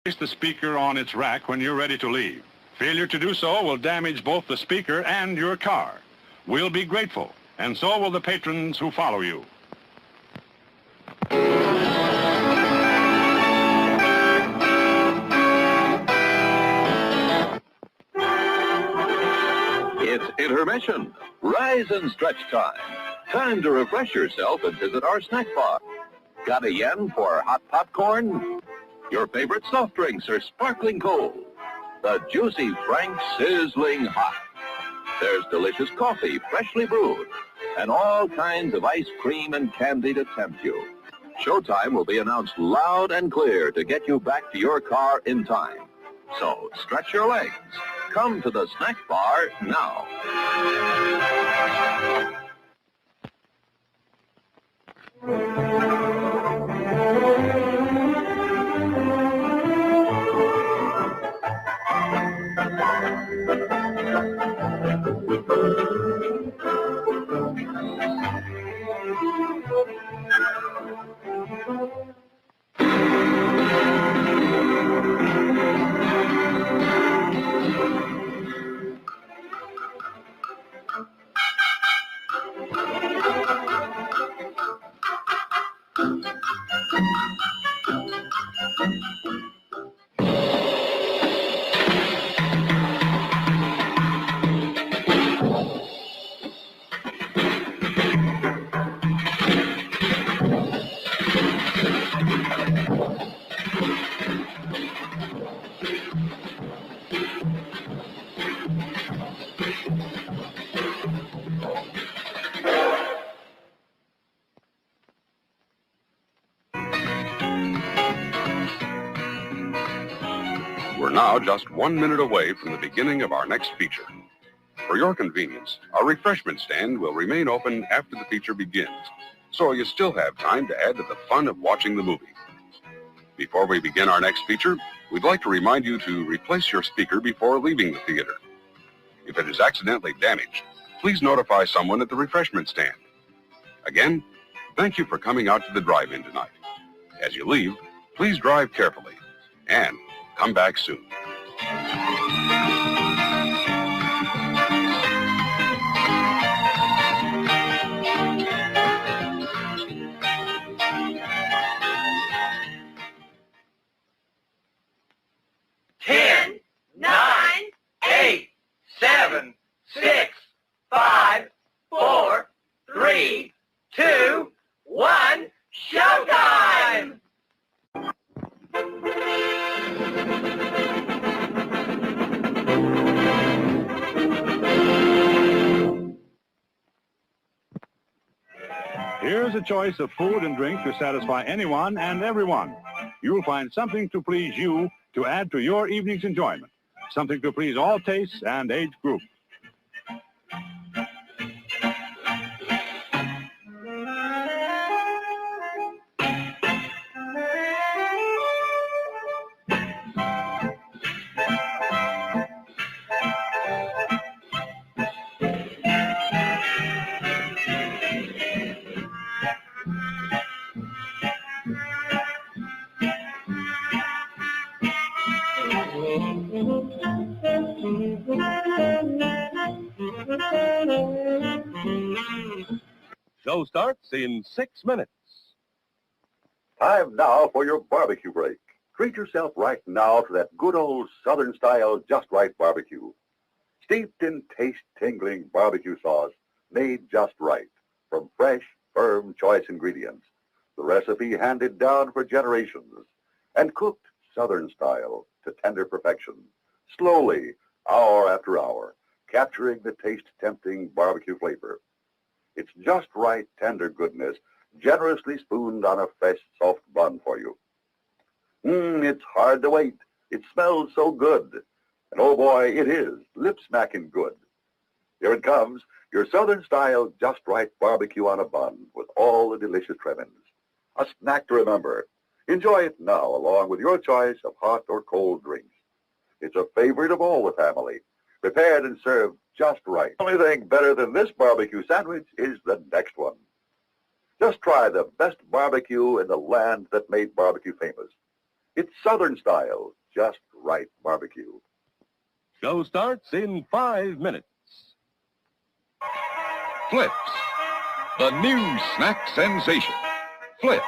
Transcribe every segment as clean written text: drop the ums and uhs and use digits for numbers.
Place the speaker on its rack when you're ready to leave. Failure to do so will damage both the speaker and your car. We'll be grateful, and so will the patrons who follow you. It's intermission. Rise and stretch time. Time to refresh yourself and visit our snack bar. Got a yen for hot popcorn? Your favorite soft drinks are sparkling cold. The juicy Frank sizzling hot. There's delicious coffee, freshly brewed, and all kinds of ice cream and candy to tempt you. Showtime will be announced loud and clear to get you back to your car in time. So stretch your legs. Come to the snack bar now. We're now just 1 minute away from the beginning of our next feature. For your convenience, our refreshment stand will remain open after the feature begins, so you still have time to add to the fun of watching the movie. Before we begin our next feature, we'd like to remind you to replace your speaker before leaving the theater. If it is accidentally damaged, please notify someone at the refreshment stand. Again, thank you for coming out to the drive-in tonight. As you leave, please drive carefully and come back soon. Ten, 9, 8, 7, 6, 5, 4, 3, 2, 1, showtime! Here's a choice of food and drink to satisfy anyone and everyone. You'll find something to please you to add to your evening's enjoyment. Something to please all tastes and age groups. Show starts in 6 minutes. Time now for your barbecue break. Treat yourself right now to that good old Southern-style Just Right barbecue. Steeped in taste-tingling barbecue sauce, made just right from fresh, firm, choice ingredients. The recipe handed down for generations and cooked Southern-style to tender perfection. Slowly, hour after hour, capturing the taste-tempting barbecue flavor. It's just right tender goodness, generously spooned on a fresh, soft bun for you. It's hard to wait. It smells so good. And oh boy, it is, lip-smacking good. Here it comes, your Southern-style Just Right barbecue on a bun with all the delicious trimmings. A snack to remember. Enjoy it now along with your choice of hot or cold drinks. It's a favorite of all the family. Prepared and served just right. The only thing better than this barbecue sandwich is the next one. Just try the best barbecue in the land that made barbecue famous. It's Southern style, just right barbecue. Show starts in 5 minutes. Flips, the new snack sensation. Flips,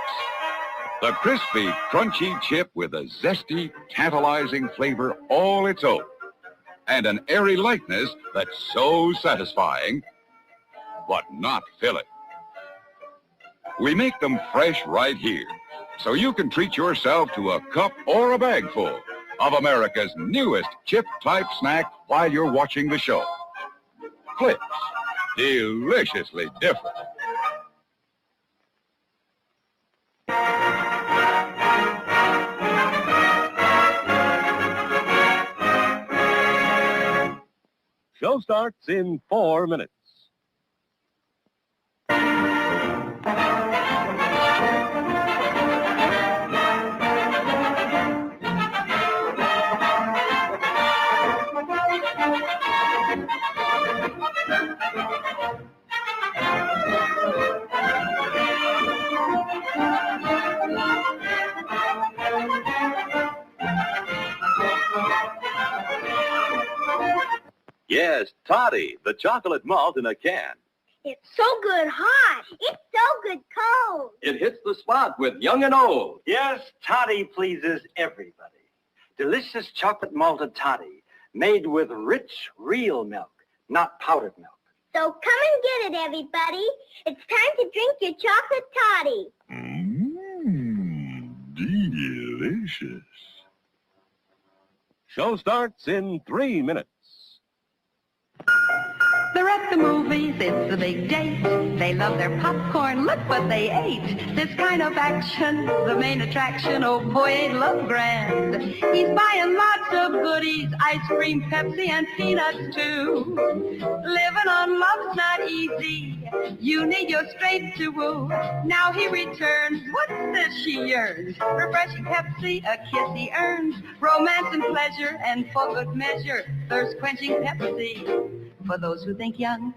the crispy, crunchy chip with a zesty, tantalizing flavor all its own, and an airy lightness that's so satisfying, but not filling. We make them fresh right here, so you can treat yourself to a cup or a bag full of America's newest chip-type snack while you're watching the show. Flips, deliciously different. Show starts in 4 minutes. Yes, Toddy, the chocolate malt in a can. It's so good hot. It's so good cold. It hits the spot with young and old. Yes, toddy pleases everybody. Delicious chocolate malted toddy, made with rich, real milk, not powdered milk. So come and get it, everybody. It's time to drink your chocolate toddy. Delicious. Show starts in 3 minutes. They're at the movies, it's a big date. They love their popcorn, look what they ate. This kind of action, the main attraction, oh boy, ain't love grand. He's buying lots of goodies, ice cream, Pepsi, and peanuts too. Living on love's not easy, you need your strength to woo. Now he returns, what's this she yearns? Refreshing Pepsi, a kiss he earns. Romance and pleasure, and for good measure, thirst-quenching Pepsi. For those who think young.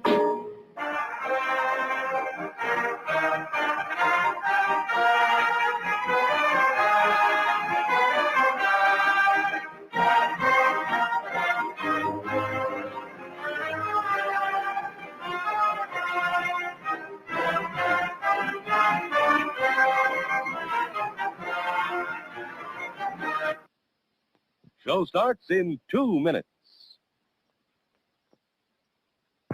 Show starts in 2 minutes.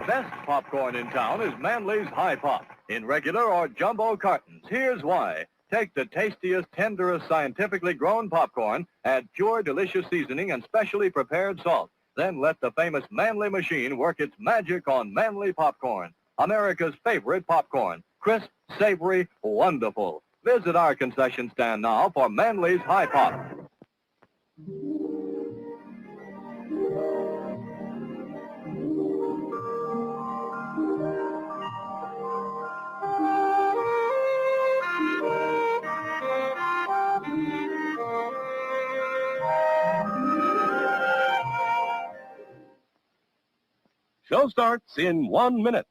Best popcorn in town is Manly's High Pop, in regular or jumbo cartons. Here's why. Take the tastiest, tenderest, scientifically grown popcorn, add pure, delicious seasoning and specially prepared salt. Then let the famous Manly machine work its magic on Manly popcorn, America's favorite popcorn. Crisp, savory, wonderful. Visit our concession stand now for Manly's High Pop. Show starts in 1 minute.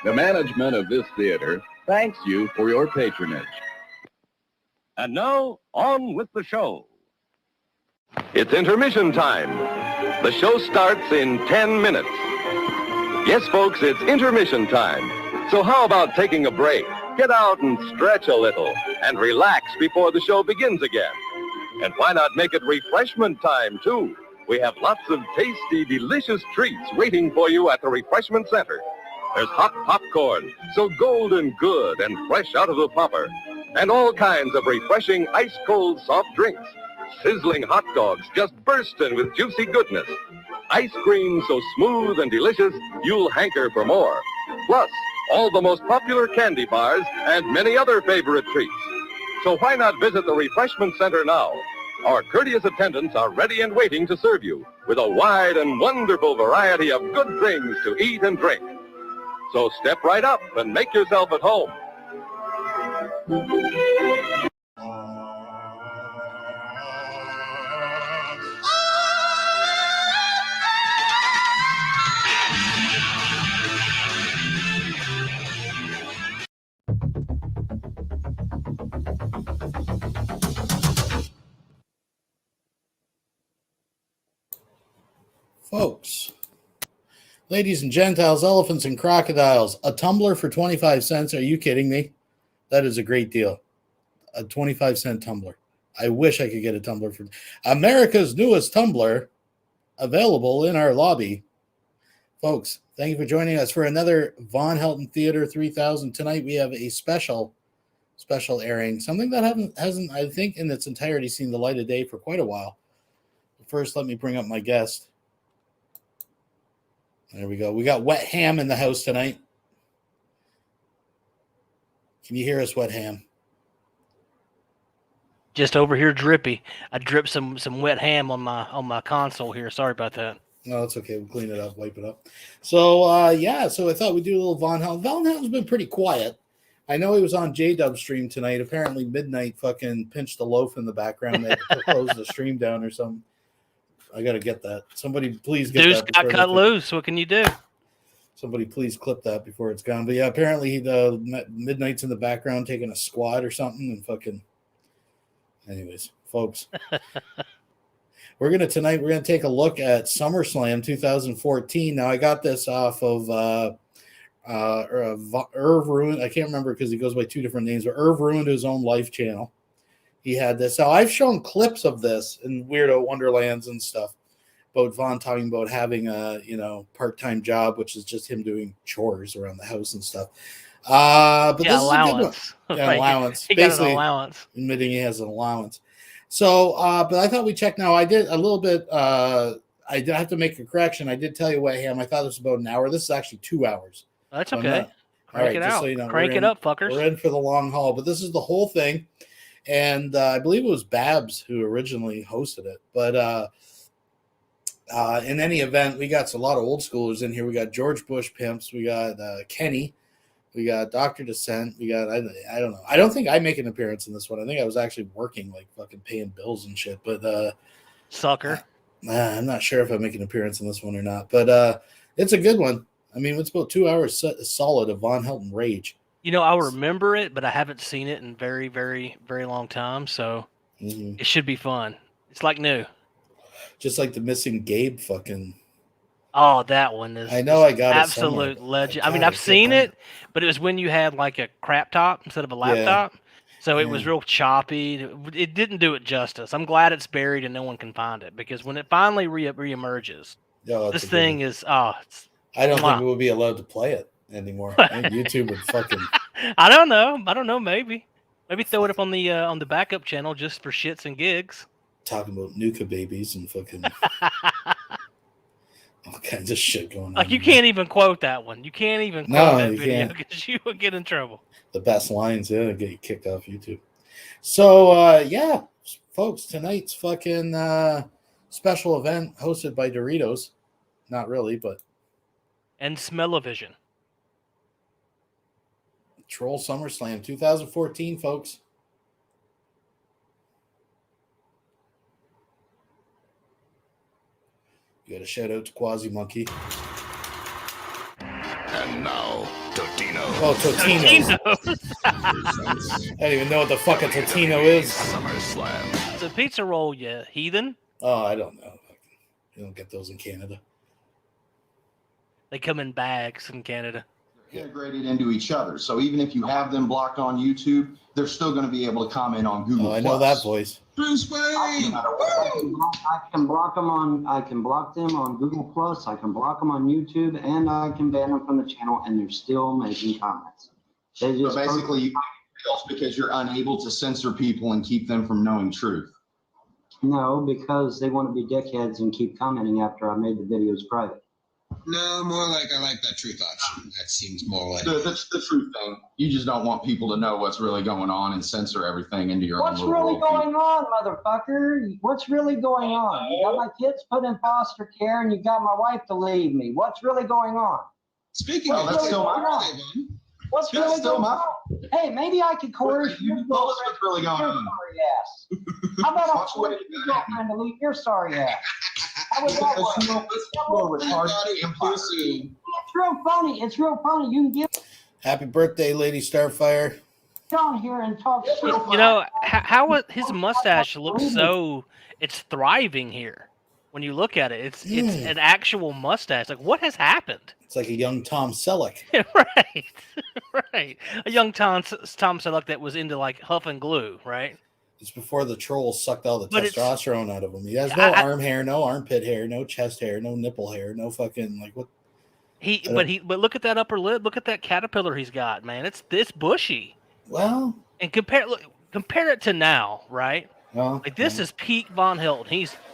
The management of this theater thanks you for your patronage. And now, on with the show. It's intermission time. The show starts in 10 minutes. Yes, folks, it's intermission time. So how about taking a break? Get out and stretch a little and relax before the show begins again. And why not make it refreshment time, too? We have lots of tasty, delicious treats waiting for you at the refreshment center. There's hot popcorn, so golden good and fresh out of the popper. And all kinds of refreshing ice-cold soft drinks. Sizzling hot dogs just bursting with juicy goodness. Ice cream so smooth and delicious, you'll hanker for more. Plus, all the most popular candy bars and many other favorite treats. So why not visit the refreshment center now? Our courteous attendants are ready and waiting to serve you with a wide and wonderful variety of good things to eat and drink. So step right up and make yourself at home. Folks, ladies and Gentiles, elephants and crocodiles, a tumbler for 25 cents. Are you kidding me? That is a great deal. A 25-cent tumbler. I wish I could get a tumbler for America's newest tumbler, available in our lobby. Folks, thank you for joining us for another Von Helton Theater 3000. Tonight we have a special airing, something that hasn't, I think, in its entirety seen the light of day for quite a while. First, let me bring up my guest. There we go. We got Wet Ham in the house tonight. Can you hear us, Wet Ham? Just over here drippy. I dripped some wet ham on my console here. Sorry about that. No, it's okay. We'll clean it up, wipe it up. So, so I thought we'd do a little Von Helton. Von Helton's been pretty quiet. I know he was on J-Dub stream tonight. Apparently, Midnight fucking pinched a loaf in the background. They had to close the stream down or something. I got to get that. Somebody please get Dude's that. Got cut loose. What can you do? Somebody please clip that before it's gone. But yeah, apparently the Midnight's in the background taking a squat or something and fucking. Anyways, folks, we're gonna take a look at SummerSlam 2014. Now I got this off of Irv Ruined. I can't remember because he goes by two different names, but Irv Ruined His Own Life channel. He had this. So I've shown clips of this in Weirdo Wonderlands and stuff. About Von talking about having a part-time job, which is just him doing chores around the house and stuff. But this allowance. Is a good one. Yeah, allowance. He got an allowance. Admitting he has an allowance. So, but I thought we checked now. I did a little bit. I did have to make a correction. I did tell you, Wet Ham. I thought it was about an hour. This is actually 2 hours. That's okay. Crank it out. So you know, Crank it up, fuckers. We're in for the long haul. But this is the whole thing. And I believe it was Babs who originally hosted it. But in any event, we got a lot of old schoolers in here. We got George Bush Pimps. We got Kenny. We got Dr. Descent. We got, I don't know. I don't think I make an appearance in this one. I think I was actually working, like fucking paying bills and shit. But sucker. I'm not sure if I make an appearance in this one or not. But it's a good one. I mean, it's about 2 hours solid of Von Helton rage. You know, I remember it, but I haven't seen it in very, very, very long time. So it should be fun. It's like new. Just like the Missing Gabe fucking. Oh, that one is. I know I got absolute legend. I mean, I've seen it, but it was when you had like a crap top instead of a laptop. Yeah. So it was real choppy. It didn't do it justice. I'm glad it's buried and no one can find it, because when it finally reemerges, this thing is. I don't think we would be allowed to play it anymore. I think YouTube would fucking. I don't know. Maybe throw it up on the backup channel just for shits and gigs. Talking about Nuka babies and fucking all kinds of shit going on. Like you can't even quote that one. You can't even quote that video because you would get in trouble. The best lines, get you kicked off YouTube. So folks, tonight's fucking special event hosted by Doritos. Not really, but and Smell-O-Vision. Troll SummerSlam 2014, folks. You got a shout out to Quasi Monkey. And now, Totino. Oh, Totino. I don't even know what the fuck a Totino is. SummerSlam. It's a pizza roll, you heathen. Oh, I don't know. You don't get those in Canada. They come in bags in Canada. Integrated into each other. So even if you have them blocked on YouTube, they're still going to be able to comment on Google. Oh, I know that voice. Bruce Wayne. I can block them on Google Plus. I can block them on YouTube, and I can ban them from the channel, and they're still making comments. They just so basically, you because you're unable to censor people and keep them from knowing truth. No, because they want to be dickheads and keep commenting after I made the videos private. No, more like I like that truth option. That seems more like that's the truth thing. You just don't want people to know what's really going on and censor everything into your What's own really world. going on, motherfucker? What's really going on? You got my kids put in foster care, and you got my wife to leave me. What's really going on? Speaking of that's still my birthday, man. What's really going on? Hey, maybe I could coerce your girlfriend. What's really going on? Sorry ass. How about I coerce your girlfriend to leave your sorry ass? How would that work? It's real funny. It's real funny. You can get Happy birthday, Lady Starfire. on here and talk shit. You know how his mustache looks so it's thriving here. When you look at it, it's an actual mustache. Like, what has happened? It's like a young Tom Selleck. Right, right. A young Tom Selleck that was into like huff and glue, right? It's before the trolls sucked all the But testosterone out of him. He has no arm hair, no armpit hair, no chest hair, no nipple hair, no fucking like what. But look at that upper lip. Look at that caterpillar he's got, man. It's this bushy. Well, and compare it to now, right? Well, like this is peak Von Helton.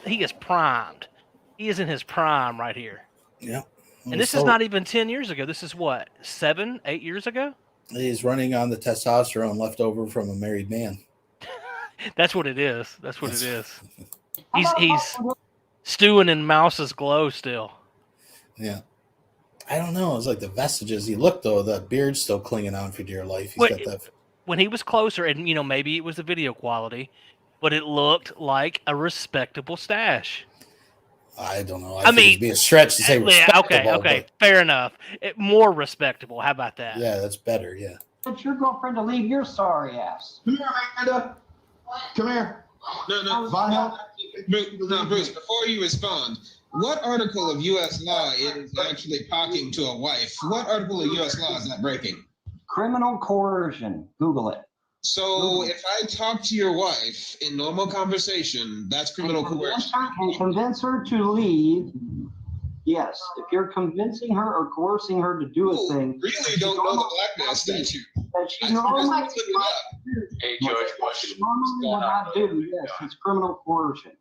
He is primed. He is in his prime right here. Yeah. And this is not even 10 years ago. This is what, 7, 8 years ago? He's running on the testosterone left over from a married man. That's what it is. That's what it is. He's stewing in Mouse's glow still. Yeah. I don't know. It's like the vestiges. He looked, though, that beard's still clinging on for dear life. He's got that. When he was closer, and maybe it was the video quality, but it looked like a respectable stash. I don't know. I mean, it'd be a stretch to say respectable. Okay, fair enough. More respectable. How about that? Yeah, that's better. Yeah. Get your girlfriend to leave your sorry ass. Come here, Amanda. Come here. No, Bruce. Before you respond, what article of U.S. law is actually talking to a wife? What article of U.S. law is that breaking? Criminal coercion. Google it. So if I talk to your wife in normal conversation, that's criminal coercion. And convince her to leave. Yes, if you're convincing her or coercing her to do a thing. Really don't know the blackmail statute. Hey, George, normally would not do. Yes, it's criminal coercion.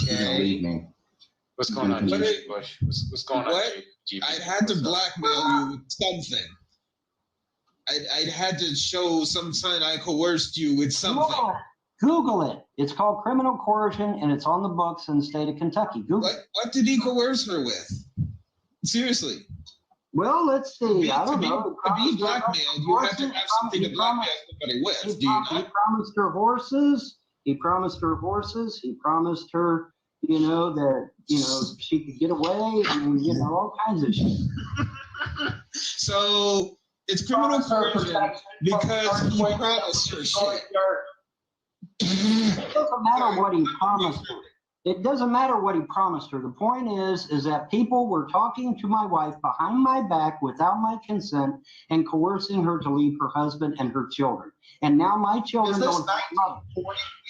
Okay. What's going on, Bush? What's going on? I'd had to blackmail you with something. I'd had to show some sign I coerced you with something. Google it. It's called criminal coercion, and it's on the books in the state of Kentucky. Google it. What did he coerce her with? Seriously. Well, let's see. I don't know. To be blackmailed, you have to have something to blackmail somebody with. Do you not? He promised her horses. He promised her horses. He promised her, that, she could get away and, all kinds of shit. So it's criminal coercion because he promised her shit. It doesn't matter what he promised her. It doesn't matter what he promised her. The point is that people were talking to my wife behind my back without my consent and coercing her to leave her husband and her children. And now my children don't have love.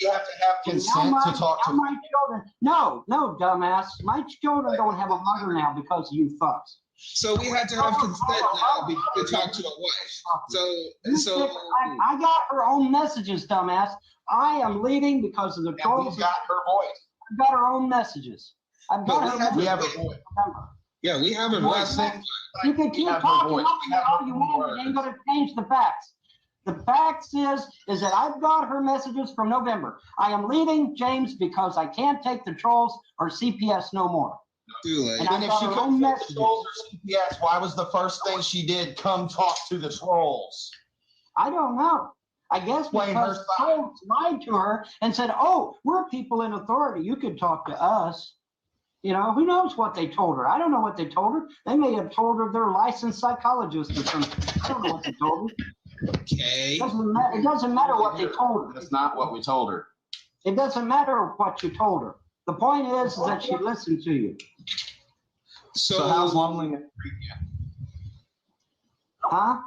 You have to have consent to talk to my children. No, dumbass. My children don't have a mother now because of you fucks. So we had to have consent now to talk to a wife. So I got her own messages, dumbass. I am leaving because of the trolls. Got her voice. I've got her own messages. I've got her messages. We have her voice. Yeah, we have her voice. You can keep talking all you want. It ain't going to change the facts. The facts is that I've got her messages from November. I am leaving, James, because I can't take the trolls or CPS no more. And if she couldn't take the trolls or CPS, why was the first thing she did come talk to the trolls? I don't know. I guess because trolls lied to her and said, "Oh, we're people in authority. You could talk to us." Who knows what they told her? I don't know what they told her. They may have told her they're licensed psychologists or something. I don't know what they told her. Okay. It doesn't matter what they told her. That's not what we told her. It doesn't matter what you told her. The point is that she listened to you. So how's loneliness treating you? Huh?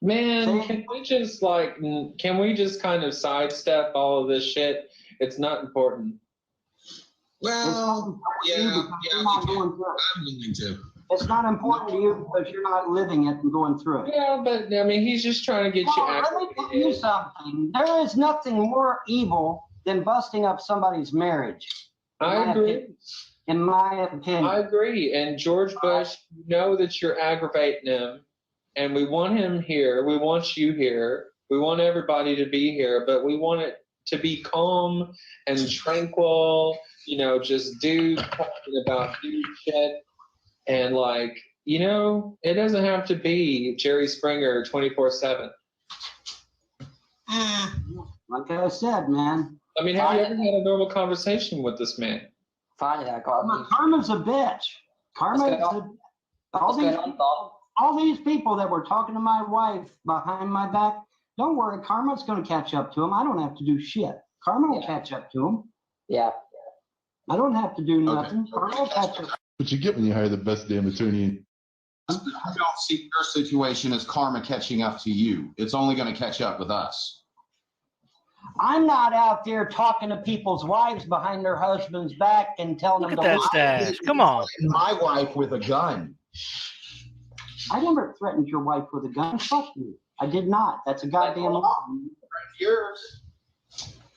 Man, can we just kind of sidestep all of this shit? It's not important. Well, yeah, I'm willing to. It's not important to you because you're not living it and going through it. Yeah, but I mean, he's just trying to get you Let me tell you something. There is nothing more evil than busting up somebody's marriage. I agree. In my opinion. I agree. And George Bush, you know that you're aggravating him, and we want him here. We want you here. We want everybody to be here, but we want it to be calm and tranquil. You know, just dudes talking about dude shit. And it doesn't have to be Jerry Springer 24/7. Like I said, man. I mean, have you ever had a normal conversation with this man? Finally, I got me. Karma's a bitch. All these people that were talking to my wife behind my back, don't worry, Karma's going to catch up to them. I don't have to do shit. Karma will catch up to them. Yeah. I don't have to do nothing. Karma will catch up. What you get when you hire the best damn attorney. I don't see your situation as karma catching up to you. It's only going to catch up with us. I'm not out there talking to people's wives behind their husband's back and telling them to that stash. Come on. My wife with a gun. I never threatened your wife with a gun. Fuck you. I did not. That's a goddamn lie. Yours.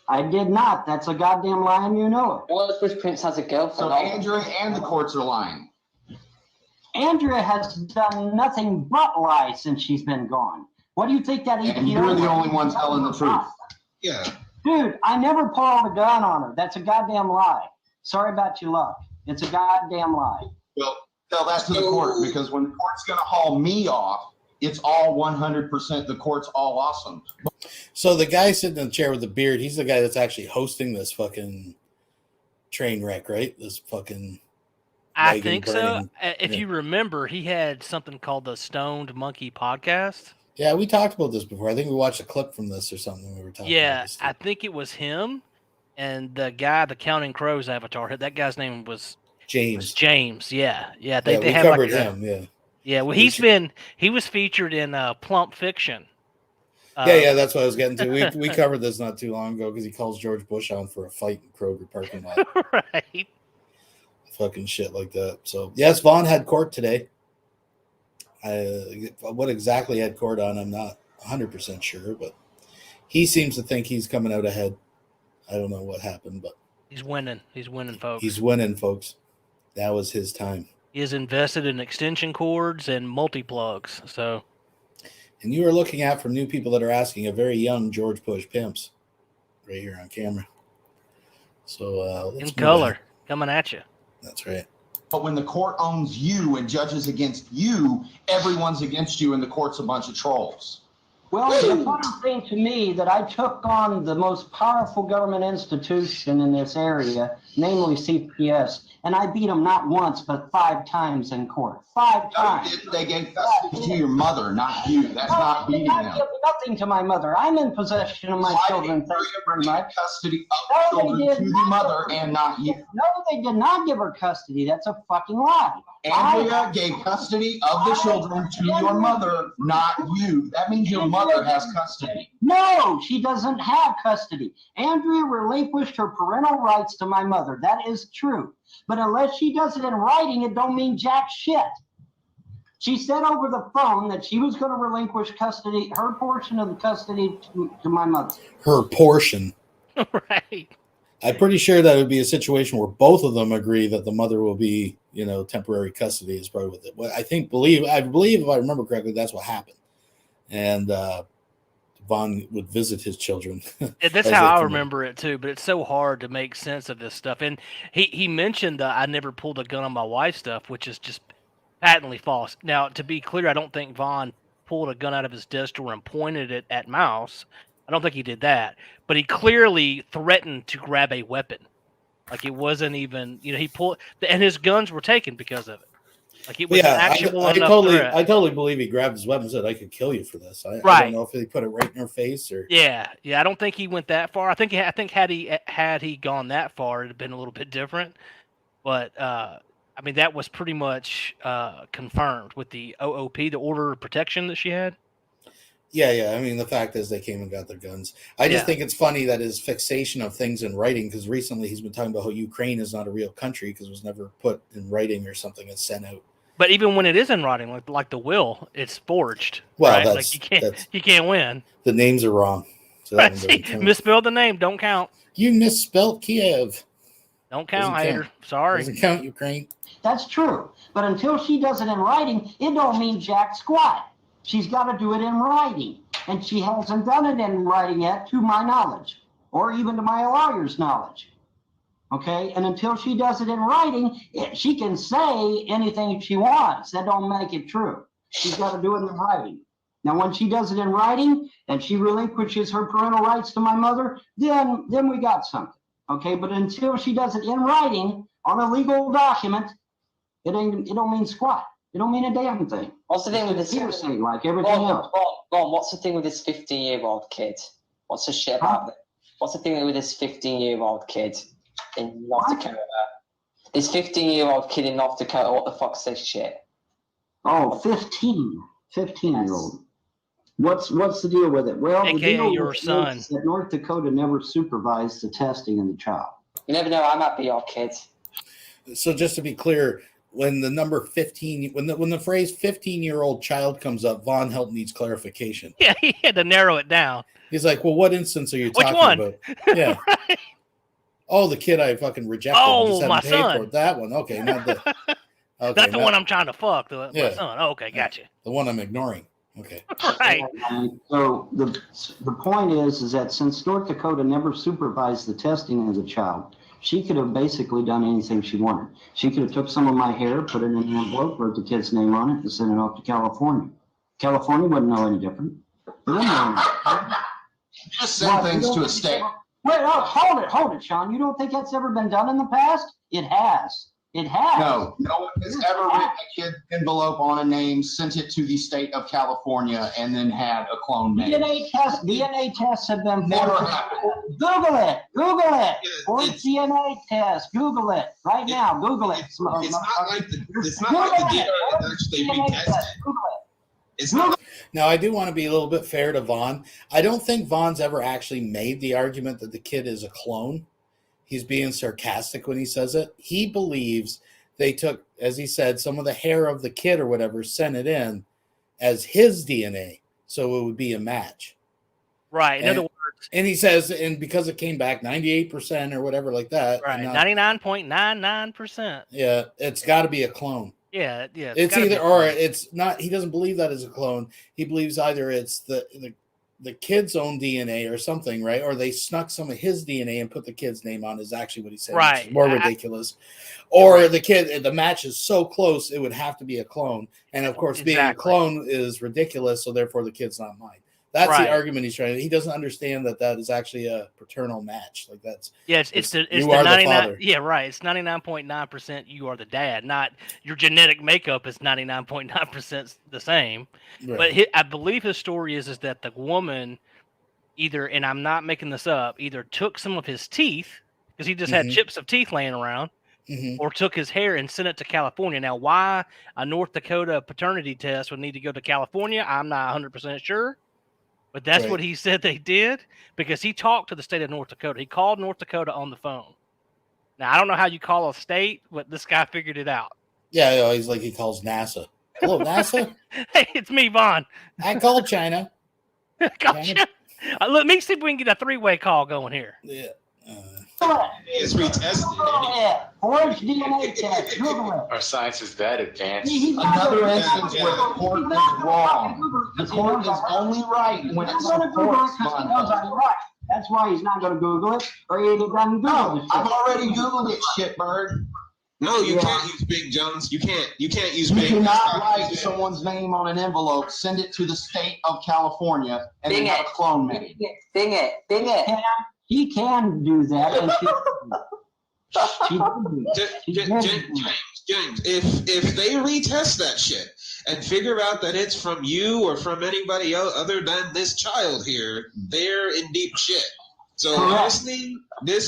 I did not. That's a goddamn lie, and you know it. Well, Bush Prince has a girlfriend. So Andrea and the courts are lying. Andrea has done nothing but lie since she's been gone. What do you think that And you're the only one telling the truth. Yeah. Dude, I never pulled a gun on her. That's a goddamn lie. Sorry about your luck. It's a goddamn lie. Well, tell that to the court, because when the court's going to haul me off, it's all 100%. The court's all awesome. So the guy sitting in the chair with the beard, he's the guy that's actually hosting this fucking train wreck, right? This fucking. I think so. If you remember, he had something called the Stoned Monkey Podcast. Yeah, we talked about this before. I think we watched a clip from this or something when we were talking about this. I think it was him and the guy, the Counting Crows avatar. That guy's name was James. James, yeah. We have covered him, yeah. Yeah, well, he was featured in Plump Fiction. Yeah, that's what I was getting to. We covered this not too long ago because he calls George Bush on for a fight in Kroger parking lot. Right. Fucking shit like that. So, yes, Vaughn had court today. What exactly had court on, I'm not 100% sure, but he seems to think he's coming out ahead. I don't know what happened, but he's winning. He's winning, folks. He's winning, folks. That was his time. He is invested in extension cords and multi-plugs. So, and you are looking at, from new people that are asking, a very young George Bush pimps right here on camera. So in color, coming at you. That's right. But when the court owns you and judges against you, everyone's against you, and the court's a bunch of trolls. Well, the funny thing to me that I took on the most powerful government institution in this area, namely CPS, and I beat them not once but 5 times in court. 5 times. They gave custody to your mother, not you. That's not beating them. I give nothing to my mother. I'm in possession of my children. Thank you very much. Custody of children to the mother and not you. No, they did not give her custody. That's a fucking lie. Andrea gave custody of the children to your mother, not you. That means your mother has custody. No, she doesn't have custody. Andrea relinquished her parental rights to my mother. That is true. But unless she does it in writing, it don't mean jack shit. She said over the phone that she was going to relinquish custody, her portion of the custody to my mother. Her portion. Right. I'm pretty sure that would be a situation where both of them agree that the mother will be, temporary custody is probably with it. What I believe, if I remember correctly, that's what happened. And Vaughn would visit his children. That's how I remember it too, but it's so hard to make sense of this stuff. And he mentioned I never pulled a gun on my wife stuff, which is just patently false. Now, to be clear, I don't think Vaughn pulled a gun out of his desk drawer and pointed it at Mouse. I don't think he did that, but he clearly threatened to grab a weapon. Like it wasn't even, he pulled, and his guns were taken because of it. Like it was an actionable enough threat. I totally believe he grabbed his weapon and said, "I could kill you for this." I don't know if he put it right in her face or. Yeah. I don't think he went that far. I think had he gone that far, it'd have been a little bit different. But I mean, that was pretty much confirmed with the OOP, the order of protection that she had. Yeah. I mean, the fact is they came and got their guns. I just think it's funny that his fixation of things in writing, because recently he's been talking about how Ukraine is not a real country because it was never put in writing or something and sent out. But even when it is in writing, like the will, it's forged. Well, right? Like you can't win. The names are wrong. So that misspelled the name, don't count. You misspelled Kiev. Don't count, hater. Sorry. Doesn't count, Ukraine. That's true. But until she does it in writing, it don't mean jack squat. She's got to do it in writing. And she hasn't done it in writing yet, to my knowledge, or even to my lawyer's knowledge. Okay? And until she does it in writing, she can say anything she wants. That don't make it true. She's got to do it in writing. Now, when she does it in writing and she relinquishes her parental rights to my mother, then we got something. Okay? But until she does it in writing on a legal document, it don't mean squat. It don't mean a damn thing. What's the thing with this? Hearsay, like everything else. Go on, what's the thing with this 15-year-old kid? What's the shit about it? What's the thing with this 15-year-old kid in North Dakota? This 15-year-old kid in North Dakota, what the fuck's this shit? Oh, 15-year-old. What's the deal with it? Well, the deal your son. Is that North Dakota never supervised the testing in the child. You never know, I might be your kid. So just to be clear, when the number 15, when the phrase 15-year-old child comes up, Von Helton needs clarification. Yeah, he had to narrow it down. He's like, well, what instance are you talking about? Yeah. Right. Oh, the kid I fucking rejected. Oh, my son. For it. That one. Okay, not the. Okay, not the one I'm trying to fuck. My son. Oh, okay, gotcha. The one I'm ignoring. Okay. Right. So the point is that since North Dakota never supervised the testing of the child, she could have basically done anything she wanted. She could have took some of my hair, put it in an envelope, wrote the kid's name on it, and sent it off to California. California wouldn't know any different. Just send things to a state. Wait, hold it, Sean. You don't think that's ever been done in the past? It has. It has. No one has ever written a kid's envelope on a name, sent it to the state of California, and then had a clone made. DNA tests have been never happened. Google it. Forged DNA test. Google it right now. Google it. It's not like the DNA is actually being tested. Google it. It's not. Now, I do want to be a little bit fair to Vaughn. I don't think Vaughn's ever actually made the argument that the kid is a clone. He's being sarcastic when he says it. He believes they took, as he said, some of the hair of the kid or whatever, sent it in as his DNA, so it would be a match. Right. In other words. And he says, and because it came back 98% or whatever like that. Right. 99.99%. Yeah, it's got to be a clone. Yeah. It's either or it's not. He doesn't believe that is a clone. He believes either it's the kid's own DNA or something, right? Or they snuck some of his DNA and put the kid's name on is actually what he said. Right. More ridiculous. Or the match is so close, it would have to be a clone. And of course, being a clone is ridiculous. So therefore the kid's not mine. That's the argument he's trying to. He doesn't understand that is actually a paternal match. Like that's it's the 99. Yeah, right. It's 99.9% you are the dad, not your genetic makeup is 99.9% the same. Right. But I believe his story is that the woman either, and I'm not making this up, either took some of his teeth because he just had chips of teeth laying around, or took his hair and sent it to California. Now, why a North Dakota paternity test would need to go to California, I'm not 100% sure. But that's what he said they did because he talked to the state of North Dakota. He called North Dakota on the phone. Now, I don't know how you call a state, but this guy figured it out. Yeah, he's like he calls NASA. Hello, NASA? Hey, it's me, Vaughn. I called China. China. Let me see if we can get a three-way call going here. Yeah. It's retested. Forged DNA test. Google it. Our science is that advanced. Another instance where the court is wrong. The court is only right when it supports Von Helton. That's why he's not going to Google it, or he doesn't Google it. I've already Googled it, shitbird. No, you can't use Big Jones. You can't use Big. You cannot write someone's name on an envelope, send it to the state of California, and then have a clone made. Ding it. He can do that. And James, if they retest that shit and figure out that it's from you or from anybody else other than this child here, they're in deep shit. So honestly, why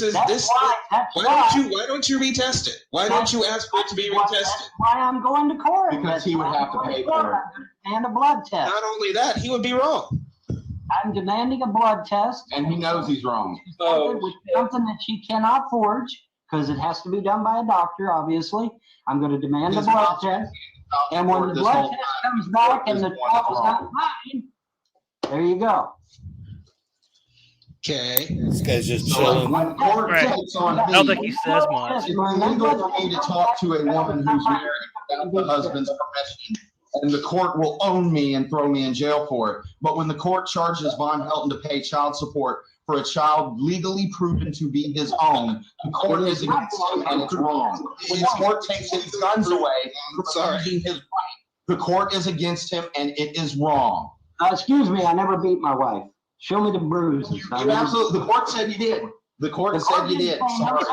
don't you retest it? Why don't you ask for it to be retested? That's why I'm going to court. Because he would have to pay for it. And a blood test. Not only that, he would be wrong. I'm demanding a blood test. And he knows he's wrong. Which is something that she cannot forge because it has to be done by a doctor, obviously. I'm going to demand a blood test. And when the blood test comes back and the child is not mine, there you go. Okay. This guy's just chilling. When court takes on I don't think he says much. It's illegal for me to talk to a woman who's married without the husband's permission, and the court will own me and throw me in jail for it. But when the court charges Von Helton to pay child support for a child legally proven to be his own, the court is against him and it's wrong. When the court takes his guns away for his right, the court is against him and it is wrong. Excuse me, I never beat my wife. Show me the bruises. You absolutely. The court said you did. The court said you did. Sorry.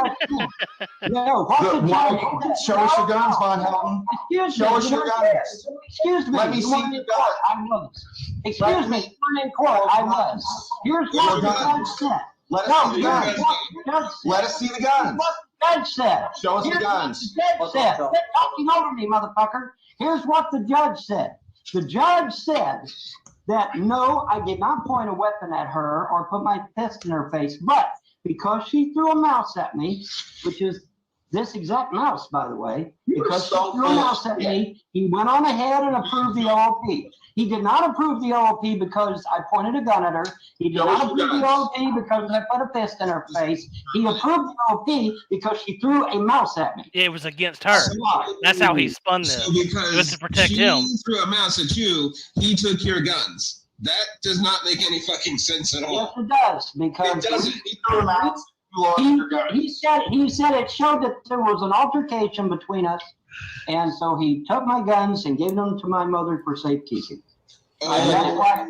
No, show us your guns, Von Helton. Show us your guns. Excuse me. Let me see your guns. I was. Excuse me. In court, I was. Here's what the judge said. Let us see the guns. Let us see the guns. What the judge said. Show us the guns. The judge said. Quit talking over me, motherfucker. Here's what the judge said. The judge said that no, I did not point a weapon at her or put my fist in her face, but because she threw a mouse at me, which is this exact mouse, by the way, because she threw a mouse at me, he went on ahead and approved the OOP. He did not approve the OOP because I pointed a gun at her. He did not approve the OOP because I put a fist in her face. He approved the OOP because she threw a mouse at me. It was against her. That's how he spun this. So because it was to protect him. Threw a mouse at you, he took your guns. That does not make any fucking sense at all. Yes, it does, because it doesn't. He threw a mouse. He said it showed that there was an altercation between us, and so he took my guns and gave them to my mother for safekeeping. I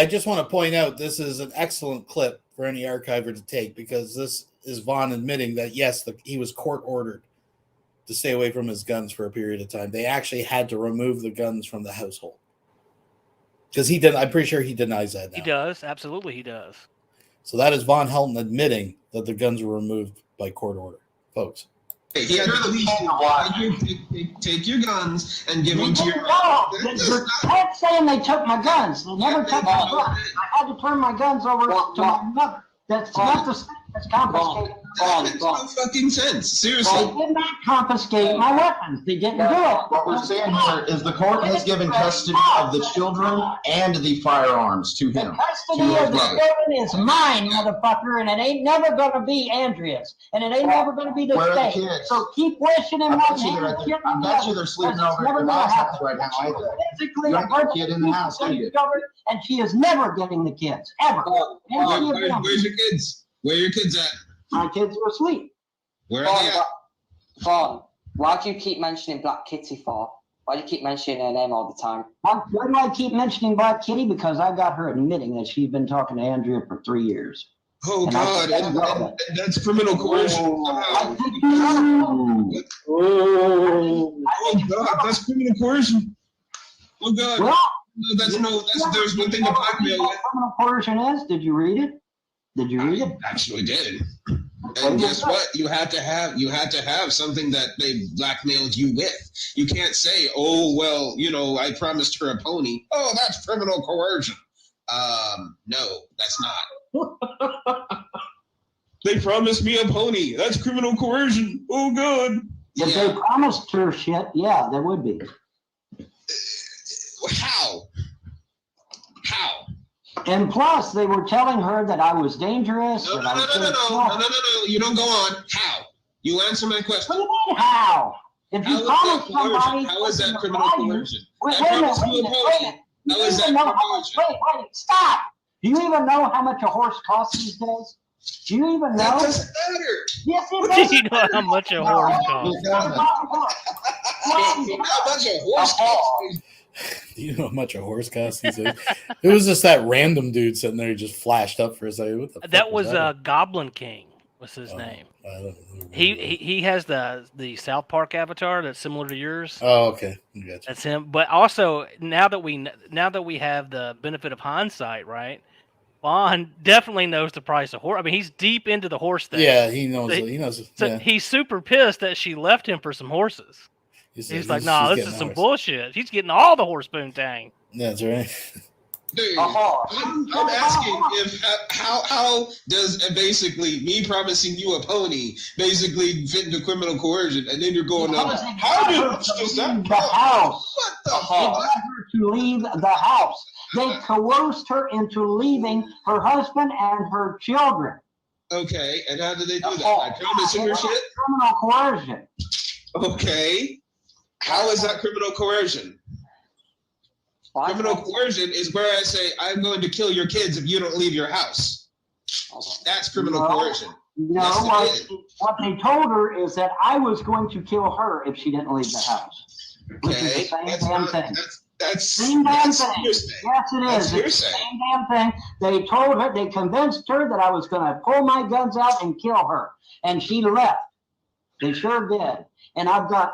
just want to point out this is an excellent clip for any archiver to take because this is Vaughn admitting that yes, he was court ordered to stay away from his guns for a period of time. They actually had to remove the guns from the household because he did. I'm pretty sure he denies that now. He does, absolutely, he does. So that is Von Helton admitting that the guns were removed by court order, folks. He had to take your guns and give them to your You're not saying they took my guns. They never took my guns. I had to turn my guns over to my mother. That's not the same as confiscating. That makes no fucking sense. Seriously. They did not confiscate my weapons. They didn't do it. What we're saying here is the court has given custody of the children and the firearms to him. Custody of the children is mine, motherfucker, and it ain't never going to be Andrea's. And it ain't never going to be the Where are the state. kids? So keep wishing in I one bet you hand. I bet you they're sleeping over at your mom's house right now. Physically, You don't have a kid in the house, do you? And she is never getting the kids, ever. Where's your kids? Where are your kids at? My kids are asleep. Where are they at? Vaughn, why do you keep mentioning Black Kitty for? Why do you keep mentioning her name all the time? Why do I keep mentioning Black Kitty? Because I got her admitting that she's been talking to Andrea for 3 years. Oh, and God, that's criminal coercion. Oh, God, that's criminal coercion. Oh, God. Well, there's one thing to blackmail with. Criminal coercion is? Did you read it? Did you read it? Actually did. And guess what? You had to have something that they blackmailed you with. You can't say, oh, well, I promised her a pony. Oh, that's criminal coercion. No, that's not. They promised me a pony. That's criminal coercion. Oh, God. If they promised her shit, yeah, there would be. How? And plus, they were telling her that I was dangerous. No. You don't go on. How? You answer my question. What do you mean, how? If you promise somebody... How is that criminal coercion? Wait a minute. How is that criminal coercion? Wait, stop. Do you even know how much a horse costs these days? Do you even know? That doesn't matter. Yes, it does. Do you know how much a horse costs? How much a horse costs? Do you know how much a horse costs these days? It was just that random dude sitting there who just flashed up for a second. What the That fuck was Goblin King was his name. He has the South Park avatar that's similar to yours. Oh, okay, gotcha. That's him. But also now that we have the benefit of hindsight, right? Vaughn definitely knows the price of horse. I mean, he's deep into the horse thing. Yeah, he knows. He knows. So Yeah. he's super pissed that she left him for some horses. He's like, "Nah, this is some bullshit. He's getting all the horse poontang." That's right. Dude, I'm asking if how does basically me promising you a pony basically fit into criminal coercion, and then you're going up. How does that the house? What the They fuck? got her to leave the house. They coerced her into leaving her husband and her children. Okay, and how did they do that? By promising her shit? Criminal coercion. Okay, how is that criminal coercion? Criminal coercion is where I say, I'm going to kill your kids if you don't leave your house. That's criminal coercion. No, what they told her is that I was going to kill her if she didn't leave the house. Which is the same damn thing. That's same damn thing. hearsay. Yes, it That's is. It's hearsay. the same damn thing. They told her, they convinced her that I was going to pull my guns out and kill her. And she left. They sure did. And I've got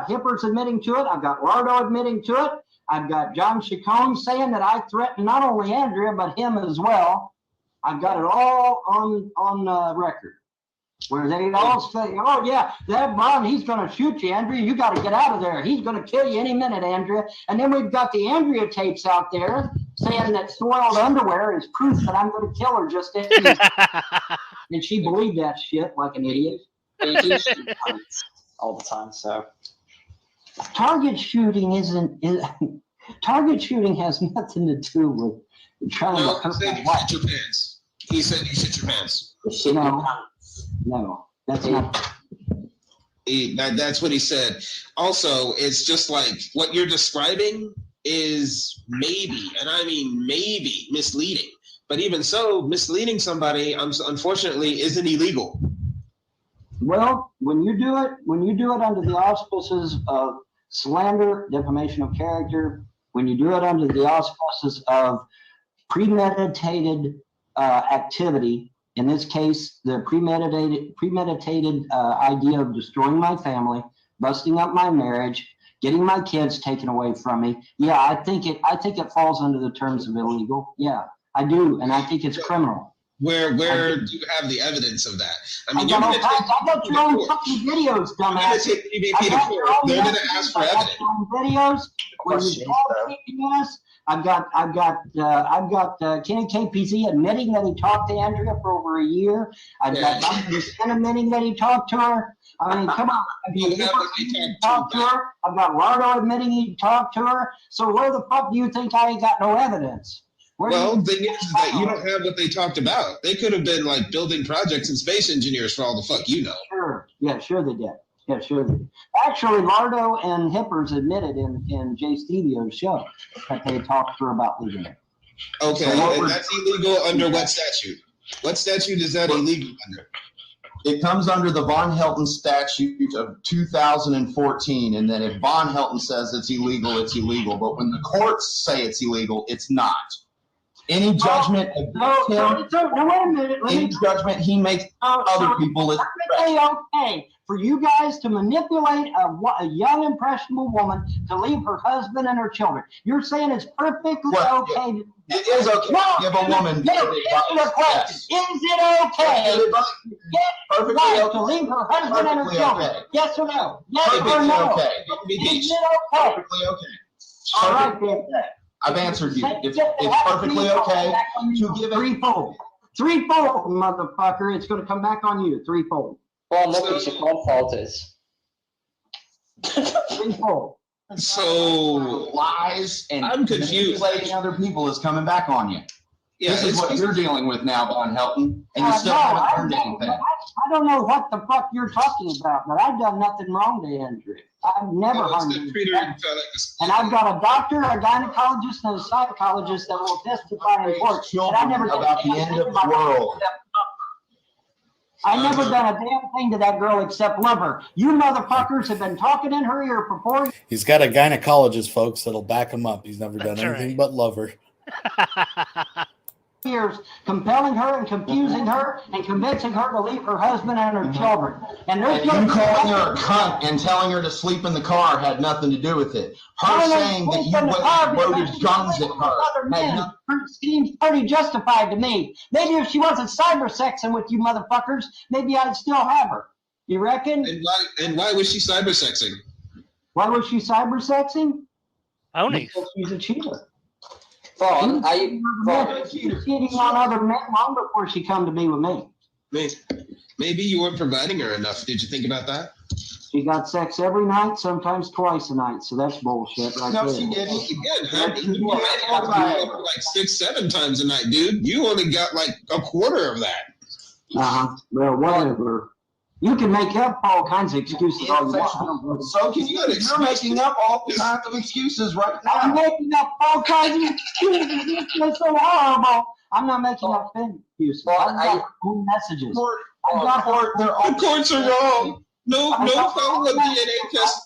Hippers admitting to it. I've got Lardo admitting to it. I've got John Chacon saying that I threatened not only Andrea, but him as well. I've got it all on record. Where they all say, oh, yeah, that Ron, he's going to shoot you, Andrea. You got to get out of there. He's going to kill you any minute, Andrea. And then we've got the Andrea tapes out there saying that soiled underwear is proof that I'm going to kill her just as easy. And she believed that shit like an idiot. All the time, so. Target shooting target shooting has nothing to do with trying to hurt my wife. Shit your pants. He said you shit your pants. No, that's not. That's what he said. Also, it's just like what you're describing is maybe, and I mean maybe, misleading. But even so, misleading somebody, unfortunately, isn't illegal. Well, when you do it under the auspices of slander, defamation of character, when you do it under the auspices of premeditated activity, in this case, the premeditated idea of destroying my family, busting up my marriage, getting my kids taken away from me. Yeah, I think it falls under the terms of illegal. Yeah, I do, and I think it's criminal. Where do you have the evidence of that? I mean, I got your own fucking videos, dumbass. They're going to ask for evidence. Videos when you call CPS. I've got Kenny KPZ admitting that he talked to Andrea for over a year. I've got Dr. Ken admitting that he talked to her. I mean, come on. I've got Lardo admitting he talked to her. So where the fuck do you think I ain't got no evidence? Well, the thing is that you don't have what they talked about. They could have been like building projects and space engineers for all the fuck you know. Sure. Yeah, sure they did. Yeah, sure they did. Actually, Lardo and Hippers admitted in Jay Stevio's show that they talked to her about leaving it. Okay, so and that's illegal under what statute? What statute is that illegal under? It comes under the VONHELTON statute of 2014, and then if VONHELTON says it's illegal, it's illegal. But when the courts say it's illegal, it's not. Any judgment against him, wait a minute. any judgment he makes other people is okay for you guys to manipulate a young, impressionable woman to leave her husband and her children. You're saying it's perfectly okay. It is okay to give a woman. Is it okay? Perfectly okay to leave her husband and her children? Okay. Yes or no? Yes or Perfectly no? okay. Is it okay? Perfectly okay. All right, then. I've answered you. It's perfectly okay to give it threefold, motherfucker. It's going to come back on you threefold. Well, look at your confronters. Threefold. So lies and I'm confused. Manipulating other people is coming back on you. Yeah, this is what you're dealing with now, VONHELTON, and you still haven't learned anything. I don't know what the fuck you're talking about, but I've done nothing wrong to Andrea. I've never harmed her. And I've got a doctor, a gynecologist, and a psychologist that will testify in court. And I never about the end of the world. I never done a damn thing to that girl except love her. You motherfuckers have been talking in her ear for 4 years. He's got a gynecologist, folks, that'll back him up. He's never done anything but love her. years, compelling her and confusing her and convincing her to leave her husband and her children. And there's You calling her a cunt and telling her to sleep in the car had nothing to do with it. Her saying that you went and loaded guns at her. Seems pretty justified to me. Maybe if she wasn't cyber-sexing with you motherfuckers, maybe I'd still have her. You reckon? And why was she cyber-sexing? Why was she cyber-sexing? Only. Because she's a cheater. Vaughn, She was cheating on other men long before she come to be with me. Maybe you weren't providing her enough. Did you think about that? She got sex every night, sometimes twice a night. So that's bullshit right No, there. she didn't. You like 6-7 times a night, dude. You only got like a quarter of that. Well, whatever. You can make up all kinds of excuses all you want. So can you? You're making up all kinds of excuses right now. I'm making up all kinds of excuses. It's so horrible. I'm not making up excuses. I've got own messages. The courts are wrong. No follow up DNA test.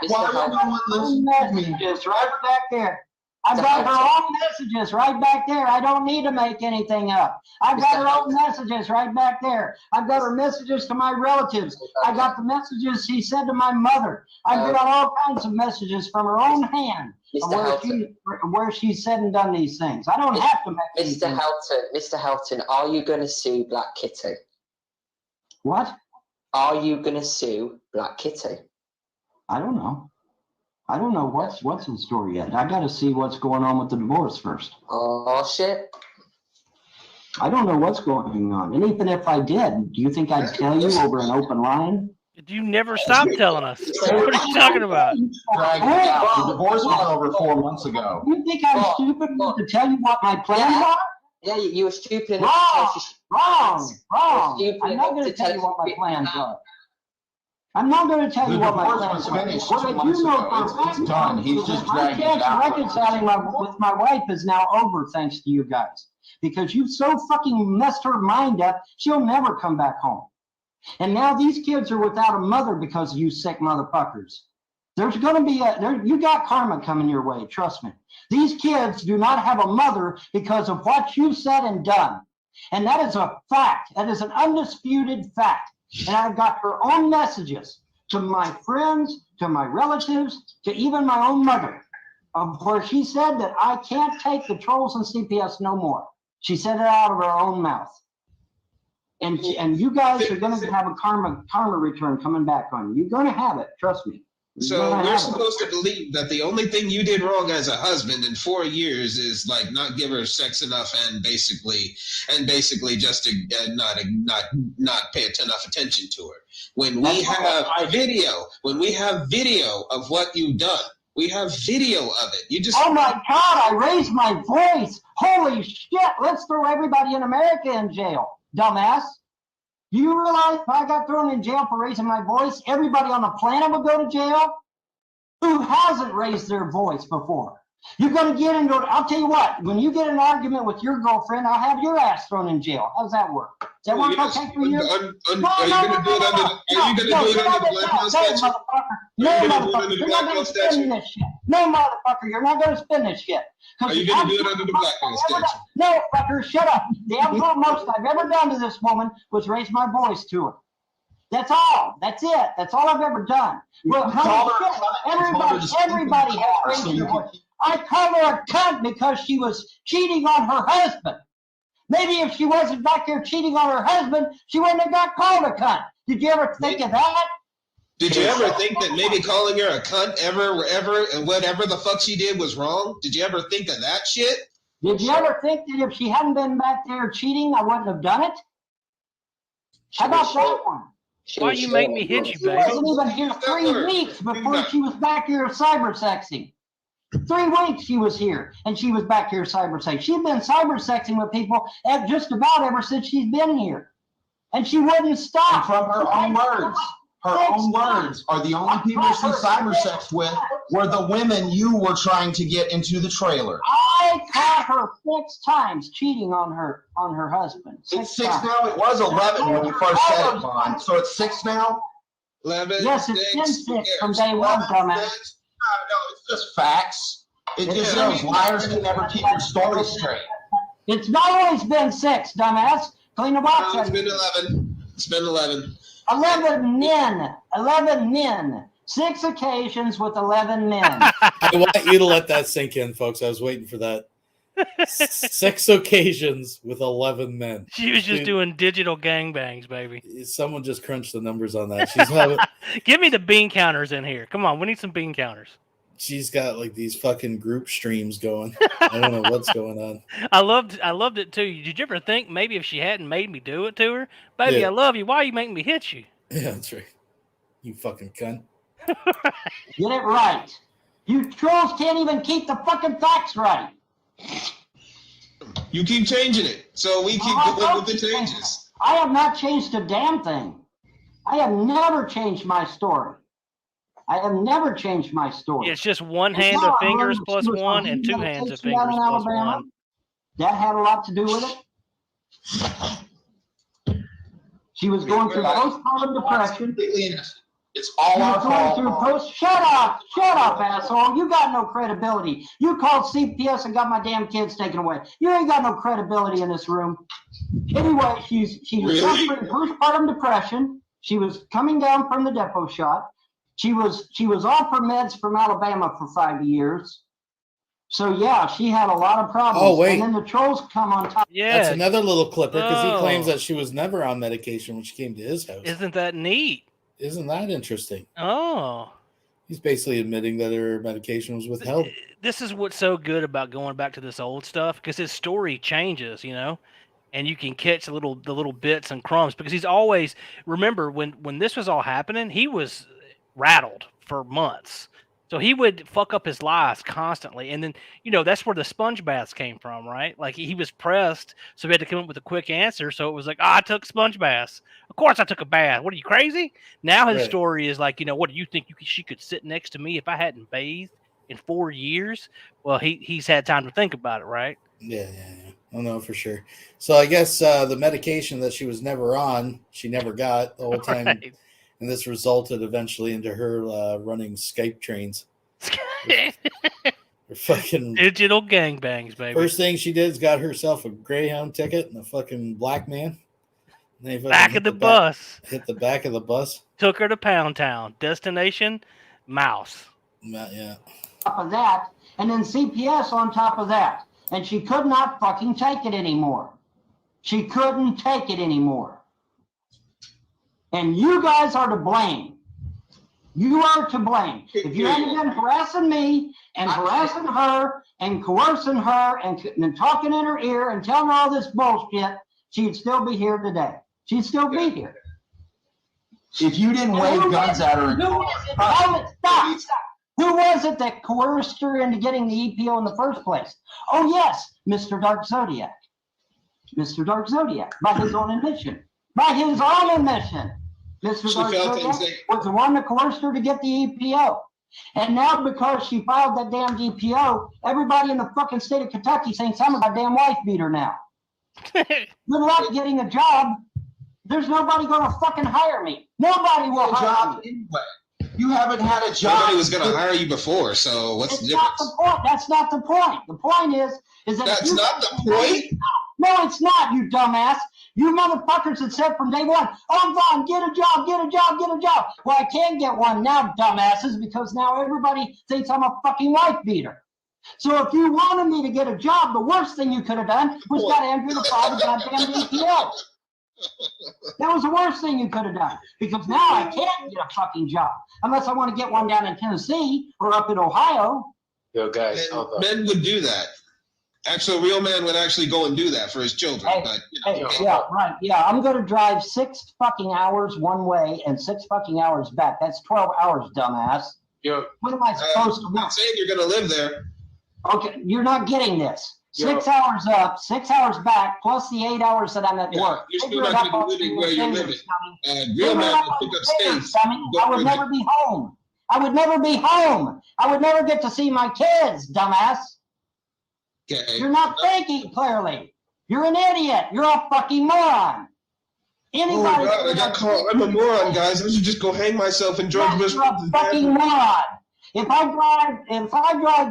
Why are no one listening to me? Just right back there. I've got her own messages right back there. I don't need to make anything up. I've got her own messages right back there. I've got her messages to my relatives. I got the messages she said to my mother. I've got all kinds of messages from her own hand where she said and done these things. I don't have to make Mr. Helton, are you going to sue Black Kitty? What? Are you going to sue Black Kitty? I don't know. I don't know what's in store yet. I got to see what's going on with the divorce first. Oh, shit. I don't know what's going on. And even if I did, do you think I'd tell you over an open line? You never stop telling us. What are you talking about? The divorce was over 4 months ago. You think I'm stupid enough to tell you what my plans are? Yeah, you were stupid enough. Wrong. I'm not going to tell you what my plans are. I'm not going to tell you what my plans are. What I do know it's done. He's just dragging it out. Reconciling with my wife is now over thanks to you guys. Because you've so fucking messed her mind up, she'll never come back home. And now these kids are without a mother because of you sick motherfuckers. There's going to be you got karma coming your way, trust me. These kids do not have a mother because of what you said and done. And that is a fact. That is an undisputed fact. And I've got her own messages to my friends, to my relatives, to even my own mother, where she said that I can't take the trolls and CPS no more. She said it out of her own mouth. And you guys are going to have a karma return coming back on you. You're going to have it, trust me. So we're supposed to believe that the only thing you did wrong as a husband in 4 years is like not give her sex enough and basically just to not pay enough attention to her. When we have video of what you've done, we have video of it. You just oh my God! I raised my voice. Holy shit! Let's throw everybody in America in jail, dumbass. Do you realize if I got thrown in jail for raising my voice, everybody on the planet would go to jail? Who hasn't raised their voice before? You're going to get into it. I'll tell you what, when you get an argument with your girlfriend, I'll have your ass thrown in jail. How's that work? Does that work okay for you? Are you going to do it under the Black House statute? No, motherfucker, you're not going to spin this shit. No, motherfucker, you're not going to spin this shit. Are you going to do it under the Black House statute? No, fucker, shut up. The absolute most I've ever done to this woman was raise my voice to her. That's all. That's it. That's all I've ever done. Well, everybody has raised their voice. I called her a cunt because she was cheating on her husband. Maybe if she wasn't back there cheating on her husband, she wouldn't have got called a cunt. Did you ever think of that? Did you ever think that maybe calling her a cunt ever, and whatever the fuck she did was wrong? Did you ever think of that shit? Did you ever think that if she hadn't been back there cheating, I wouldn't have done it? How about that one? Why you make me hit you, baby? She wasn't even here 3 weeks before she was back here cyber-sexing. 3 weeks she was here, and she was back here cyber-sexing. She'd been cyber-sexing with people just about ever since she's been here. And she wouldn't stop. And from her own words. Her own words are the only people she cyber-sexed with were the women you were trying to get into the trailer. I caught her 6 times cheating on her husband. It's 6 now. It was 11 when you first said it, Vaughn. So it's 6 now? 11. Yes, it's been 6 from day one, dumbass. No, it's just facts. It just shows liars can never keep their story straight. It's not always been 6, dumbass. Clean the box. No, it's been 11. It's been 11. 11 men. 11 men. 6 occasions with 11 men. I want you to let that sink in, folks. I was waiting for that. 6 occasions with 11 men. She was just doing digital gangbangs, baby. Someone just crunched the numbers on that. She's having, Give me the bean counters in here. Come on, we need some bean counters. She's got like these fucking group streams going. I don't know what's going on. I loved it too. Did you ever think maybe if she hadn't made me do it to her, baby, Yeah. I love you. Why are you making me hit you? Yeah, that's right. You fucking cunt. Get it right. You trolls can't even keep the fucking facts right. You keep changing it, so we keep going with the changes. I have not changed a damn thing. I have never changed my story. I have never changed my story. It's just one hand of fingers plus 1 and 2 hands of fingers plus 1. That had a lot to do with it. She was going through postpartum depression. It's all our fault. Shut up, asshole. You got no credibility. You called CPS and got my damn kids taken away. You ain't got no credibility in this room. Anyway, she was suffering postpartum depression. She was coming down from the depot shot. She was off her meds from Alabama for 5 years. So yeah, she had a lot of problems. Oh, wait. And then the trolls come on top. Yeah. That's another little clipper because he claims that she was never on medication when she came to his house. Isn't that neat? Isn't that interesting? Oh. He's basically admitting that her medication was withheld. This is what's so good about going back to this old stuff, because his story changes, you know, and you can catch the little bits and crumbs, because he's always, remember when this was all happening, he was rattled for months. So he would fuck up his lies constantly. And then, you know, that's where the sponge baths came from, right? Like he was pressed, so he had to come up with a quick answer. So it was like, I took sponge baths. Of course I took a bath. What are you, crazy? Now his story is like, you know, what do you think she could sit next to me if I hadn't bathed in 4 years? Well, he's had time to think about it, right? Yeah. I know for sure. So I guess the medication that she was never on, she never got the whole time. Right. And this resulted eventually into her running Skype trains. Fucking digital gangbangs, baby. First thing she did is got herself a Greyhound ticket and a fucking black man. Back of the bus. Hit the back of the bus. Took her to Pound Town. Destination, Mouse. Yeah. Top of that, and then CPS on top of that. And she could not fucking take it anymore. She couldn't take it anymore. And you guys are to blame. You are to blame. If you hadn't been harassing me and harassing her and coercing her and talking in her ear and telling her all this bullshit, she'd still be here today. She'd still be here. If you didn't wave guns at her. Stop. Who was it that coerced her into getting the EPO in the first place? Oh, yes, Mr. Dark Zodiac. Mr. Dark Zodiac, by his own admission. By his own admission. Mr. Dark Zodiac was the one that coerced her to get the EPO. And now because she filed that damn EPO, everybody in the fucking state of Kentucky thinks I'm a goddamn wife beater now. Good luck getting a job. There's nobody going to fucking hire me. Nobody will hire me. Anyway. You haven't had a job. Nobody was going to hire you before, so what's the difference? That's not the point. The point is that that's not the point. No, it's not, you dumbass. You motherfuckers had said from day one, oh, Vaughn, get a job. Well, I can't get one now, dumbasses, because now everybody thinks I'm a fucking wife beater. So if you wanted me to get a job, the worst thing you could have done was got Andrew to file the goddamn EPO. That was the worst thing you could have done, because now I can't get a fucking job unless I want to get one down in Tennessee or up in Ohio. Yo, guys, men would do that. Actually, a real man would actually go and do that for his children. Yeah, I'm going to drive 6 fucking hours one way and 6 fucking hours back. That's 12 hours, dumbass. What am I supposed to do? I'm not saying you're going to live there. Okay, you're not getting this. 6 hours up, 6 hours back, plus the 8 hours that I'm at work. You're still not going to be living where you're living. Real man will pick up space. I would never be home. I would never get to see my kids, dumbass. Okay. You're not thinking clearly. You're an idiot. You're a fucking moron. Anybody? Oh God, I'm a moron, guys. I should just go hang myself and George Bush. You're a fucking moron. If I drive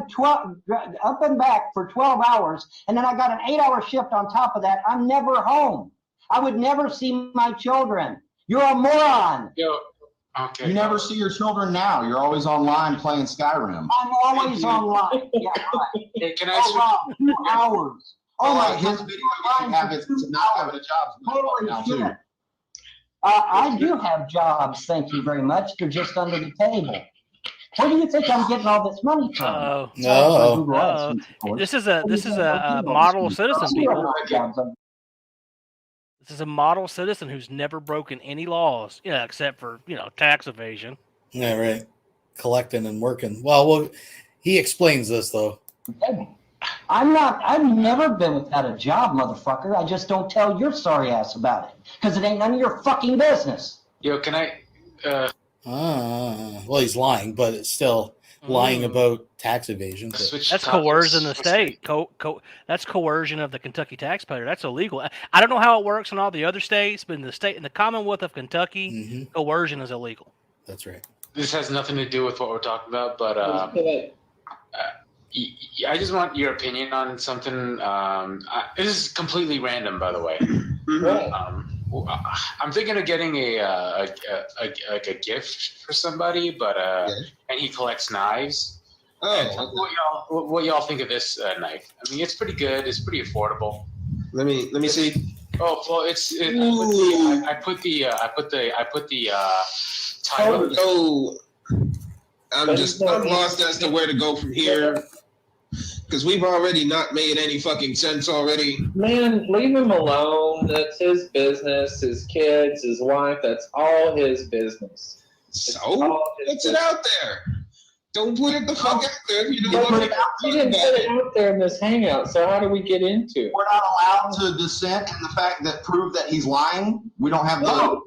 12 up and back for 12 hours, and then I got an 8-hour shift on top of that, I'm never home. I would never see my children. You're a moron. Okay. You never see your children now. You're always online playing Skyrim. I'm always online. Yeah, right. Hey, can I switch? 2 hours. Oh my! His video you have is to not having a job. Holy now shit. too. I do have jobs, thank you very much. They're just under the table. Where do you think I'm getting all this money from? No. This is a model citizen, people. This is a model citizen who's never broken any laws, except for tax evasion. Yeah, right. Collecting and working. Well, he explains this though. I've never been without a job, motherfucker. I just don't tell your sorry ass about it. Because it ain't none of your fucking business. Yo, can I well, he's lying, but it's still lying about tax evasion. That's coercion in the state. That's coercion of the Kentucky taxpayer. That's illegal. I don't know how it works in all the other states, but in the Commonwealth of Kentucky, coercion is illegal. That's right. This has nothing to do with what we're talking about, but I just want your opinion on something. This is completely random, by the way. I'm thinking of getting a gift for somebody, but and he collects knives. Oh, what y'all think of this knife? I mean, it's pretty good. It's pretty affordable. Let me see. Oh well, I put the title. Oh, I'm lost as to where to go from here. Because we've already not made any fucking sense already. Man, leave him alone. That's his business, his kids, his wife. That's all his business. So? What's it out there? Don't put it the fuck out there if you don't want to. You didn't put it out there in this hangout, so how do we get into it? We're not allowed to dissent in the fact that prove that he's lying. We don't have the. No,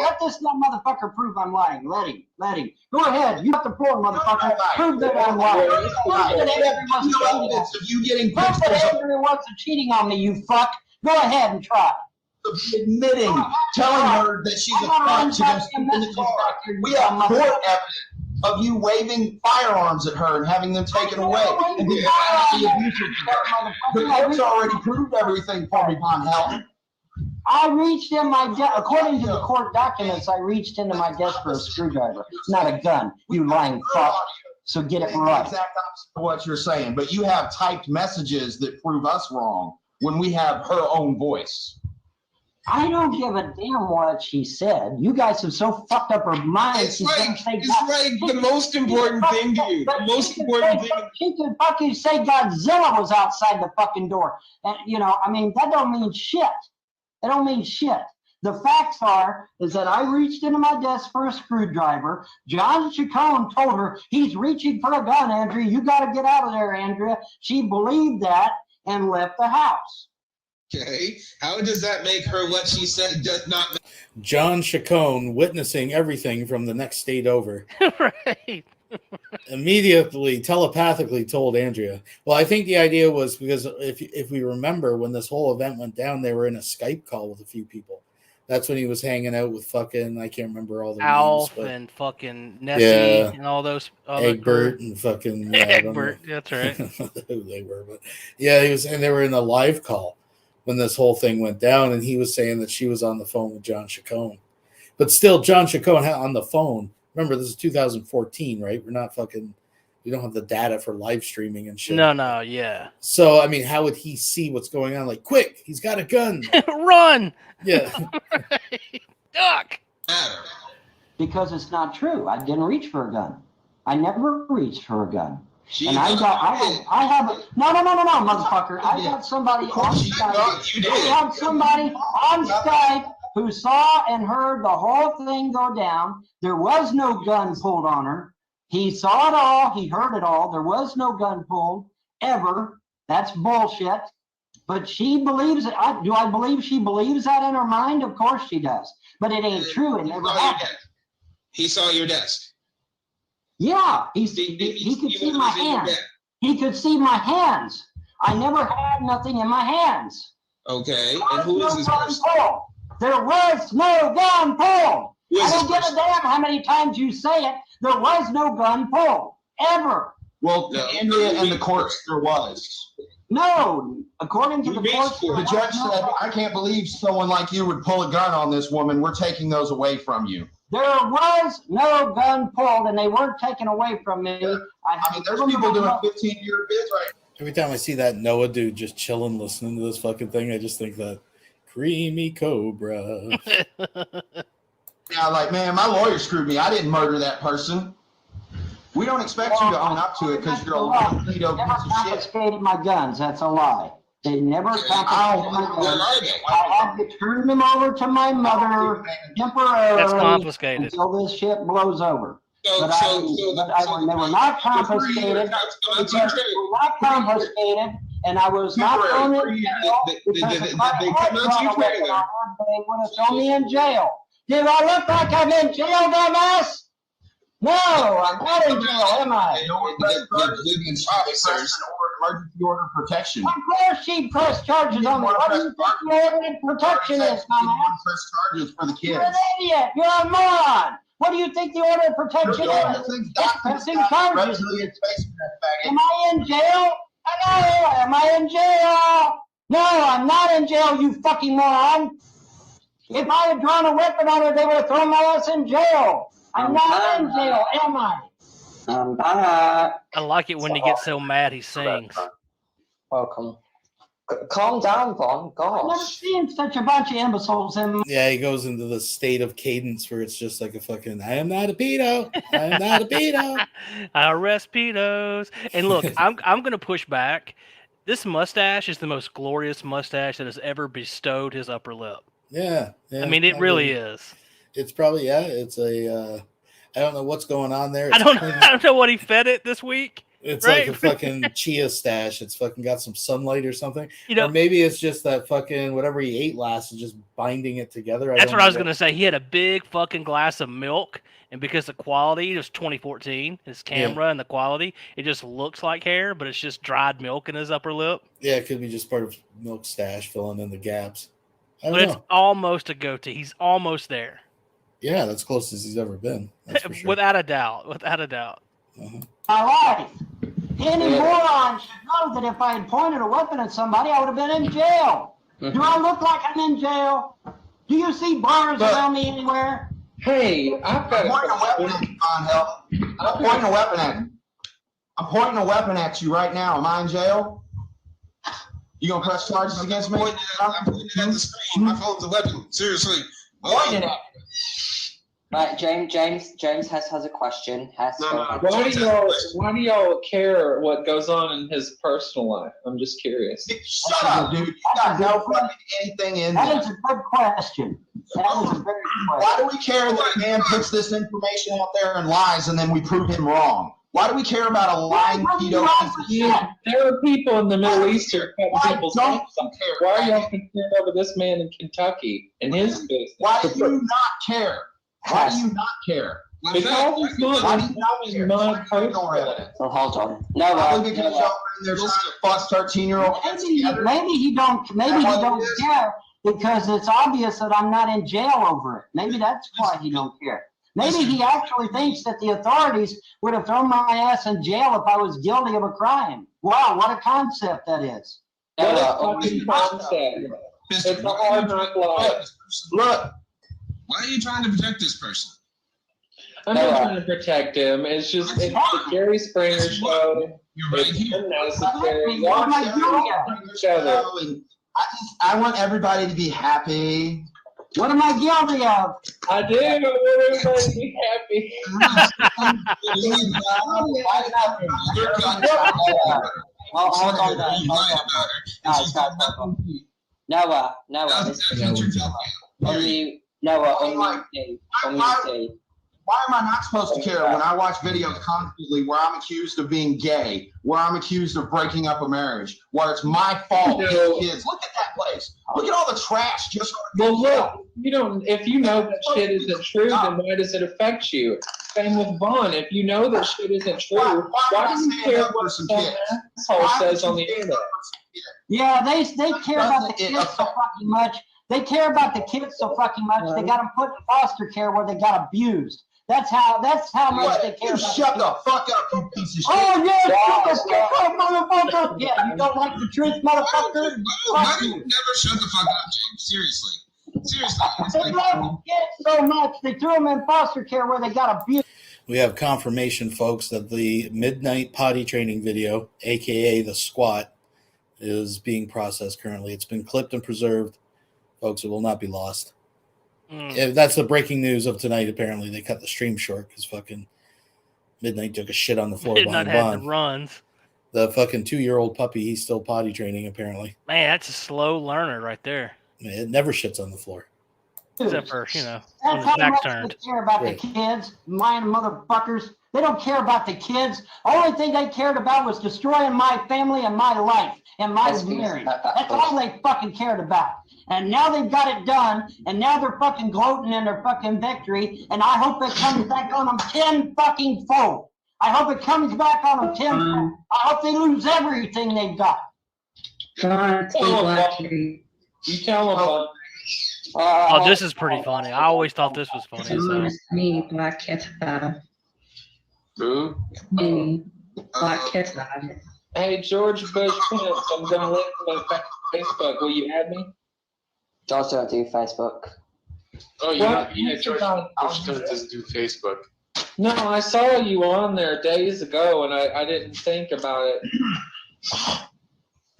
let this dumb motherfucker prove I'm lying. Let him. Go ahead. You have the floor, motherfucker. Prove that I'm lying. Prove that everyone's cheating on me, you fuck. Go ahead and try. Admitting, telling her that she's a fuck to go sleep in the car. We have court evidence of you waving firearms at her and having them taken away. And the court's already proved everything for me, VONHELTON. I reached in my desk, according to the court documents, I reached into my desk for a screwdriver, not a gun, you lying fuck. So get it right. Exact opposite of what you're saying, but you have typed messages that prove us wrong when we have her own voice. I don't give a damn what she said. You guys have so fucked up her mind. It's like the most important thing to you. The most important thing. She could fucking say Godzilla was outside the fucking door. And, I mean, that don't mean shit. That don't mean shit. The facts is that I reached into my desk for a screwdriver. John Chacon told her, he's reaching for a gun, Andrea. You got to get out of there, Andrea. She believed that and left the house. Okay, how does that make her what she said does not make? John Chacon witnessing everything from the next state over. Right. Immediately, telepathically told Andrea. Well, I think the idea was because if we remember when this whole event went down, they were in a Skype call with a few people. That's when he was hanging out with fucking, I can't remember all the Alf names, and fucking Nessie and all those. Egbert and fucking Egbert. That's right. Who they were, but yeah, they were in a live call when this whole thing went down, and he was saying that she was on the phone with John Chacon. But still, John Chacon on the phone. Remember, this is 2014, right? We don't have the data for live streaming and shit. No, yeah. So, I mean, how would he see what's going on? Like, quick, he's got a gun. Run! Yeah. Duck! Because it's not true. I didn't reach for a gun. I never reached for a gun. And I have motherfucker. I got somebody on Skype. I have somebody on Skype who saw and heard the whole thing go down. There was no gun pulled on her. He saw it all. He heard it all. There was no gun pulled ever. That's bullshit. But she believes it. Do I believe she believes that in her mind? Of course she does. But it ain't true. It never happened. He saw your desk. Yeah, he could see my hands. He could see my hands. I never had nothing in my hands. Okay, and who is this person? There was no gun pulled. I don't give a damn how many times you say it. There was no gun pulled. Ever. Well, Andrea and the courts, there was. No, according to the courts, the judge said, I can't believe someone like you would pull a gun on this woman. We're taking those away from you. There was no gun pulled, and they weren't taken away from me. Yeah. I mean, there's people doing 15-year bids right now. Every time I see that Noah dude just chilling, listening to this fucking thing, I just think that creamy cobra. Yeah, like, man, my lawyer screwed me. I didn't murder that person. We don't expect you to own up to it because you're a pedo piece of shit. Confiscated my guns. That's a lie. They never confiscated my guns. I had to turn them over to my mother temporarily. That's confiscated until this shit blows over. They were not confiscated. They were not confiscated, and I was not thrown in jail because if I had drawn a weapon on them, they would have thrown me in jail. Do I look like I'm in jail, dumbass? No, I'm not in jail, am I? Emergency order protection. Of course she pressed charges on me. What do you think the order of protection is, dumbass? Press charges for the kids. You're an idiot. You're a moron. What do you think the order of protection is? It's pressing charges. Am I in jail? Hello, am I in jail? No, I'm not in jail, you fucking moron. If I had drawn a weapon on her, they would have thrown my ass in jail. I'm not in jail, am I? I like it when he gets so mad he sings. Welcome. Calm down, Von. I've never seen such a bunch of imbeciles in. Yeah, he goes into the state of cadence where it's just like a fucking, I am not a pedo. I am not a pedo. I arrest pedos. And look, I'm going to push back. This mustache is the most glorious mustache that has ever bestowed his upper lip. Yeah. I mean, it really is. It's probably, it's a, I don't know what's going on there. I don't know what he fed it this week. It's right? like a fucking chia stash. It's fucking got some sunlight or something. You know, or maybe it's just that fucking whatever he ate last is just binding it together. That's what I was going to say. He had a big fucking glass of milk, and because the quality, it was 2014, his camera and the quality, it just looks like hair, but it's just dried milk in his upper lip. Yeah, it could be just part of milk stash filling in the gaps. But it's almost a goatee. He's almost there. Yeah, that's close as he's ever been. That's for sure. Without a doubt. Without a doubt. My life. Any moron should know that if I had pointed a weapon at somebody, I would have been in jail. Do I look like I'm in jail? Do you see bars around me anywhere? Hey, I've got a weapon on help. I'm pointing a weapon at you. I'm pointing a weapon at you right now. Am I in jail? You gonna press charges against me? I'm pointing at the screen. My phone's a weapon. Seriously. Pointing at Right, James has a question. Why do y'all care what goes on in his personal life? I'm just curious. Shut up, dude. You got no fucking anything in there. That is a good question. That is a very good question. Why do we care that a man puts this information out there and lies and then we prove him wrong? Why do we care about a lying pedo? There are people in the Middle East who are cutting people's necks off. Why are y'all concerned over this man in Kentucky and his business? Why do you not care? Why do you not care? Because it's not personal. So hold on. No, because y'all are in there trying to fuck 13-year-old. Maybe he don't care because it's obvious that I'm not in jail over it. Maybe that's why he don't care. Maybe he actually thinks that the authorities would have thrown my ass in jail if I was guilty of a crime. Wow, what a concept that is. It's a hard knock life. Look. Why are you trying to protect this person? I'm not trying to protect him. It's just it's the Jerry Springer show. You're right here. Each other. I want everybody to be happy. What am I guilty of? I do. I want everybody to be happy. Why am I not supposed to care when I watch videos constantly where I'm accused of being gay, where I'm accused of breaking up a marriage, where it's my fault? Kids, look at that place. Look at all the trash. Just look, you don't. If you know that shit isn't true, then why does it affect you? Same with Vaughn. If you know that shit isn't true, why do you care what some asshole says on the internet? Yeah, they care about the kids so fucking much They care about the kids so fucking much. They got them put in foster care where they got abused. That's how much they care. You shut the fuck up, you piece of shit. Oh yeah, shut the fuck up, motherfucker. Yeah, you don't like the truth, motherfucker. Why do you never shut the fuck up, James? Seriously. It's They like, love the kids so much. They threw them in foster care where they got abused. We have confirmation, folks, that the midnight potty training video, aka the squat, is being processed currently. It's been clipped and preserved. Folks, it will not be lost. That's the breaking news of tonight. Apparently, they cut the stream short because fucking Midnight took a shit on the floor Midnight behind had Bond. the runs. The fucking 2-year-old puppy, he's still potty training, apparently. Man, that's a slow learner right there. It never shits on the floor. Except for, when That's his how back's much turned. they care about Right. the kids, lying motherfuckers. They don't care about the kids. Only thing they cared about was destroying my family and my life and my marriage. That's all they fucking cared about. And now they've got it done, and now they're fucking gloating in their fucking victory, and I hope it comes back on them 10 fucking fold. I hope it comes back on them 10 fold. I hope they lose everything they've got. You tell them. Oh, this is pretty funny. I always thought this was funny. So. Me, Black Cat. Who? Me, Black Cat. Hey, George Bush Pence, I'm going to link to my Facebook. Will you add me? George don't do Facebook. Oh, yeah, George Bush doesn't do Facebook. No, I saw you on there days ago, and I didn't think about it.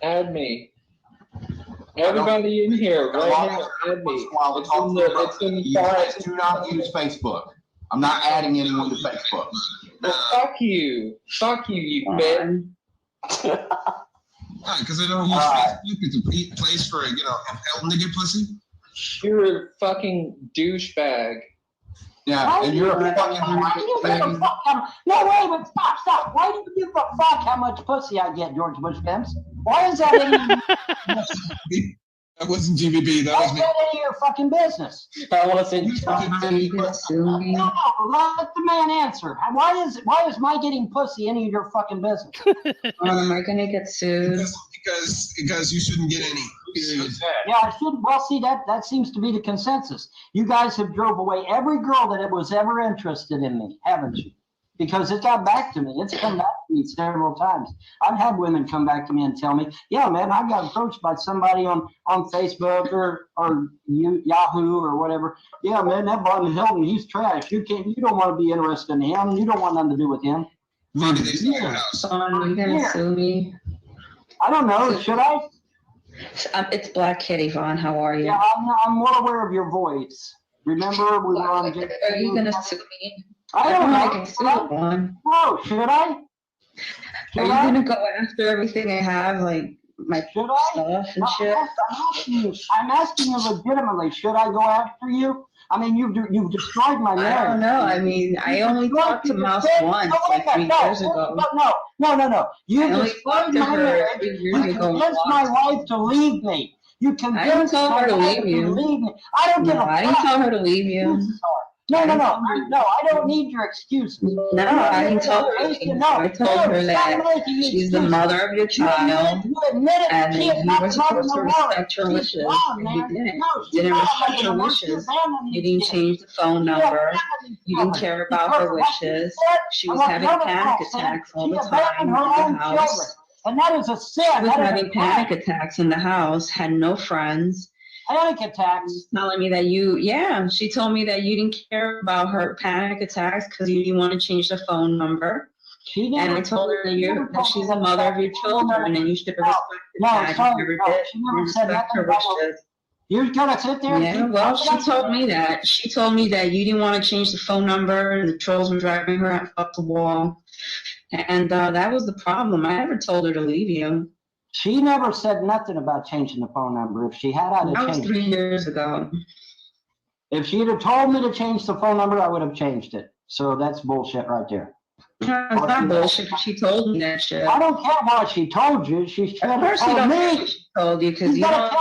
Add me. Everybody in here, right now, add me. It's in the You guys do not use Facebook. I'm not adding anyone to Facebook. Well, fuck you. Fuck you, you bitch. because I don't use Facebook. It's a place for, Elton to get pussy. You're a fucking douchebag. Yeah, and you're a fucking No, wait, but stop. Why do you give a fuck how much pussy I get, George Bush Pence? Why is that any That wasn't GBB, that was me. any of your fucking business? I want to say No, let the man answer. Why is my getting pussy any of your fucking business? Am I gonna get sued? Because you shouldn't get any. Yeah, I should. Well, see, that seems to be the consensus. You guys have drove away every girl that was ever interested in me, haven't you? Because it got back to me. It's come back to me several times. I've had women come back to me and tell me, yeah, man, I got approached by somebody on Facebook or Yahoo or whatever. Yeah, man, that Von Helton, he's trash. You don't want to be interested in him. You don't want nothing to do with him. Are you gonna sue me? I don't know. Should I? It's Black Kitty, Vaughn. How are you? Yeah, I'm well aware of your voice. Remember, we were on. Are you gonna sue me? I don't know. I can sue Vaughn. No, should I? Are you gonna go after everything I have, like my stuff and shit? I'm asking you legitimately. Should I go after you? I mean, you've destroyed my marriage. I don't know. I mean, I only talked to Mouse once, like 3 years ago. No. You I only destroyed talked to my her marriage. 3 years You ago. convinced my wife to leave me. You convinced tell her to my wife leave you. leave me. I don't give a fuck. I didn't tell her to leave you. No, I don't need your excuses. No, I didn't tell her anything. I told her that she's the mother of your child, and that you were supposed to respect her wishes, and you didn't. You didn't respect her wishes. You didn't change the phone number. You didn't care about her wishes. She was having panic attacks all the time in the house. And that is a sin. She was having panic attacks in the house, had no friends. Panic attacks. Telling me that she told me that you didn't care about her panic attacks because you didn't want to change the phone number. And I told her that she's the mother of your children and you should have respected that. You never did. She never said Respect her wishes. You're gonna sit there and yeah, well, she told me that. She told me that you didn't want to change the phone number and the trolls were driving her up the wall. And that was the problem. I never told her to leave you. She never said nothing about changing the phone number. If she had, I'd have changed it. That was 3 years ago. If she'd have told me to change the phone number, I would have changed it. So that's bullshit right there. No, it's not bullshit. She told me that shit. I don't care what she told you. She's trying to tell me. She told you because you don't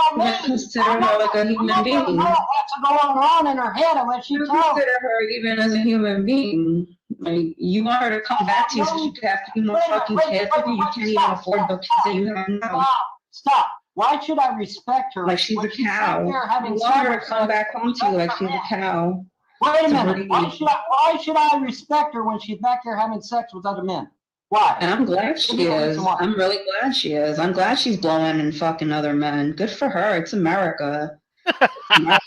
consider her like a human being. I don't know what's going on in her head unless she You tells. consider her even as a human being. Like, you want her to come back to you so she could have 2 more fucking kids, and you can't even afford the kids that you have now. Stop. Why should I respect her? Like she's a cow. There having You want her to sex come with back home to you like she's a cow. Wait a To minute. breed. Why should I respect her when she's back there having sex with other men? Why? And I'm glad she is. I'm really glad she is. I'm glad she's blowing and fucking other men. Good for her. It's America. I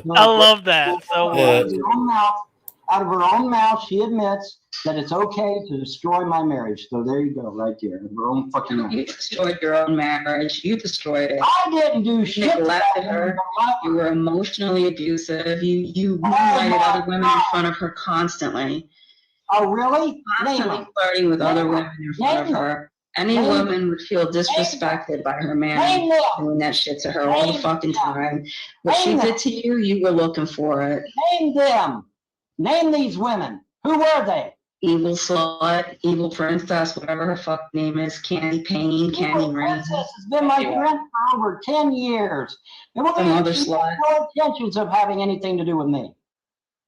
love that so much. Out of her own mouth, she admits that it's okay to destroy my marriage. So there you go, right there. Her own fucking mouth. You destroyed your own marriage. You destroyed it. I didn't do You shit. neglected her. You were emotionally abusive. You moonlighted other women in front of her constantly. Oh, really? Constantly flirting with other women in front of her. Any woman would feel disrespected by her man doing that shit to her all the fucking time. What she did to you, you were looking for it. Name them. Name these women. Who were they? Evil slut, evil princess, whatever her fuck name is, Candy Payne, Candy Rain. Princess has been my friend for over 10 years. And Some other she slut. has no intentions of having anything to do with me.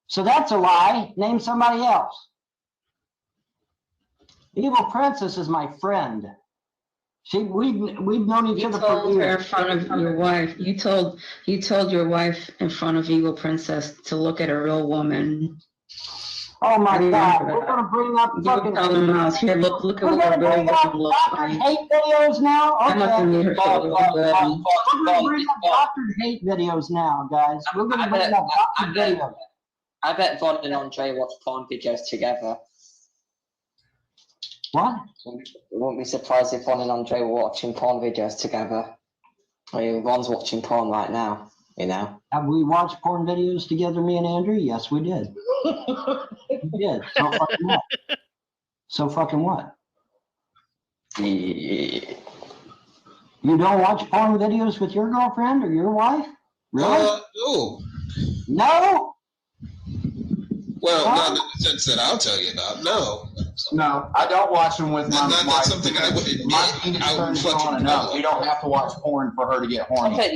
So that's a lie. Name somebody else. Evil Princess is my friend. We've known each other for years. Her in front of your wife. You told your wife in front of Evil Princess to look at a real woman. Oh my God! We're gonna bring up fucking. Here, look at what a real woman looks like. Hate videos now. Okay. I'm not gonna need her to look good. We're gonna bring up doctored hate videos now, guys. We're gonna bring up doctored videos. I bet Von and Andre watch porn videos together. What? Won't be surprised if Von and Andre were watching porn videos together. I mean, Ron's watching porn right now, you know. Have we watched porn videos together, me and Andrew? Yes, we did. We did. So fucking what? So fucking what? You don't watch porn videos with your girlfriend or your wife? Really? No. No? Well, not in the sense that I'll tell you about. No. No, I don't watch them with my wife. That's something I would admit. I would fucking know. You don't have to watch porn for her to get horny. Thank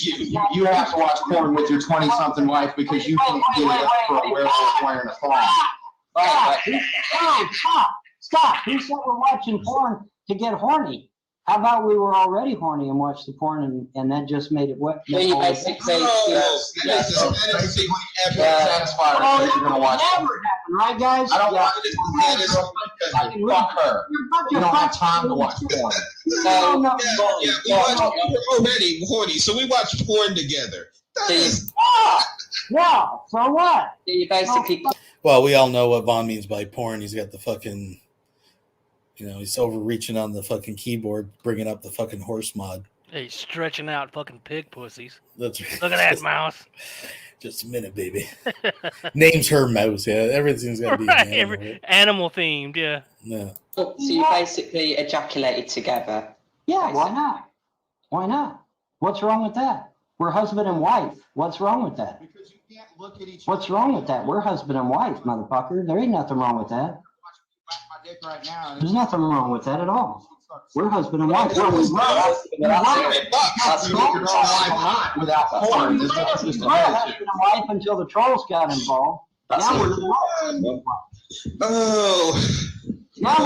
you. You have to watch porn with your 20-something wife because you can't get it up for a werewolf wearing a thong. Stop. Who said we're watching porn to get horny? How about we were already horny and watched the porn and that just made it wet? So you basically, satisfied her because you're gonna watch it. Never happened, right, guys? I don't want it. Fuck her. You don't have time to watch porn. We watch already horny, so we watch porn together. Wow. So what? You basically. Well, we all know what Vaughn means by porn. He's got the fucking, he's overreaching on the fucking keyboard, bringing up the fucking horse mod. Hey, stretching out fucking pig pussies. That's right. Look at that mouse. Just a minute, baby. Name's her mouse. Yeah, everything's got to be an animal. Animal themed. Yeah. Yeah. So you basically ejaculated together. Yeah. Why not? Why not? What's wrong with that? We're husband and wife. What's wrong with that? Because you can't look at each other. What's wrong with that? We're husband and wife, motherfucker. There ain't nothing wrong with that. My dick right now. There's nothing wrong with that at all. We're husband and wife. Without porn. We're husband and wife until the trolls got involved. Now we're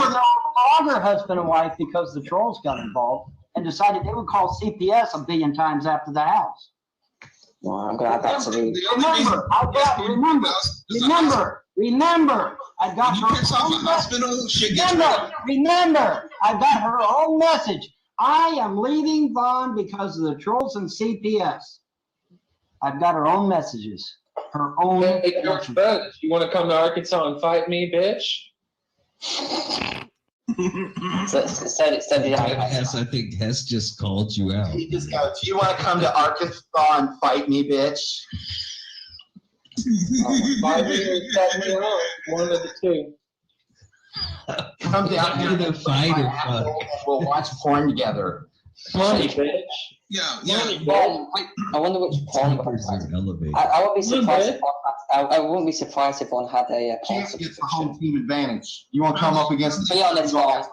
no longer husband and wife because the trolls got involved and decided they would call CPS a billion times after the house. Well, I'm glad that's Remember, I got her own Remember, I got her own message. I am leaving Vaughn because of the trolls and CPS. I've got her own messages. Her own. Hey, George Bush, you want to come to Arkansas and fight me, bitch? Hess, I think Hess just called you out. He just goes, do you want to come to Arkansas and fight me, bitch? Fight me or set me up. One of the two. Come down here to fight or fuck. We'll watch porn together. Money, bitch. I wonder which porn. I wouldn't be surprised. I wouldn't be surprised if one had a. Chance gets the home team advantage. You want to come up against? Be honest, Vaughn.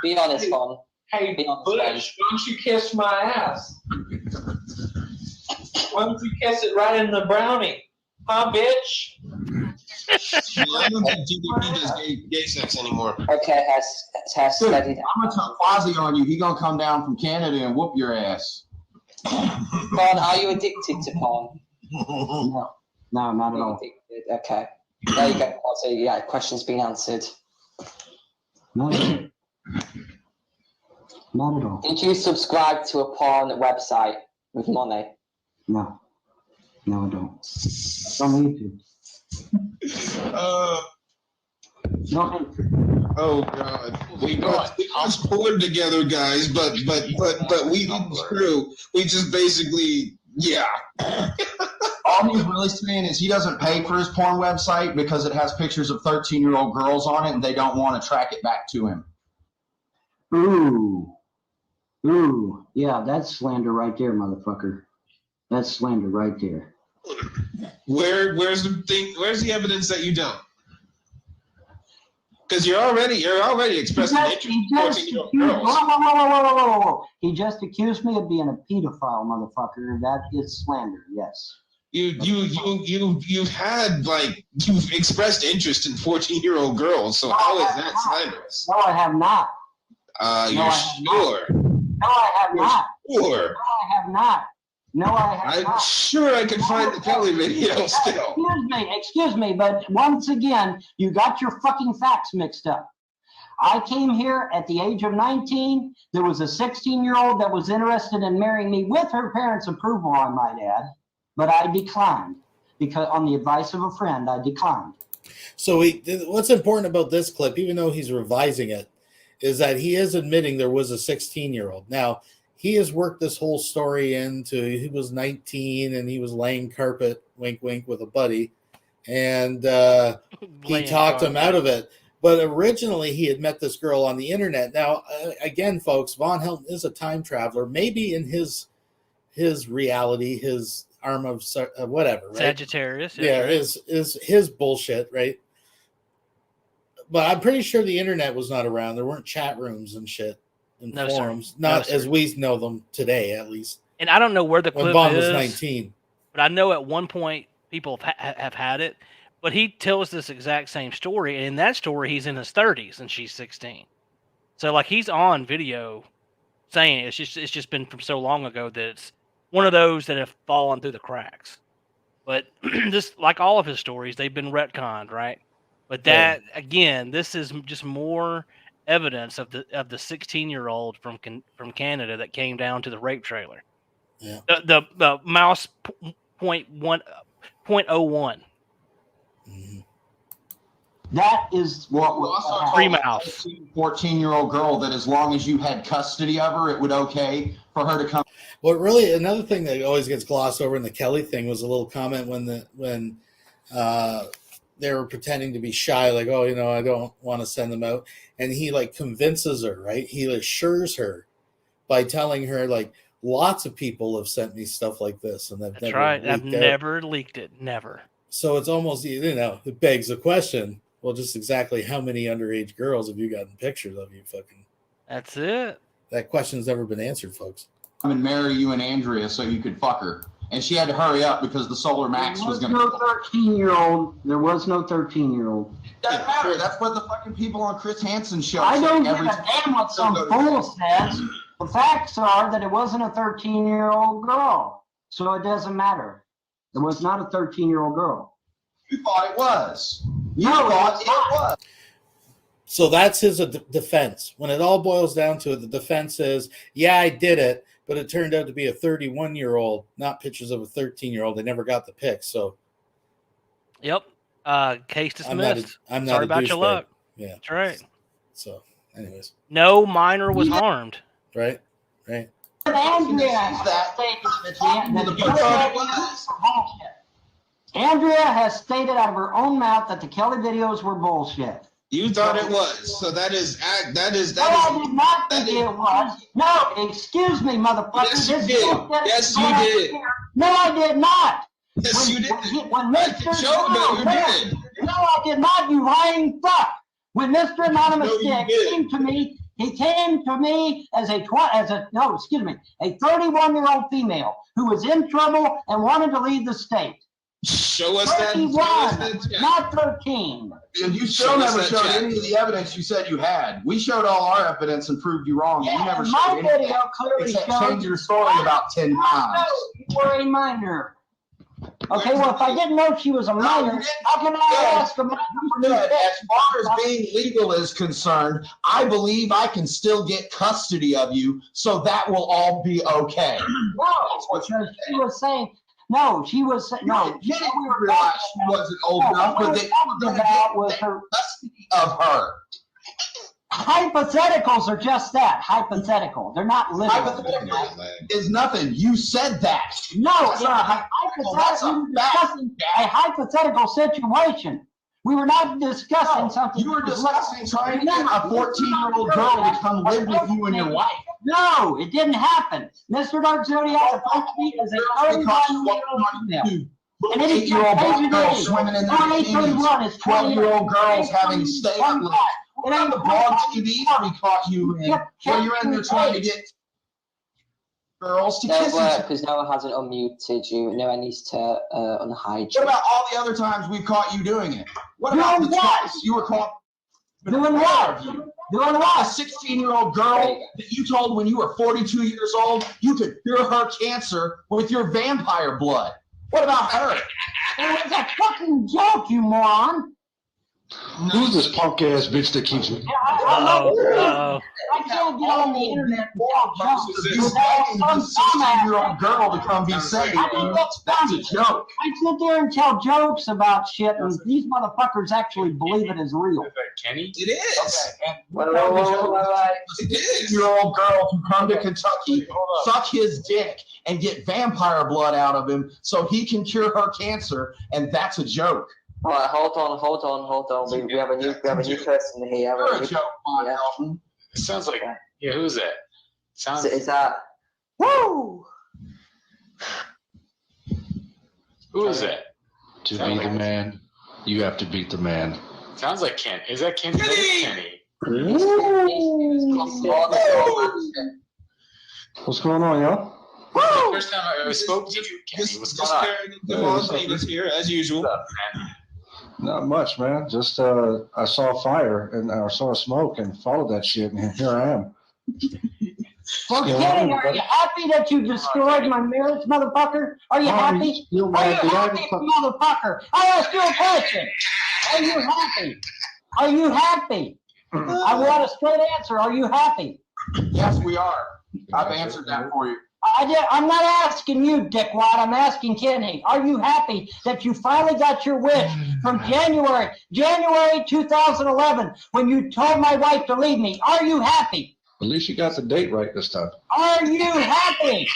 Be honest, Vaughn. Hey, Be honest, Bush, why don't you kiss my ass? Why don't you kiss it right in the brownie? Huh, bitch? I don't think GDP does gay sex anymore. Okay, has Dude, studied. I'm gonna tell Quasi on you. He gonna come down from Canada and whoop your ass. Porn, are you addicted to porn? No, not at all. Addicted. Okay. There you go. So, yeah, question's been answered. Not at all. Did you subscribe to a porn website with money? No, I don't. Don't need to. Oh God, we watched porn together, guys, but we didn't screw. We just basically, yeah. All he's really saying is he doesn't pay for his porn website because it has pictures of 13-year-old girls on it, and they don't want to track it back to him. Ooh, yeah, that's slander right there, motherfucker. That's slander right there. Where's the evidence that you don't? Because you're already expressing interest in 14-year-old girls. Whoa. He just accused me of being a pedophile, motherfucker. That is slander, yes. You've expressed interest in 14-year-old girls, so how is that slanderous? No, I have not. You're sure? No, I have not. Sure. No, I have not. No, I have not. I'm sure I can find the Kelly video still. Excuse me, but once again, you got your fucking facts mixed up. I came here at the age of 19. There was a 16-year-old that was interested in marrying me with her parents' approval, I might add, but I declined because on the advice of a friend, I declined. So what's important about this clip, even though he's revising it, is that he is admitting there was a 16-year-old. Now, he has worked this whole story into he was 19 and he was laying carpet, wink, wink, with a buddy. And he talked him out of it. But originally, he had met this girl on the internet. Now, again, folks, Von Helton is a time traveler. Maybe in his reality, his arm of whatever, right? Sagittarius. Yeah, is his bullshit, right? But I'm pretty sure the internet was not around. There weren't chat rooms and shit and forums. Sir. Not as we know them today, at least. And I don't know where the clip when Bond is. was 19. But I know at one point people have had it. But he tells this exact same story. And in that story, he's in his 30s and she's 16. So, like, he's on video saying it. It's just been from so long ago that it's one of those that have fallen through the cracks. But this, like all of his stories, they've been retconned, right? But that, again, this is just more evidence of the 16-year-old from Canada that came down to the rape trailer. Yeah. The mouse .01. Mm-hmm. That is what was free mouse. 14-year-old girl that as long as you had custody of her, it would okay for her to come. Well, really, another thing that always gets glossed over in the Kelly thing was a little comment when they were pretending to be shy, like, oh, I don't want to send them out. And he, like, convinces her, right? He assures her by telling her, like, lots of people have sent me stuff like this. And That's right. I've never leaked it. Never. So it's almost, it begs the question, well, just exactly how many underage girls have you gotten pictures of you fucking? That's it. That question's never been answered, folks. I'm going to marry you and Andrea so you could fuck her. And she had to hurry up because the Solar Max was going to... There was no 13-year-old. Doesn't matter. That's what the fucking people on Chris Hansen's show I don't say give a damn what some fool says. The facts are that it wasn't a 13-year-old girl. So it doesn't matter. It was not a 13-year-old girl. You thought it was. You thought it was. So that's his defense. When it all boils down to it, the defense is, yeah, I did it, but it turned out to be a 31-year-old, not pictures of a 13-year-old. They never got the pics, so. Yep. Case dismissed. I'm not Sorry about your luck. Yeah. That's right. So, anyways. No minor was harmed. Right. Andrea has stated out of her own mouth that the Kelly videos were bullshit. You thought it was. So that is. I did not think it was. No, excuse me, motherfucker. Yes, you did. Yes, you did. No, I did not. Yes, you did. When Mr. No, I did not, you lying fuck. When Mr. Anonymous Dick came to me, he came to me as a 31-year-old female who was in trouble and wanted to leave the state. Show us that. 21, not 13. And you still never showed any of the evidence you said you had. We showed all our evidence and proved you wrong. Yeah, you never my showed anything. video clearly Except shows change your story about 10 times. You were a minor. Okay, well, if I didn't know she was a minor, how can I ask a minor for new As far as being legal is concerned, I believe I can still get custody of you, so that will all be okay. No, because she was saying, no, she was saying, no. You didn't realize she wasn't old enough, but they were going to get custody of her. Hypotheticals are just that, hypothetical. They're not literal. Hypothetical is nothing. You said that. No, it's not hypothetical. That's We were discussing a hypothetical situation. We were not discussing something. You were discussing trying to get a 14-year-old girl to come live with you and your wife. No, it didn't happen. Mr. Dark Zodiac approached me as a 31-year-old female. And it is 8-year-old girls swimming in their bikinis, 12-year-old girls having stay-up lives. What kind of blog TV we caught you in, where you're in there trying to get girls to kiss each other? Because Noah hasn't unmuted you. Noah needs to unhide you. What about all the other times we caught you doing it? What about the twice you were caught doing what? Doing what? A 16-year-old girl that you told when you were 42 years old you could cure her cancer with your vampire blood. What about her? It was a fucking joke, you moron. Who's this punk ass bitch that keeps me? Uh-oh. I can't get on the internet and tell jokes. You begging this 16-year-old girl to come be saved. That's a joke. I sit there and tell jokes about shit, and these motherfuckers actually believe it is real. Kenny? It is. A 16-year-old girl to come to Kentucky, suck his dick, and get vampire blood out of him so he can cure her cancer, and that's a joke. All right, hold on. We have a new person here. You're a joke, Vonhelton. It sounds like, yeah, who's that? Sounds. Is that? Woo! Who is that? To be the man, you have to beat the man. Sounds like Ken. Is that Kenny? Kenny. What's going on, y'all? The first time I spoke to you, Kenny, what's going on? He was here as usual. Not much, man. Just I saw a fire and I saw a smoke and followed that shit, and here I am. Well, Kenny, are you happy that you destroyed my marriage, motherfucker? Are you happy? Are you happy, motherfucker? I asked you a question. Are you happy? Are you happy? I want a straight answer. Are you happy? Yes, we are. I've answered that for you. I'm not asking you, dickwad. I'm asking Kenny. Are you happy that you finally got your wish from January 2011, when you told my wife to leave me? Are you happy? At least you got the date right this time. Are you happy?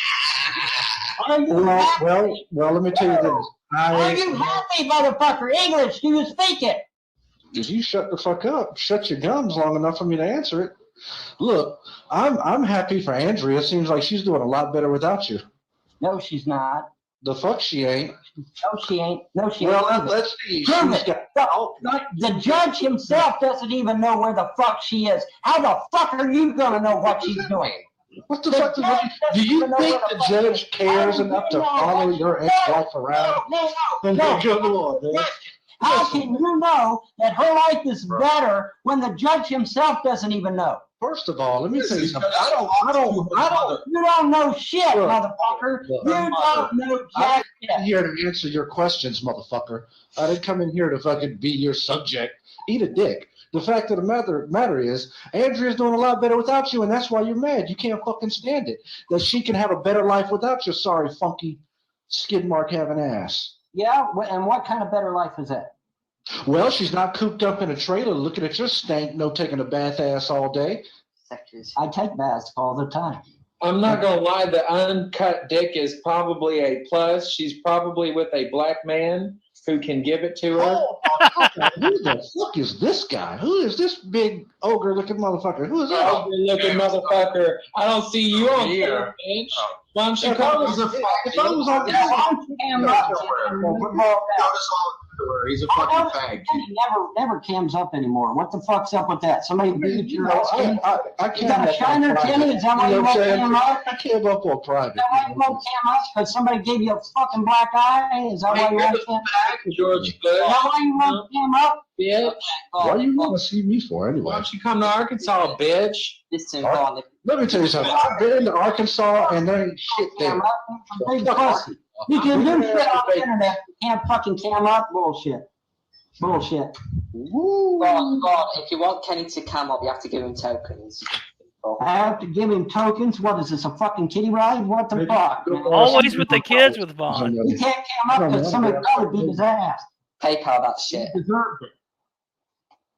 Are you happy? Well, let me tell you this. Are you happy, motherfucker? English, do you speak it? If you shut the fuck up, shut your gums long enough for me to answer it. Look, I'm happy for Andrea. It seems like she's doing a lot better without you. No, she's not. The fuck she ain't. No, she ain't. No, she well, ain't. Well, let's see. Prove it. The judge himself doesn't even know where the fuck she is. How the fuck are you gonna know what she's doing? What the fuck? Do you think the judge cares enough to follow your ex-wife around? No. How can you know that her life is better when the judge himself doesn't even know? First of all, let me tell you something. You don't know shit, motherfucker. You don't know jack shit. I'm here to answer your questions, motherfucker. I didn't come in here to fucking be your subject. Eat a dick. The fact of the matter is, Andrea's doing a lot better without you, and that's why you're mad. You can't fucking stand it. That she can have a better life without your sorry, funky, skid mark having ass. Yeah, and what kind of better life is that? Well, she's not cooped up in a trailer looking at your stank, no taking a bath ass all day. I take baths all the time. I'm not going to lie, the uncut dick is probably a plus. She's probably with a black man who can give it to her. Who the fuck is this guy? Who is this big ogre-looking motherfucker? Who is that? Ogre-looking motherfucker. I don't see you on here, bitch. Why don't you come? He's a fucking fag. He never cams up anymore. What the fuck's up with that? Somebody beat your ass. I You got a shiner, Kenny? Is that why you won't cam up? I cam up on private. Is that why you won't cam up? Because somebody gave you a fucking black eye? Is that why you won't cam up? George Is that why you won't cam up? Bitch. Why you want to see me for anyway? Why don't you come to Arkansas, bitch? Listen, Let me tell you something. I've been to Arkansas and there ain't shit there. You can do shit on the internet. You can't fucking cam up. Bullshit. Bullshit. God, if you want Kenny to cam up, you have to give him tokens. I have to give him tokens? What is this, a fucking kiddie ride? What the fuck? Always with the kids with Vaughn. He can't cam up because somebody probably beat his ass. PayPal that shit.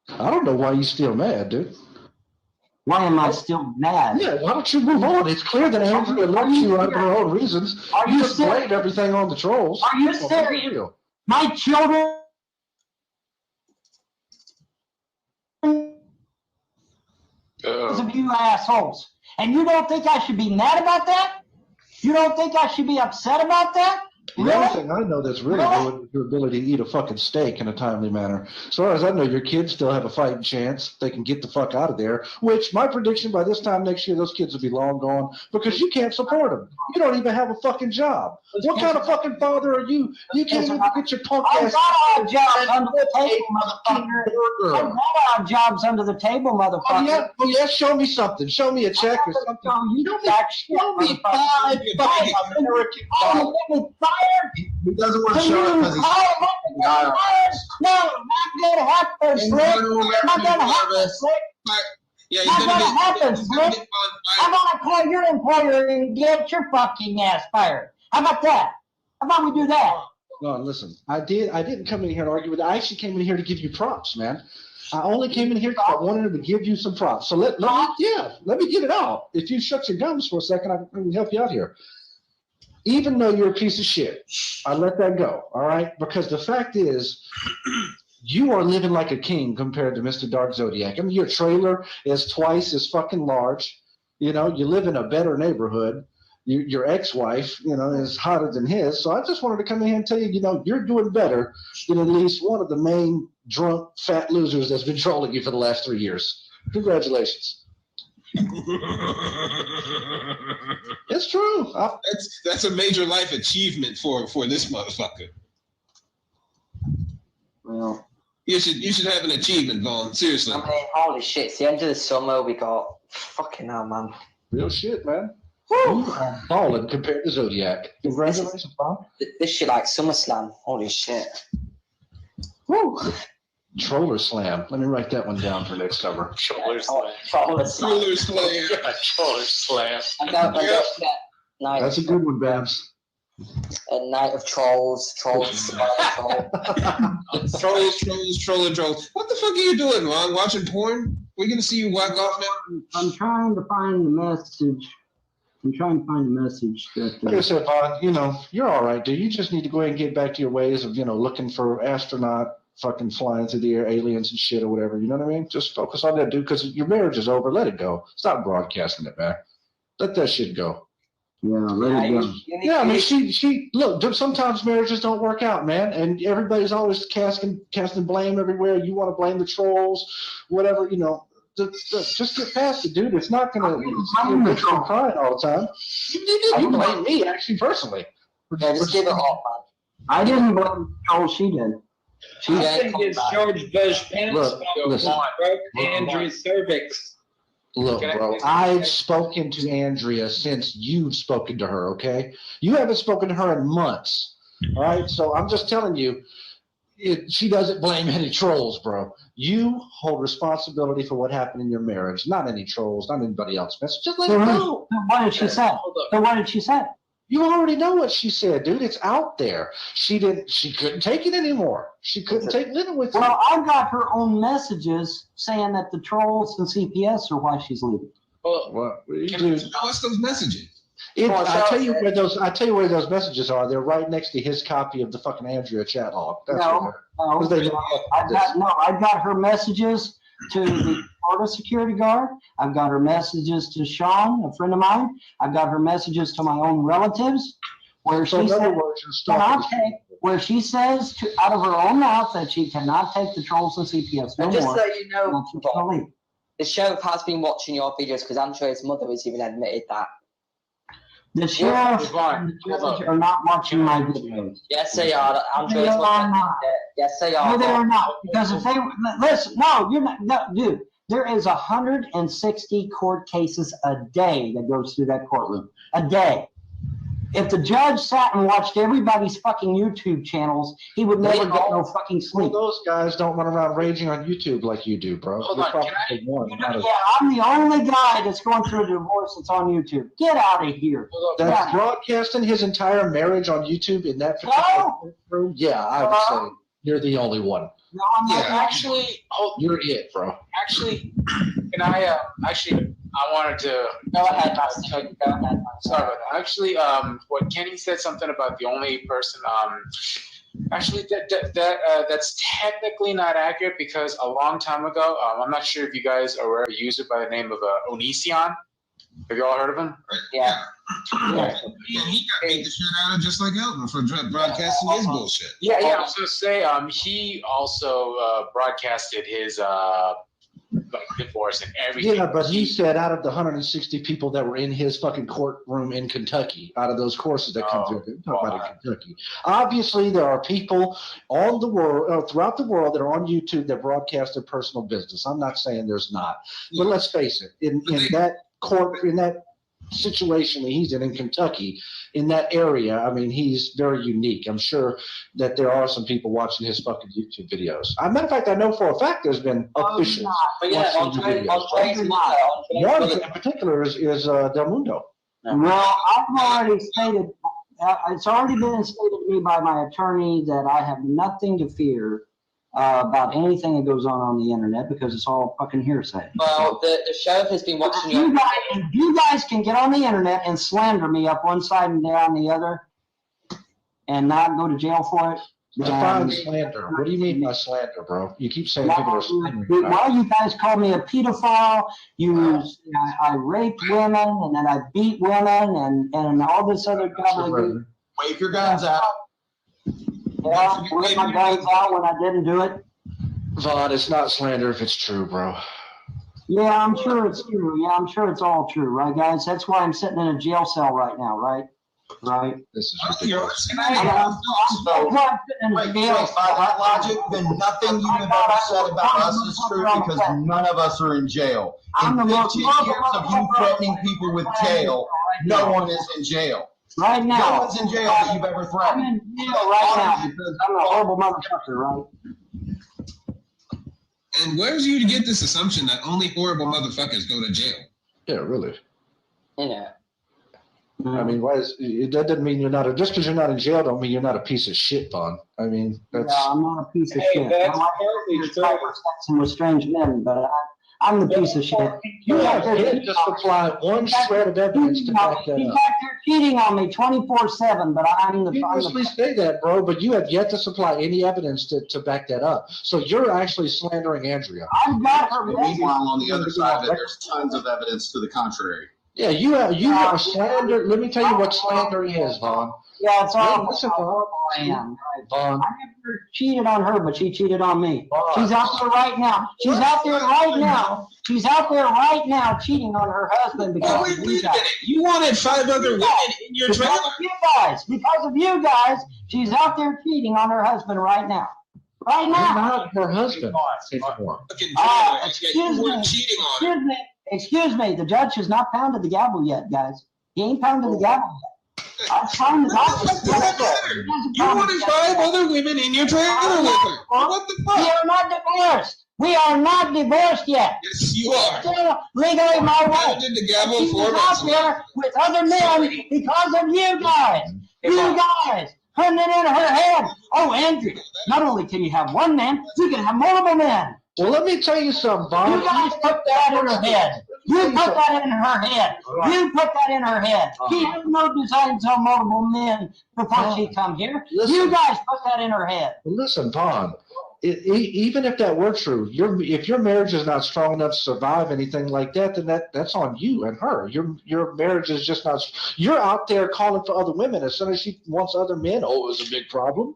I don't know why you still mad, dude. Why am I still mad? Yeah, why don't you move on? It's clear that Andrea loves you for her own reasons. Are you just blame everything on the trolls. Are you serious? My children. Because of you assholes. And you don't think I should be mad about that? You don't think I should be upset about that? The only thing I know that's really good is your ability to eat a fucking steak in a timely manner. As far as I know, your kids still have a fighting chance. They can get the fuck out of there, which my prediction by this time next year, those kids will be long gone because you can't support them. You don't even have a fucking job. What kind of fucking father are you? You can't even get your punk ass. I got jobs under the table, motherfucker. I got jobs under the table, motherfucker. Oh yeah, show me something. Show me a check or something. You don't show me five fucking American dollars. He doesn't want to show it because he's No, not gonna happen, Slick. Not gonna happen, Slick. Yeah, not gonna happen, Slick. I'm gonna call your employer and get your fucking ass fired. How about that? How about we do that? No, listen. I didn't come in here and argue with you. I actually came in here to give you props, man. I only came in here because I wanted to give you some props. So let me get it out. If you shut your gums for a second, I can help you out here. Even though you're a piece of shit, I let that go, all right? Because the fact is, you are living like a king compared to Mr. Dark Zodiac. I mean, your trailer is twice as fucking large. You know, you live in a better neighborhood. Your ex-wife, you know, is hotter than his. So I just wanted to come in here and tell you, you know, you're doing better than at least one of the main drunk, fat losers that's been trolling you for the last 3 years. Congratulations. It's true. That's a major life achievement for this motherfucker. Well, you should have an achievement, Vaughn. Seriously. I mean, holy shit! It's the end of the summer. We got fucking hell, man. Real shit, man. You are balling compared to Zodiac. Congratulations, Vaughn. This shit like SummerSlam. Holy shit. Woo. Troller Slam. Let me write that one down for next summer. Troller Slam. Troller Slam. Yeah, Troller Slam. That's a good one, Babs. A night of trolls. Trolls. Trolls. What the fuck are you doing, Ron? Watching porn? We're gonna see you whack off now? I'm trying to find the message. That, like I said, Vaughn, you know, you're all right, dude. You just need to go ahead and get back to your ways of, you know, looking for astronaut fucking flying through the air, aliens and shit or whatever. You know what I mean? Just focus on that, dude, because your marriage is over. Let it go. Stop broadcasting it, man. Let that shit go. Yeah, let it go. Yeah, I mean, she look, sometimes marriages don't work out, man, and everybody's always casting blame everywhere. You want to blame the trolls, whatever, you know. Just get past it, dude. It's not going to be crying all the time. You blame me, actually, personally. Yeah, just give it off, man. I didn't blame the trolls, she did. I think it's George Bush pants broke Andrew's cervix. Look, bro, I've spoken to Andrea since you've spoken to her, okay? You haven't spoken to her in months, all right? So I'm just telling you, she doesn't blame any trolls, bro. You hold responsibility for what happened in your marriage, not any trolls, not anybody else. Just let it go. What did she say? What did she say? You already know what she said, dude. It's out there. She couldn't take it anymore. She couldn't take living with it. Well, I got her own messages saying that the trolls and CPS are why she's leaving. Well, what's those messages? I tell you where those messages are. They're right next to his copy of the fucking Andrea chat log. I've got her messages to the Florida security guard. I've got her messages to Sean, a friend of mine. I've got her messages to my own relatives, where she said, where she says out of her own mouth that she cannot take the trolls and CPS no And just more. so you know, and she's gonna leave. the sheriff has been watching your videos because I'm sure his mother has even admitted that. The sheriff and the judge are not watching my videos. Yes, they are. I'm sure They his are mother not. Yes, they are. No, they are not. Because if they listen, no, you're not. No, dude, there is 160 court cases a day that goes through that courtroom. A day. If the judge sat and watched everybody's fucking YouTube channels, he would never get no fucking sleep. Well, those guys don't run around raging on YouTube like you do, bro. Hold You're on, probably can one. Yeah, I'm the only guy that's going through a divorce that's on YouTube. Get out of here. That's broadcasting his entire marriage on YouTube in that particular room. Yeah, I would say you're the only one. No, I'm not. Actually, You're it, bro. Actually, can I? I wanted to. Go ahead, Master. Go ahead. Sorry about that. Actually, what Kenny said something about the only person. Actually, that's technically not accurate because a long time ago, I'm not sure if you guys are aware of a user by the name of Onision. Have you all heard of him? Yeah. Yeah, he got beat the shit out of just like Elton for broadcasting his bullshit. Yeah. I was gonna say, he also broadcasted his like divorce and everything. Yeah, but he said out of the 160 people that were in his fucking courtroom in Kentucky, out of those courses that come through, talk about in Kentucky. Obviously, there are people on the world, throughout the world, that are on YouTube that broadcast their personal business. I'm not saying there's not, but let's face it, in that court, in that situation that he's in Kentucky, in that area, I mean, he's very unique. I'm sure that there are some people watching his fucking YouTube videos. As a matter of fact, I know for a fact there's been officials watching the videos. One in particular is Del Mundo. Well, I've already stated, it's already been stated to me by my attorney that I have nothing to fear about anything that goes on the internet because it's all fucking hearsay. Well, the sheriff has been watching if you guys can get on the internet and slander me up one side and down the other and not go to jail for it. Define slander. What do you mean by slander, bro? You keep saying people are slandering. Well, you guys call me a pedophile. I raped women and then I beat women and all this other gobbledygook. Wave your guns out. Well, wave my guns out when I didn't do it. Vaughn, it's not slander if it's true, bro. Yeah, I'm sure it's true. Yeah, I'm sure it's all true, right, guys? That's why I'm sitting in a jail cell right now, right? Right. This is ridiculous. Wait, by that logic, then nothing you have ever said about us is true because none of us are in jail. In 15 years of you threatening people with jail, no one is in jail. Right now. No one's in jail that you've ever threatened. I'm in jail right now because I'm a horrible motherfucker, right? And where's you to get this assumption that only horrible motherfuckers go to jail? Yeah, really. Yeah. I mean, that doesn't mean you're not just because you're not in jail don't mean you're not a piece of shit, Vaughn. I mean, that's. Yeah, I'm not a piece of shit. I like sex with strange men, but I'm the piece of shit. You can't just supply one shred of evidence to back that up. You're cheating on me 24/7, but I'm the. You usually say that, bro, but you have yet to supply any evidence to back that up. So you're actually slandering Andrea. I've got her. Meanwhile, on the other side, there's tons of evidence to the contrary. Yeah, you have a slander. Let me tell you what slander is, Vaughn. Yeah, it's all. Listen, Vaughn. I never cheated on her, but she cheated on me. She's out there right now. She's out there right now. She's out there right now cheating on her husband because of you guys. You wanted 5 other women in your trailer? Because of you guys, she's out there cheating on her husband right now. Right now. Not her husband. Excuse me. The judge has not pounded the gavel yet, guys. He ain't pounded the gavel yet. I'm trying to. You wanted 5 other women in your trailer with her. What the fuck? We are not divorced. We are not divorced yet. Yes, you are. Still legally my wife. Did the gavel She's for out there with other men because of you guys. You guys putting it in her head. Oh, Andrew, not only can you have one man, you can have multiple men. Well, let me tell you something, Bob. You guys put that in her head. You put that in her head. You put that in her head. She has no desire to tell multiple men before she come here. You guys put that in her head. Listen, Vaughn, even if that were true, if your marriage is not strong enough to survive anything like that, then that's on you and her. Your marriage is just not. You're out there calling for other women as soon as she wants other men. Oh, it's a big problem.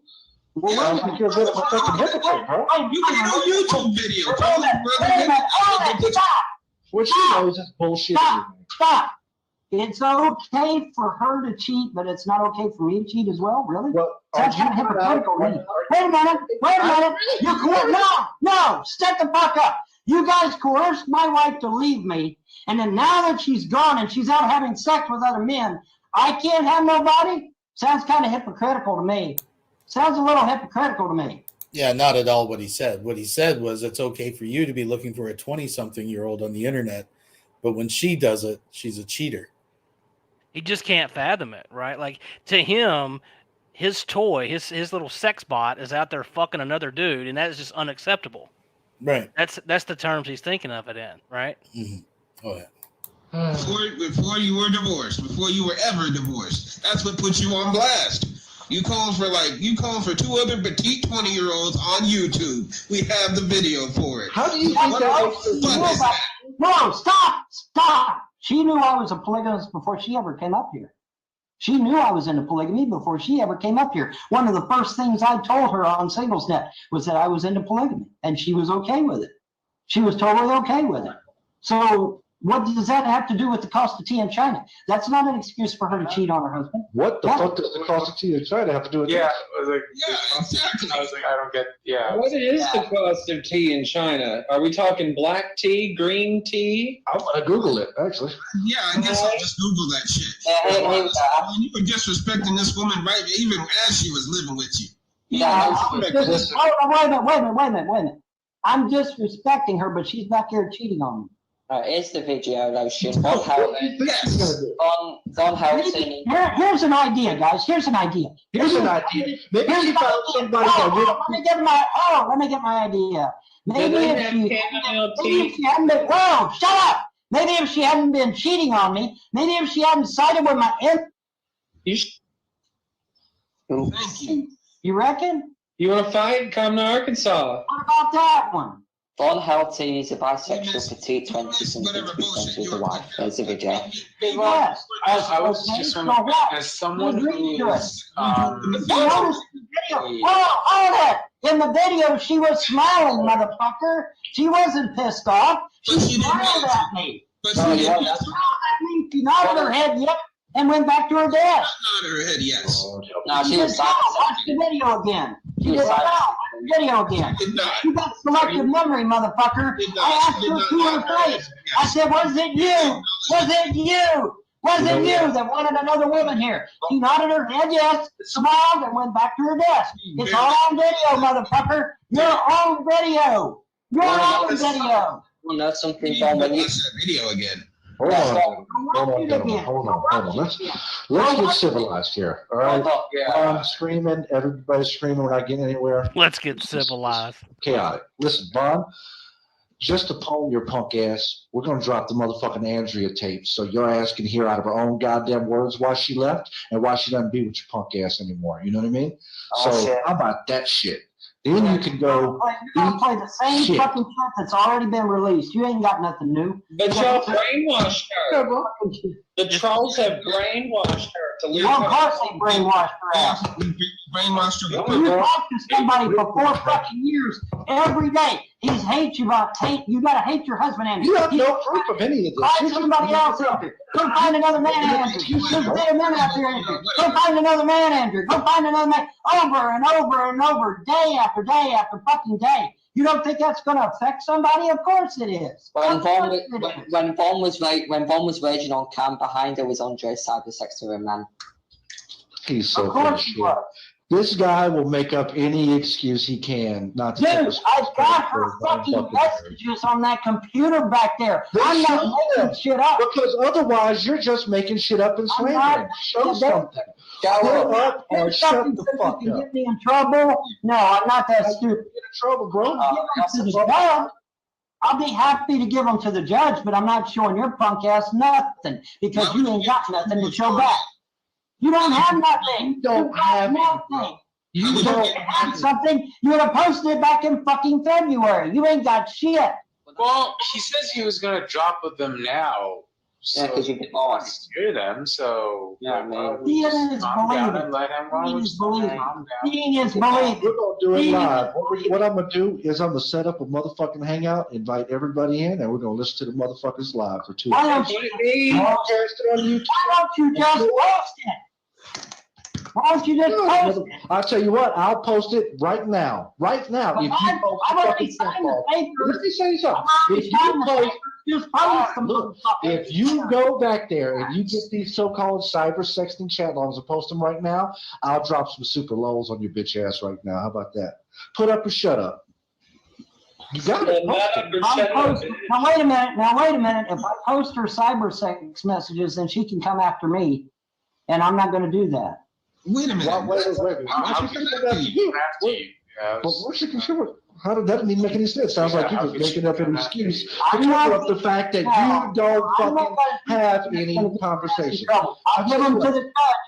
Well, I think you're a bit of a fucking hypocrite, bro. You can do YouTube video. Stop. What she knows is bullshit. Stop. It's okay for her to cheat, but it's not okay for me to cheat as well? Really? Well, sounds kind of hypocritical to me. Wait a minute. No, step the fuck up. You guys coerced my wife to leave me, and then now that she's gone and she's out having sex with other men, I can't have nobody? Sounds kind of hypocritical to me. Sounds a little hypocritical to me. Yeah, not at all what he said. What he said was it's okay for you to be looking for a 20-something-year-old on the internet, but when she does it, she's a cheater. He just can't fathom it, right? Like, to him, his toy, his little sex bot is out there fucking another dude, and that is just unacceptable. Right. That's the terms he's thinking of it in, right? Mm-hmm. Oh, yeah. Before you were divorced, before you were ever divorced, that's what put you on blast. You called for 2 other petite 20-year-olds on YouTube. We have the video for it. How do you think that? No, stop. She knew I was a polygamist before she ever came up here. She knew I was into polygamy before she ever came up here. One of the first things I told her on SinglesNet was that I was into polygamy, and she was okay with it. She was totally okay with it. So what does that have to do with the cost of tea in China? That's not an excuse for her to cheat on her husband. What the fuck does the cost of tea in China have to do with this? Yeah, exactly. I was like, I don't get, What is the cost of tea in China? Are we talking black tea, green tea? I'm going to Google it, actually. Yeah, I guess I'll just Google that shit. You were disrespecting this woman right even as she was living with you. Wait a minute. I'm disrespecting her, but she's back here cheating on me. Here's the video, Lotion. Vonhelton. Here's an idea, guys. Here's an idea. Maybe she found somebody let me get my idea. Maybe if she hadn't been, shut up. Maybe if she hadn't been cheating on me, maybe if she hadn't sided with my Thank you. You reckon? You want to fight? Come to Arkansas. What about that one? Vonhelton is a bisexual petite 20-something friends with a wife. There's a video. Yes. I was just wondering, as someone who is, in the video, she was smiling, motherfucker. She wasn't pissed off. She smiled at me. She nodded her head yes and went back to her desk. Not her head yes. No, she was watch the video again. She was video again. You got selective memory, motherfucker. I asked her to her face. I said, was it you? Was it you? Was it you that wanted another woman here? She nodded her head yes, smiled, and went back to her desk. It's all on video, motherfucker. You're on video. You're on video. Well, that's something wrong with that video again. Hold on. Let's get civilized here. All right. I'm screaming. Everybody's screaming. We're not getting anywhere. Let's get civilized. Chaotic. Listen, Vaughn, just to pwn your punk ass, we're going to drop the motherfucking Andrea tape so your ass can hear out of her own goddamn words why she left and why she doesn't be with your punk ass anymore. You know what I mean? So how about that shit? Then you can go. You're gonna play the same fucking shit that's already been released. You ain't got nothing new. But y'all brainwashed her. The trolls have brainwashed her to leave. Of course they brainwashed her ass. Brainwashed her. You talk to somebody for 4 fucking years every day. He hates you about hate. You gotta hate your husband, Andrew. You have no proof of any of this. Find somebody else out there. Go find another man, Andrew. There's better men out there, Andrew. Go find another man, Andrew. Go find another man over and over and over, day after fucking day. You don't think that's going to affect somebody? Of course it is. When Von was raging on cam, behind her was Andre's cybersex with a man. He's so full of shit. This guy will make up any excuse he can not to. Dude, I got her fucking messages on that computer back there. I'm not making shit up. Because otherwise, you're just making shit up and slandering. Show something. Grow up or shut the fuck up. Get me in trouble? No, I'm not that stupid. Get in trouble, bro. I'll be happy to give them to the judge, but I'm not showing your punk ass nothing because you ain't got nothing to show back. You don't have nothing. You don't have nothing. You don't have something. You would have posted it back in fucking February. You ain't got shit. Well, he says he was going to drop with them now. Yeah, because you get lost. Hear them, so Yeah, man. Seeing is calm down believing. and let him Seeing is believing. calm down. Seeing is We're believing. gonna do it Seeing live. is What I'm gonna do is I'm gonna set up a motherfucking hangout, invite everybody in, and we're gonna listen to the motherfuckers live for 2 Why hours. don't you just post it? Why don't you just post it? I'll tell you what, I'll post it right now. Right now. If you post the I've already fucking signed the paper. paper. Let me say something. I've already If you signed the post, paper. Just post them. look, if you go back there and you get these so-called cyber sexting chat logs and post them right now, I'll drop some super lows on your bitch ass right now. How about that? Put up or shut up. You got it. Now wait a minute. Now wait a minute. If I post her cyber sex messages, then she can come after me, and I'm not going to do that. Wait a minute. Wait. Why should she come after you? But what's the consumer? How did that even make any sense? Sounds like you're just making up an excuse to cover up the fact that you don't fucking have any conversations. I'll give them to the judge,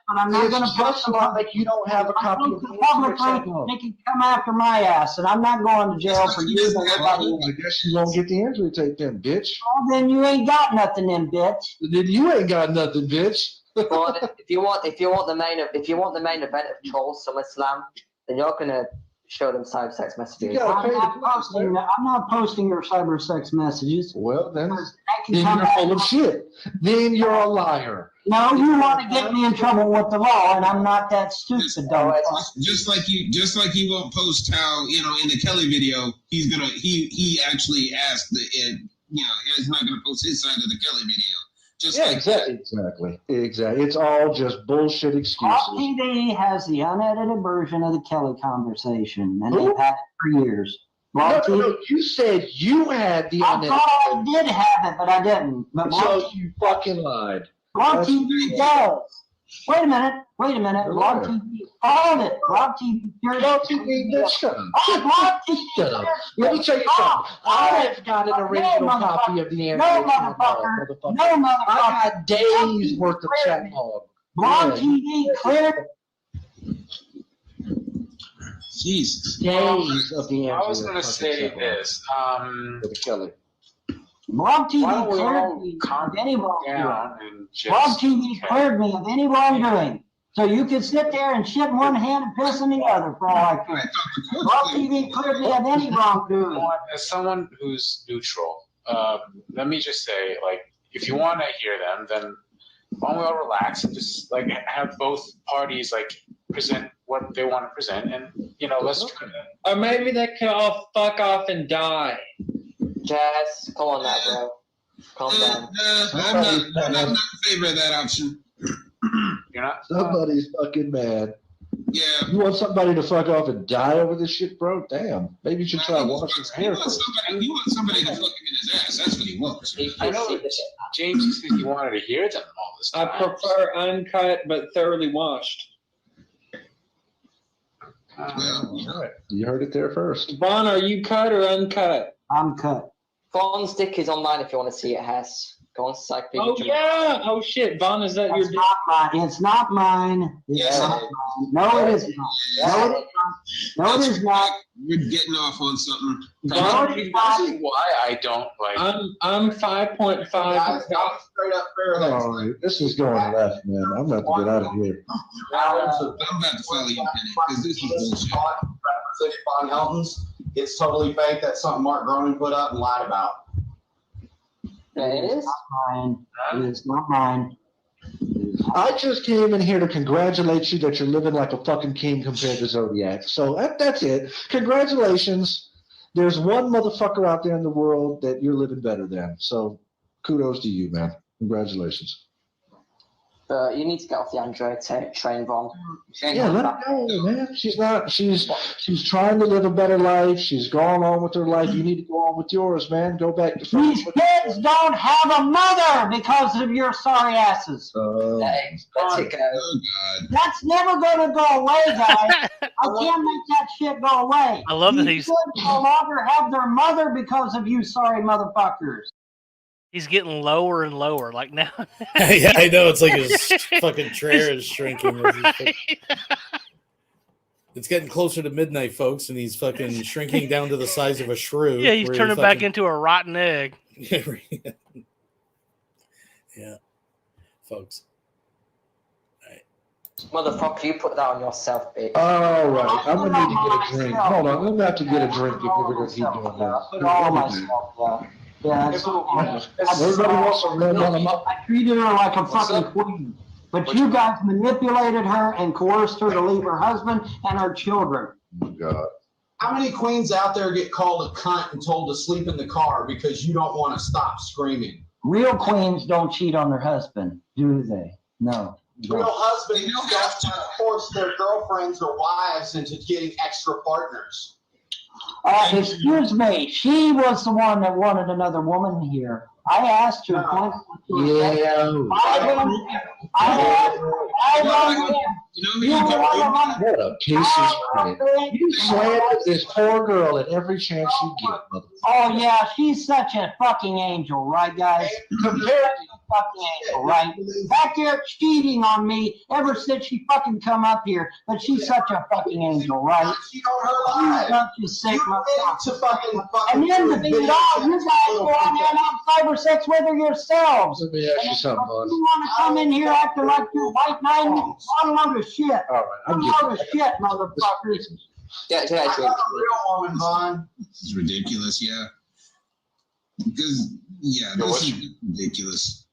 but I'm not going to post them like you don't have a copy of the publicly. They can come after my ass, and I'm not going to jail for you. I guess you won't get the injury tape then, bitch. Well, then you ain't got nothing, then, bitch. Then you ain't got nothing, bitch. Well, if you want the main event of Troll SummerSlam, then you're gonna show them cyber sex messages. I'm not posting your cyber sex messages. Well, then you're full of shit. Then you're a liar. No, you want to get me in trouble with the law, and I'm not that stupid, though. Just like you won't post how, you know, in the Kelly video, he actually asked he's not gonna post his side of the Kelly video. Exactly. It's all just bullshit excuses. Pop TV has the unedited version of the Kelly conversation, and they've had it for years. No, you said you had the unedited. I thought I did have it, but I didn't. But so you fucking lied. Blog TV does. Wait a minute. Blog TV called it. Blog TV. Blog TV did. Shut up. Blog TV. Shut up. Let me tell you something. I've got an original copy of the answer. No, motherfucker. I got days worth of chat log. Blog TV cleared. Jesus. Days of the answer. I was going to say this. For the Kelly. Blog TV cleared me of any wrongdoing. Blog TV cleared me of any wrongdoing. So you could sit there and shit in one hand and piss in the other for all I care. Blog TV cleared me of any wrongdoing. As someone who's neutral, let me just say, like, if you want to hear them, then why don't we all relax and just like have both parties like present what they want to present, and let's try that. Or maybe they can all fuck off and die. Jazz, come on now, bro. Calm down. I'm not in favor of that option. You're not? Somebody's fucking mad. Yeah. You want somebody to fuck off and die over this shit, bro? Damn. Maybe you should try washing his hair first. He wants somebody to fuck him in his ass. That's what he wants. I know James said he wanted to hear them all this time. I prefer uncut but thoroughly washed. You heard it there first. Vaughn, are you cut or uncut? I'm cut. Vaughn's dick is online if you want to see it, Hess. Go on Psych. Oh, yeah. Oh, shit. Vaughn, is that your dick? It's not mine. It's not mine. No, it is not. No, it is not. We're getting off on something. Vaughn, why I don't like. I'm 5.5. Straight up All right, this is going left, man. I'm about to get out of here. I'm about to follow you, Penny, because this is bullshit. VONHELTON's. It's totally fake. That's something Mark Groening put up and lied about. It is? It is not mine. I just came in here to congratulate you that you're living like a fucking king compared to Zodiac. So that's it. Congratulations. There's one motherfucker out there in the world that you're living better than. So kudos to you, man. Congratulations. You need to get off the Android train, Vaughn. Yeah, let her go, man. She's trying to live a better life. She's gone on with her life. You need to go on with yours, man. Go back to These kids don't have a mother because of your sorry asses. Let's it go. Oh, God. That's never going to go away, guys. I can't make that shit go away. I love that These kids no longer have their mother because of you sorry motherfuckers. He's getting lower and lower. Like now. Yeah, I know. It's like his fucking chair is shrinking. It's getting closer to midnight, folks, and he's fucking shrinking down to the size of a shrew. Yeah, he's turning back into a rotten egg. Yeah, folks. Motherfucker, you put that on yourself, bitch. All right, I'm gonna need to get a drink. Hold on, I'm gonna have to get a drink if we're gonna keep doing Put this. all myself. Yeah, that's Everybody wants to run on them up. I treated her like a fucking queen. But you guys manipulated her and coerced her to leave her husband and her children. Oh, God. How many queens out there get called a cunt and told to sleep in the car because you don't want to stop screaming? Real queens don't cheat on their husband, do they? No. Real husbands don't have to force their girlfriends or wives into getting extra partners. Excuse me. She was the one that wanted another woman here. I asked her. What a piece of shit. You slander this poor girl at every chance you get, motherfucker. Oh, yeah, she's such a fucking angel, right, guys? Compared to a fucking angel, right? Back there cheating on me ever since she fucking come up here, but she's such a fucking angel, right? She on her life. You sick to fucking and then to be all, you guys go on there and have 5 or 6 with her yourselves. Let me ask you something, boss. You want to come in here acting like you're white knight? What a load of shit. All right, I'm What a load of shit, motherfuckers. Yeah, I'm not a real woman, Vaughn. This is ridiculous, yeah. Because, yeah, this is ridiculous.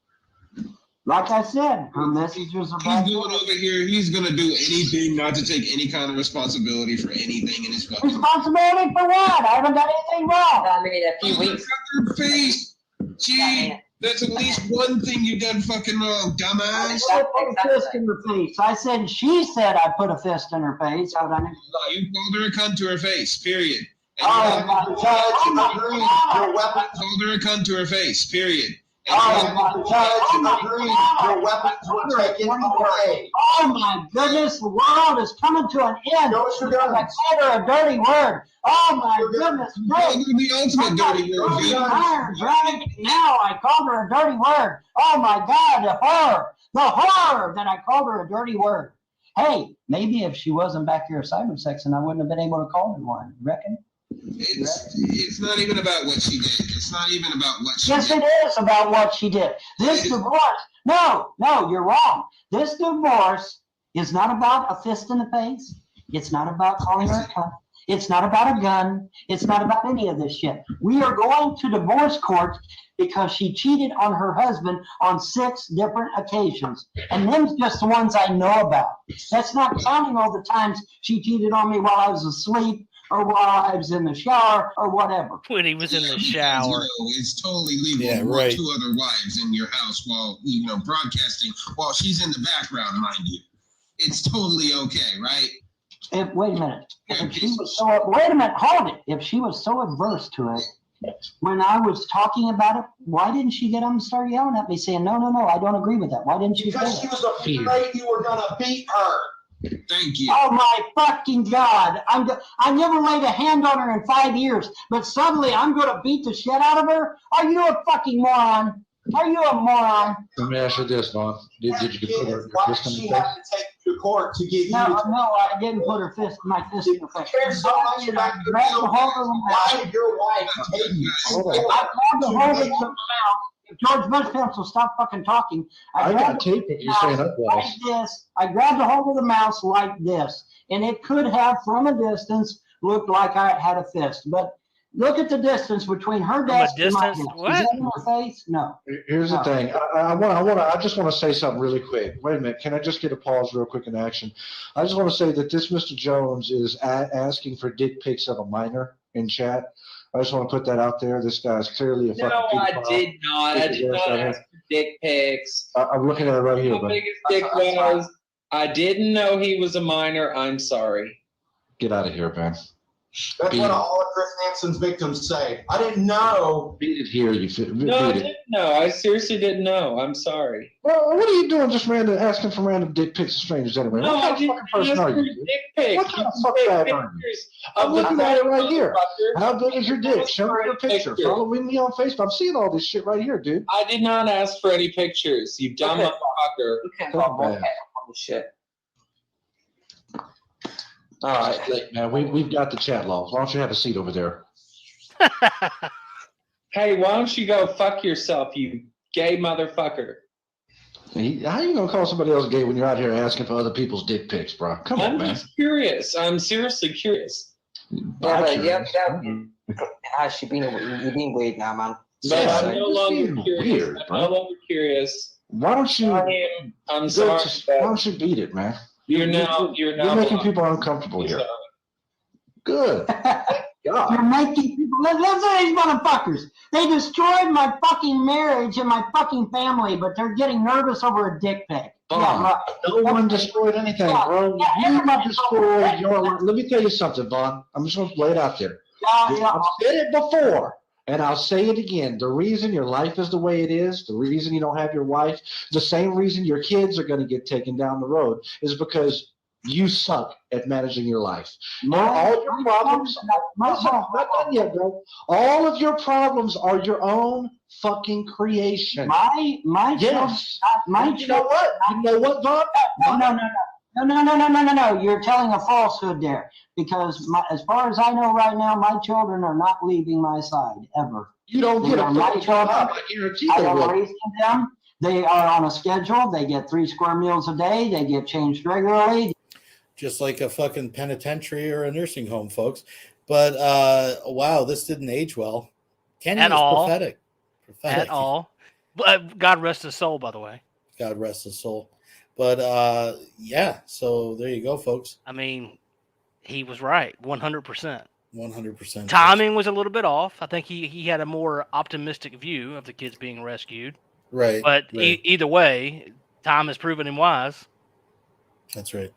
Like I said, her messages are bad. He's going over here, he's going to do anything not to take any kind of responsibility for anything in his fucking Responsibility for what? I haven't done anything wrong. I mean, a few weeks. Your face. Gee, that's at least one thing you done fucking wrong, dumbass. I put a fist in her face. I said, she said I put a fist in her face. How did I You called her a cunt to her face, period. And Oh, Judge, agreed. Your weapons. called her a cunt to her face, period. Judge, agreed. Your weapons were taken away. Oh my goodness, the world is coming to an end. I called her a dirty word. Oh my goodness. The ultimate dirty word, dude. Right now, I called her a dirty word. Oh my God, the horror that I called her a dirty word. Hey, maybe if she wasn't back here cybersexing, I wouldn't have been able to call her one. You reckon? It's not even about what she did. It's not even about what she Yes, did. it is about what she did. This divorce, no, you're wrong. This divorce is not about a fist in the face. It's not about calling her a cunt. It's not about a gun. It's not about any of this shit. We are going to divorce court because she cheated on her husband on 6 different occasions. And them's just the ones I know about. That's not counting all the times she cheated on me while I was asleep, or while I was in the shower, or whatever. When he was in the shower. It's totally legal to want 2 other wives in your house while, broadcasting, while she's in the background, mind you. It's totally okay, right? Wait a minute. If she was so, wait a minute, hold it. If she was so adverse to it, when I was talking about it, why didn't she get up and start yelling at me saying, no, I don't agree with that. Why didn't she say that? Because she was afraid you were going to beat her. Thank you. Oh my fucking God. I never laid a hand on her in 5 years, but suddenly I'm going to beat the shit out of her? Are you a fucking moron? Are you a moron? Let me ask you this, Vaughn. Did you put her Why fist did in she the have face? to take you to court to get you? No, I didn't put my fist in her face. Cares so much about your why your wife take you. I grabbed the hold of the mouth. If George Bush pencil stop fucking talking. I got tape of you saying otherwise. Like this. I grabbed a hold of the mouse like this, and it could have, from a distance, looked like I had a fist. But look at the distance between her desk and my desk. Is that in her face? No. Here's the thing. I just want to say something really quick. Wait a minute. Can I just get a pause real quick in action? I just want to say that this Mr. Jones is asking for dick pics of a minor in chat. I just want to put that out there. This guy's clearly a fucking pedophile. I did not. I did not ask for dick pics. I'm looking at it right here. How big his dick was. I didn't know he was a minor. I'm sorry. Get out of here, man. That's what all of Chris Hansen's victims say. I didn't know. Beat it here. No, I didn't know. I seriously didn't know. I'm sorry. Well, what are you doing just asking for random dick pics of strangers anyway? No, what kind of fucking person are you? Dick pics. What kind of fuck bag are you? I'm looking at it right here. How big is your dick? Show me your picture. Follow me on Facebook. I'm seeing all this shit right here, dude. I did not ask for any pictures, you dumb motherfucker. Shit. All right, man. We've got the chat logs. Why don't you have a seat over there? Hey, why don't you go fuck yourself, you gay motherfucker? How you gonna call somebody else gay when you're out here asking for other people's dick pics, bro? Come on, man. I'm just curious. I'm seriously curious. You've been weird now, man. But I'm no longer curious. Weird, I'm no longer curious. Why don't you? I'm sorry. Why don't you beat it, man? You're making people uncomfortable here. Good. You're making people. Listen to these motherfuckers. They destroyed my fucking marriage and my fucking family, but they're getting nervous over a dick pic. No one destroyed anything, bro. You destroyed your life. Let me tell you something, Vaughn. I'm just going to lay it out there. I've said it before, and I'll say it again. The reason your life is the way it is, the reason you don't have your wife, the same reason your kids are going to get taken down the road is because you suck at managing your life. All your problems, not done yet, bro. All of your problems are your own fucking creation. My yes. You know what? You know what, Bob? No. You're telling a falsehood there. Because as far as I know right now, my children are not leaving my side ever. You don't get a fucking job. I guarantee they will. I'm raising them. They are on a schedule. They get 3 square meals a day. They get changed regularly. Just like a fucking penitentiary or a nursing home, folks. But wow, this didn't age well. Kenny is prophetic. At all. God rest his soul, by the way. God rest his soul. But yeah, so there you go, folks. I mean, he was right, 100%. 100%. Timing was a little bit off. I think he had a more optimistic view of the kids being rescued. Right. But right. Either way, time has proven him wise. That's right.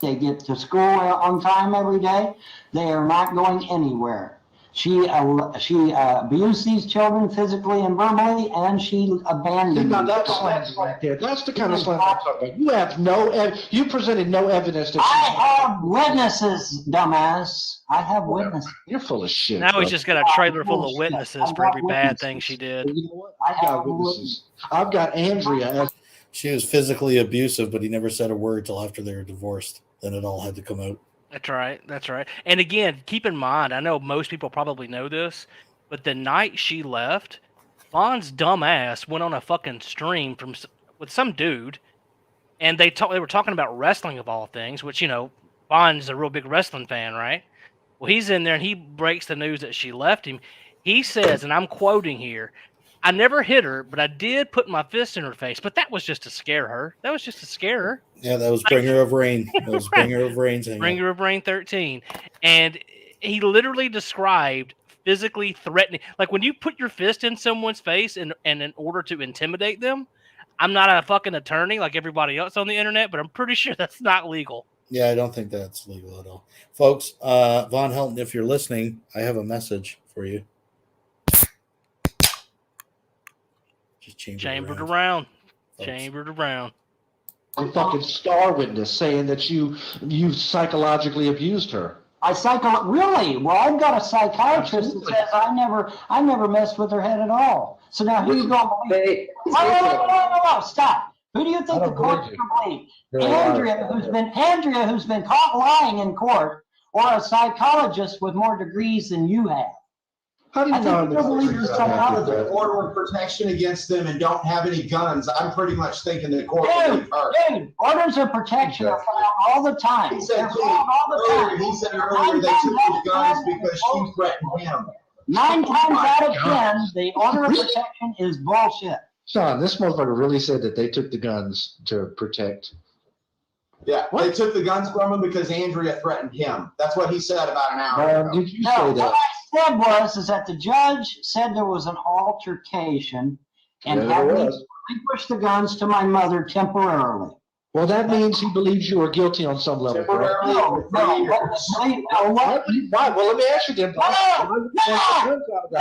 They get to school on time every day. They are not going anywhere. She abused these children physically and verbally, and she abandoned them. That's slander right there. That's the kind of slander I'm talking about. You have you presented no evidence that I have witnesses, dumbass. I have witnesses. You're full of shit. Now he's just got a trailer full of witnesses for every bad thing she did. You know what? I got witnesses. I've got Andrea. She was physically abusive, but he never said a word till after they were divorced. Then it all had to come out. That's right. That's right. And again, keep in mind, I know most people probably know this, but the night she left, Vaughn's dumb ass went on a fucking stream with some dude, and they were talking about wrestling of all things, which, you know, Vaughn's a real big wrestling fan, right? Well, he's in there and he breaks the news that she left him. He says, and I'm quoting here, "I never hit her, but I did put my fist in her face. But that was just to scare her. That was just to scare her." Yeah, that was Bringer of Rain. That was Bringer of Rain. Bringer of Rain 13. And he literally described physically threatening. Like when you put your fist in someone's face and in order to intimidate them, I'm not a fucking attorney like everybody else on the internet, but I'm pretty sure that's not legal. Yeah, I don't think that's legal at all. Folks, Von Helton, if you're listening, I have a message for you. Just chambered around. Chambered around. A fucking star witness saying that you psychologically abused her. Really? Well, I've got a psychiatrist that says I never messed with her head at all. So now who's going to believe? No, stop. Who do you think the court's going to believe? Andrea, who's been caught lying in court, or a psychologist with more degrees than you have? How do you know the order of protection against them and don't have any guns? I'm pretty much thinking the court will leave her. Dude, orders of protection are filed all the time. He said earlier they took his guns because she threatened him. 9 times out of 10, the order of protection is bullshit. Sean, this motherfucker really said that they took the guns to protect. Yeah, they took the guns from him because Andrea threatened him. That's what he said about an hour ago. Did you say that? What I said is that the judge said there was an altercation and had me relinquish the guns to my mother temporarily. Well, that means he believes you are guilty on some level. No. Why? Well, let me ask you then. No,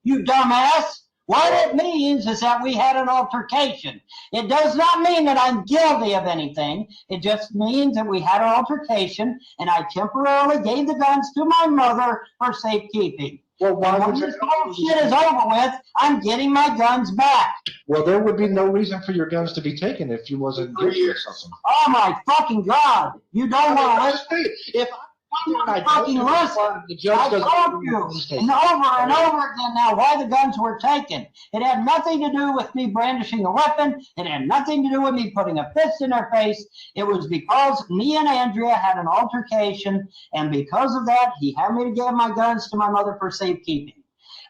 you dumbass. What it means is that we had an altercation. It does not mean that I'm guilty of anything. It just means that we had an altercation, and I temporarily gave the guns to my mother for safekeeping. Well, when this whole shit is over with, I'm getting my guns back. Well, there would be no reason for your guns to be taken if you wasn't guilty or something. Oh my fucking God! You don't want to listen. fucking listen. I told you and over again now why the guns were taken. It had nothing to do with me brandishing a weapon. It had nothing to do with me putting a fist in her face. It was because me and Andrea had an altercation, and because of that, he had me to give my guns to my mother for safekeeping.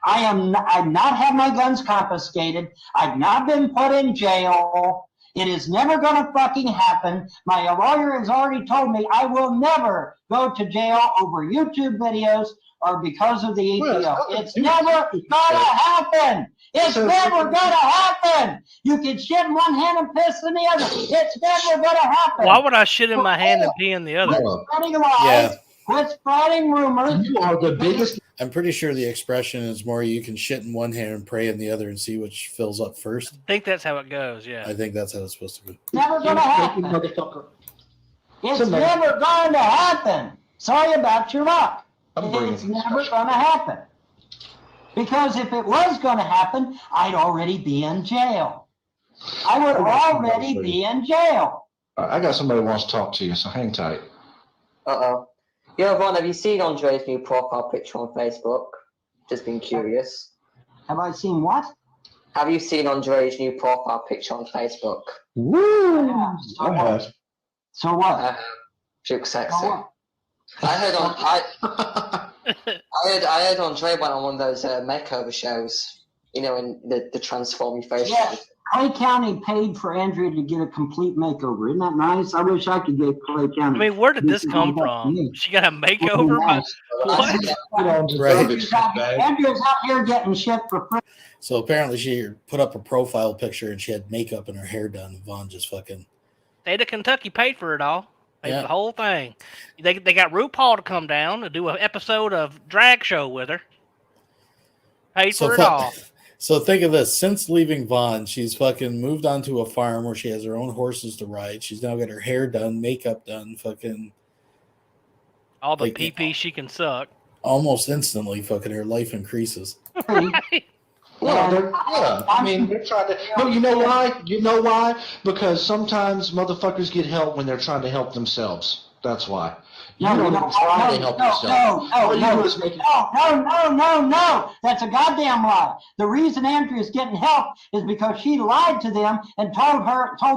I've not had my guns confiscated. I've not been put in jail. It is never going to fucking happen. My lawyer has already told me I will never go to jail over YouTube videos or because of the EPO. It's never going to happen. It's never going to happen. You can shit in one hand and piss in the other. It's never going to happen. Why would I shit in my hand and pee in the other? Quit spreading lies. Quit spreading rumors. You are the biggest. I'm pretty sure the expression is more you can shit in one hand and pray in the other and see which fills up first. I think that's how it goes, yeah. I think that's how it's supposed to go. Never going to happen. It's never going to happen. Sorry about your luck. It's never going to happen. Because if it was going to happen, I'd already be in jail. I would already be in jail. I got somebody who wants to talk to you, so hang tight. Uh-oh. Yo, Ron, have you seen Andre's new profile picture on Facebook? Just been curious. Have I seen what? Have you seen Andre's new profile picture on Facebook? Woo! I have. So what? She looks sexy. So what? I heard Andre went on one of those makeover shows. You know, in the transforming face. Yeah, Clay County paid for Andrea to get a complete makeover. Isn't that nice? I wish I could give Clay County. I mean, where did this come from? She got a makeover? What? Andrea's out here getting shit for free. So apparently she put up a profile picture and she had makeup and her hair done. And Vaughn just fucking... State of Kentucky paid for it all. Paid for the whole thing. They got RuPaul to come down to do an episode of drag show with her. Paid for it all. So think of this. Since leaving Vaughn, she's fucking moved on to a farm where she has her own horses to ride. She's now got her hair done, makeup done, fucking... All the pee-pee she can suck. Almost instantly, fucking her life increases. Well, I mean, they're trying to. No, you know why? You know why? Because sometimes motherfuckers get help when they're trying to help themselves. That's why. You don't even try to help yourself. No. That's a goddamn lie. The reason Andrea's getting help is because she lied to them and told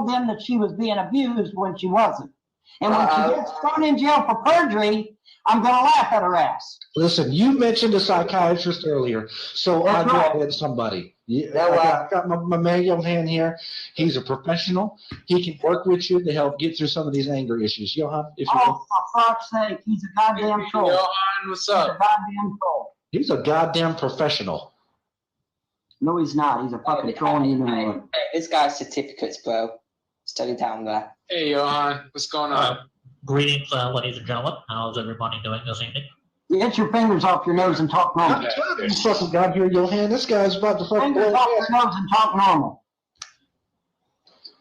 them that she was being abused when she wasn't. And when she gets thrown in jail for perjury, I'm going to laugh at her ass. Listen, you mentioned a psychiatrist earlier, so I brought in somebody. I got my man Johan here. He's a professional. He can work with you to help get through some of these anger issues. Johan, if you for fuck's sake, he's a goddamn troll. Johan, what's up? He's a goddamn troll. He's a goddamn professional. No, he's not. He's a fucking troll. You know. This guy's certificates, bro. Study down there. Hey, Johan, what's going on? Greetings, ladies and gentlemen. How's everybody doing this evening? Get your fingers off your nose and talk normal. You fucking got here, Johan. This guy's about to fucking fingers off your nose and talk normal.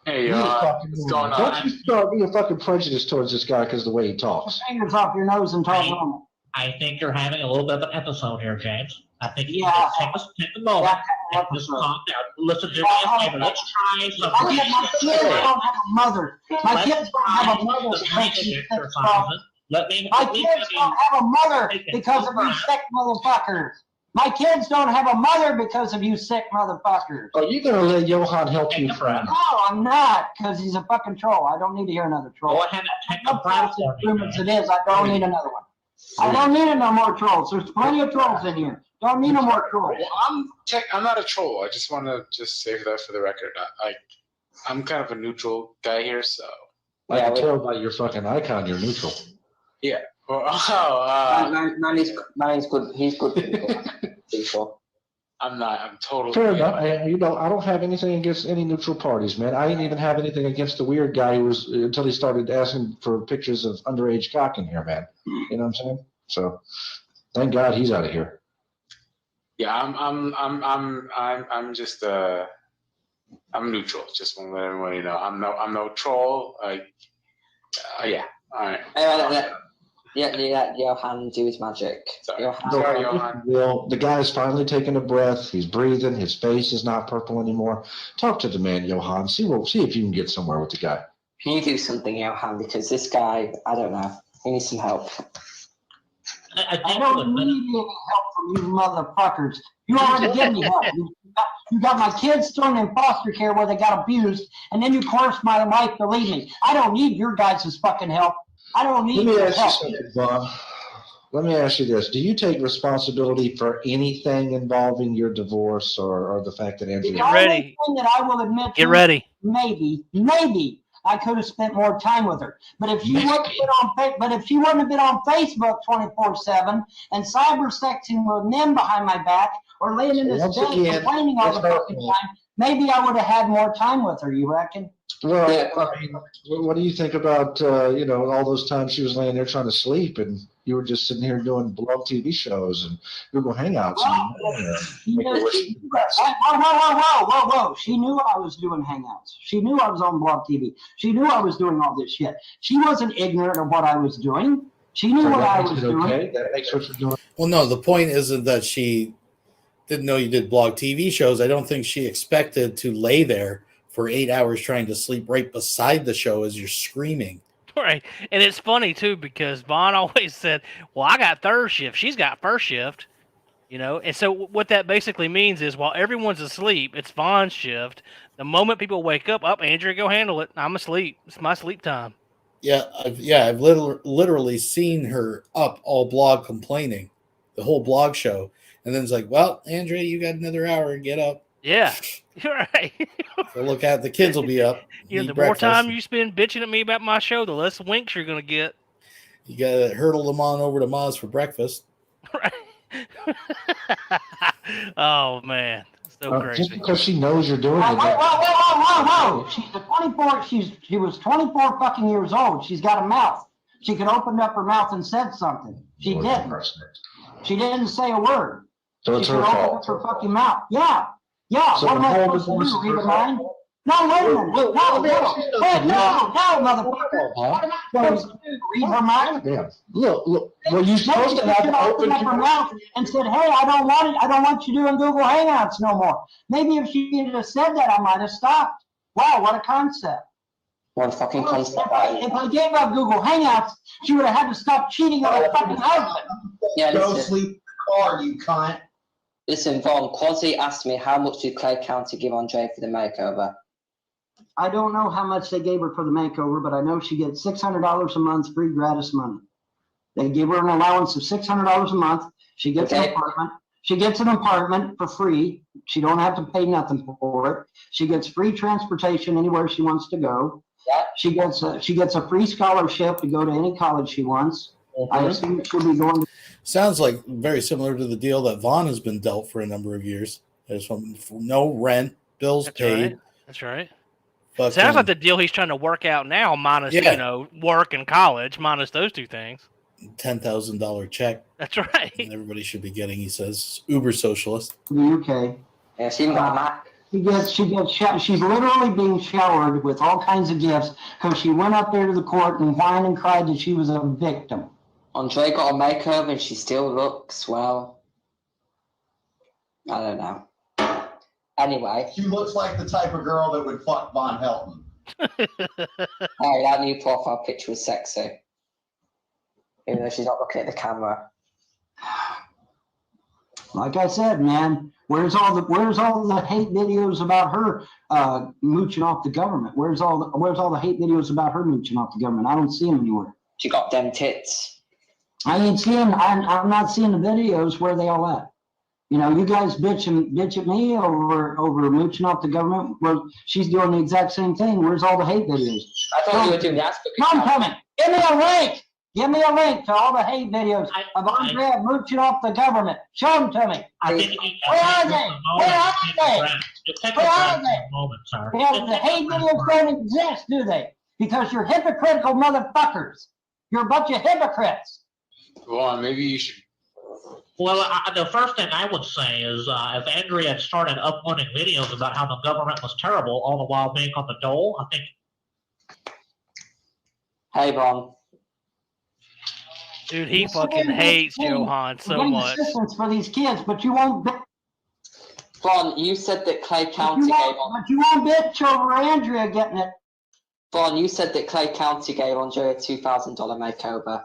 Hey, what's going on? Don't you start being fucking prejudiced towards this guy because of the way he talks. Get your fingers off your nose and talk normal. I think you're having a little bit of an episode here, James. I think you need to take a moment and just calm down. Listen to me a favor. Let's try something. My kids don't have a mother. My kids don't have a mother. My kids don't have a mother because of you sick motherfuckers. My kids don't have a mother because of you sick motherfuckers. Are you going to let Johan help you, friend? No, I'm not, because he's a fucking troll. I don't need to hear another troll. Go ahead and take a breath for me. As it is, I don't need another one. I don't need no more trolls. There's plenty of trolls in here. Don't need no more trolls. Well, I'm not a troll. I just want to save that for the record. I'm kind of a neutral guy here, so. I can tell by your fucking icon, you're neutral. Yeah. Well, Manny's good. He's good people. I'm not. I'm totally. Fair enough. I don't have anything against any neutral parties, man. I didn't even have anything against the weird guy who was until he started asking for pictures of underage cock in here, man. You know what I'm saying? So, thank God he's out of here. Yeah, I'm just I'm neutral. Just want to let everybody know. I'm no troll. Yeah. All right. Yeah, Johan, do his magic. Sorry, Johan. Well, the guy's finally taking a breath. He's breathing. His face is not purple anymore. Talk to the man, Johan. See if you can get somewhere with the guy. Can you do something, Johan? Because this guy, I don't know. He needs some help. I don't need any help from you motherfuckers. You already give me help. You got my kids thrown in foster care where they got abused, and then you coerced my wife to leave me. I don't need your guys' fucking help. I don't need your help. Let me ask you this. Do you take responsibility for anything involving your divorce or the fact that Andrea... Get ready. The only thing that I will admit Get ready. Maybe I could have spent more time with her. But if she wouldn't have been on Facebook 24/7 and cybersexing with men behind my back or laying in this bed complaining all the fucking time, maybe I would have had more time with her. You reckon? Well, I mean, what do you think about all those times she was laying there trying to sleep and you were just sitting here doing blog TV shows and Google Hangouts? Whoa. She knew I was doing Hangouts. She knew I was on blog TV. She knew I was doing all this shit. She wasn't ignorant of what I was doing. She knew what I was doing. That makes what you're doing. Well, no, the point isn't that she didn't know you did blog TV shows. I don't think she expected to lay there for 8 hours trying to sleep right beside the show as you're screaming. Right. And it's funny, too, because Vaughn always said, well, I got third shift. She's got first shift. And so what that basically means is while everyone's asleep, it's Vaughn's shift. The moment people wake up, Andrea, go handle it. I'm asleep. It's my sleep time. Yeah, I've literally seen her up all blog complaining, the whole blog show. And then it's like, well, Andrea, you got another hour. Get up. Yeah, you're right. So look out, the kids will be up. The more time you spend bitching at me about my show, the less winks you're going to get. You got to hurdle them on over to Ma's for breakfast. Right. Oh, man. So crazy. Just because she knows you're doing it. Whoa. She was 24 fucking years old. She's got a mouth. She could open up her mouth and said something. She didn't. She didn't say a word. So it's her fault. Her fucking mouth. Yeah. So what am I supposed to do? Read her mind? No, wait a minute. No, motherfucker. What am I supposed to do? Read her mind? Yeah. Look. Well, you're supposed to have opened up her mouth and said, "Hey, I don't want it. I don't want you doing Google Hangouts no more." Maybe if she had said that, I might have stopped. Wow, what a concept! What a fucking concept! If I gave up Google Hangouts, she would have had to stop cheating on her fucking husband. Yeah, go sleep in the car, you cunt. Listen, Vaughn, Quasi asked me how much did Clay County give Andre for the makeover? I don't know how much they gave her for the makeover, but I know she gets $600 a month free gratis money. They give her an allowance of $600 a month. She gets an apartment. She gets an apartment for free. She don't have to pay nothing for it. She gets free transportation anywhere she wants to go. Yeah. She gets a free scholarship to go to any college she wants. I assume she'll be going to. Sounds like very similar to the deal that Vaughn has been dealt for a number of years. There's no rent, bills paid. Right. That's right. Sounds like the deal he's trying to work out now, minus work and college, minus those two things. $10,000 check. That's right. And everybody should be getting. He says, uber socialist. The UK. Yeah, she got a Mac. She's literally being showered with all kinds of gifts because she went up there to the court and whined and cried that she was a victim. Andre got a makeover and she still looks, well, I don't know. Anyway. She looks like the type of girl that would fuck VONHELTON. Oh, that new profile picture was sexy. Even though she's not looking at the camera. Like I said, man, where's all the hate videos about her mooching off the government? Where's all the hate videos about her mooching off the government? I don't see them anywhere. She got them tits. I ain't seeing. I'm not seeing the videos. Where they all at? You guys bitch at me over mooching off the government. Well, she's doing the exact same thing. Where's all the hate videos? I thought you were doing that. Come coming. Give me a link. Give me a link to all the hate videos of Andrea mooching off the government. Show them to me. Where are they? Where are they? Where are they? The hate videos don't exist, do they? Because you're hypocritical motherfuckers. You're a bunch of hypocrites. Well, maybe you should. Well, the first thing I would say is if Andrea had started uploading videos about how the government was terrible, all the while being on the dole, I think. Hey, Vaughn. Dude, he fucking hates Johan so much. Assistance for these kids, but you won't. Vaughn, you said that Clay County gave on. But you won't bitch over Andrea getting it. Vaughn, you said that Clay County gave Andrea a $2,000 makeover.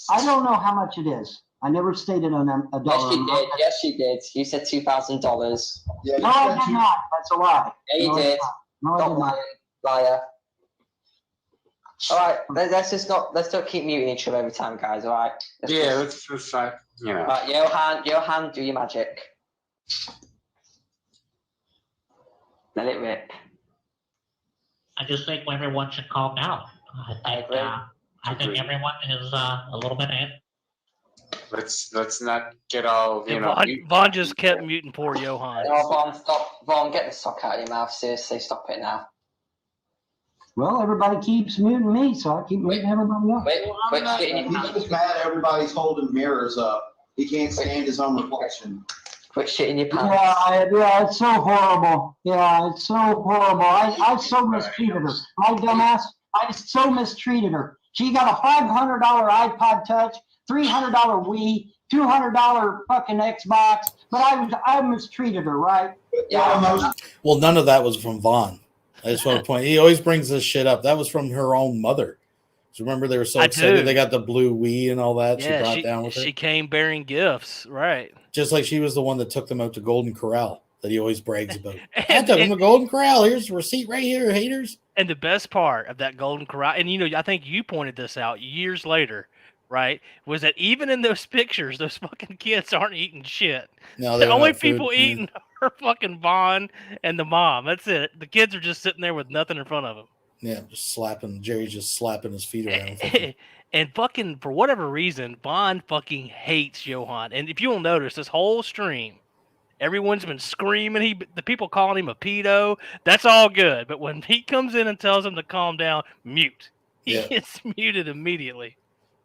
I don't know how much it is. I never stated a dollar. Yes, you did. Yes, you did. You said $2,000. Yeah, No, I did not. That's a lie. Yeah, you did. No, I Stop did not. lying, liar. All right, let's not keep muting each other every time, guys. All right. That's fine. You know. Right, Johan, do your magic. Let it rip. I just think everyone should calm down. I think everyone is a little bit in. Let's not get all Vaughn just kept muting poor Johan. Oh, Vaughn, stop. Vaughn, get the sock out of your mouth. Seriously, stop it now. Well, everybody keeps muting me, so I keep muting everybody else. He's just mad everybody's holding mirrors up. He can't stand his own reflection. Quit shitting your pants. Yeah, it's so horrible. Yeah, it's so horrible. I so mistreated her. My dumbass, I so mistreated her. She got a $500 iPod Touch, $300 Wii, $200 fucking Xbox, but I mistreated her, right? Yeah. Well, none of that was from Vaughn. I just want to point. He always brings this shit up. That was from her own mother. So remember, they were so excited. They got the blue Wii and all that. Yeah, she brought down with her. She came bearing gifts, right? Just like she was the one that took them out to Golden Corral that he always brags about. I took them to Golden Corral. Here's the receipt right here, haters. And the best part of that Golden Corral, and I think you pointed this out years later, right? Was that even in those pictures, those fucking kids aren't eating shit. No, the only people eating are fucking Vaughn and the mom. That's it. The kids are just sitting there with nothing in front of them. Yeah, just slapping. Jerry's just slapping his feet around. And fucking, for whatever reason, Vaughn fucking hates Johan. And if you'll notice, this whole stream, everyone's been screaming. The people calling him a pedo. That's all good. But when he comes in and tells him to calm down, mute. He gets muted immediately.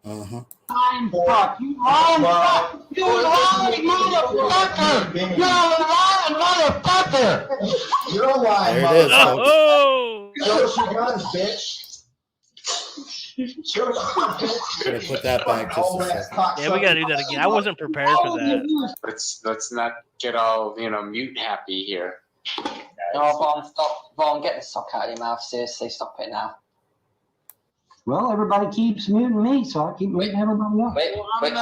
Uh-huh. Lying fuck. You lying fuck. You lying motherfucker. You're a lying motherfucker. You're a lying There it is, motherfucker. Oh! Show us your guns, bitch. Show us your guns, bitch. Gonna put that back just a second. Yeah, we gotta do that again. I wasn't prepared for that. Let's not get all mute happy here. No, Vaughn, stop. Vaughn, get the sock out of your mouth. Seriously, stop it now. Well, everybody keeps muting me, so I keep muting everybody else.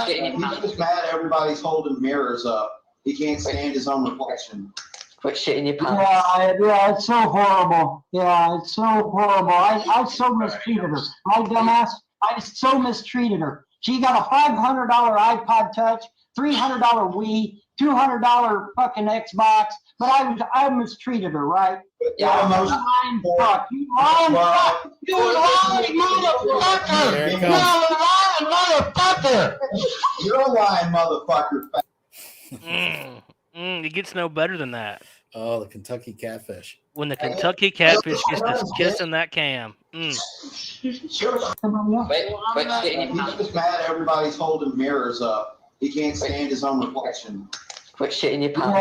He's just mad everybody's holding mirrors up. He can't stand his own reflection. Quit shitting your pants. Yeah, it's so horrible. Yeah, it's so horrible. I so mistreated her. My dumbass, I so mistreated her. She got a $500 iPod Touch, $300 Wii, $200 fucking Xbox, but I mistreated her, right? Yeah, you lying fuck. You lying fuck. You lying motherfucker. You're a lying motherfucker. You're a lying motherfucker. It gets no better than that. Oh, the Kentucky catfish. When the Kentucky catfish gets this kissing that cam. He's just mad everybody's holding mirrors up. He can't stand his own reflection. Quit shitting your pants.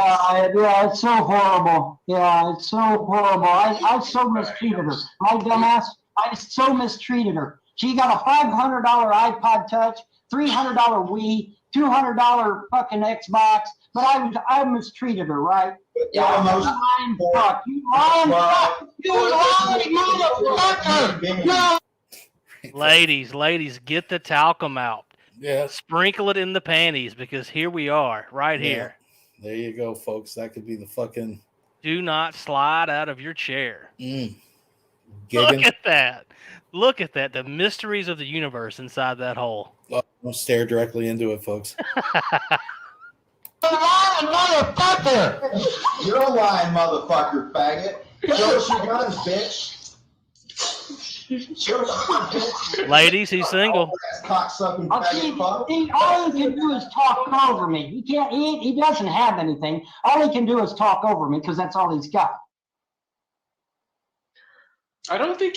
Yeah, it's so horrible. Yeah, it's so horrible. I so mistreated her. My dumbass, I so mistreated her. She got a $500 iPod Touch, $300 Wii, $200 fucking Xbox, but I mistreated her, right? Yeah, you lying fuck. You lying fuck. You lying motherfucker. Ladies, get the talcum out. Yeah. Sprinkle it in the panties because here we are, right here. There you go, folks. That could be the fucking. Do not slide out of your chair. Gigging. Look at that. Look at that. The mysteries of the universe inside that hole. Oh, don't stare directly into it, folks. You're a lying motherfucker. You're a lying motherfucker, faggot. Show us your guns, bitch. Ladies, he's single. All he can do is talk over me. He can't. He doesn't have anything. All he can do is talk over me because that's all he's got. I don't think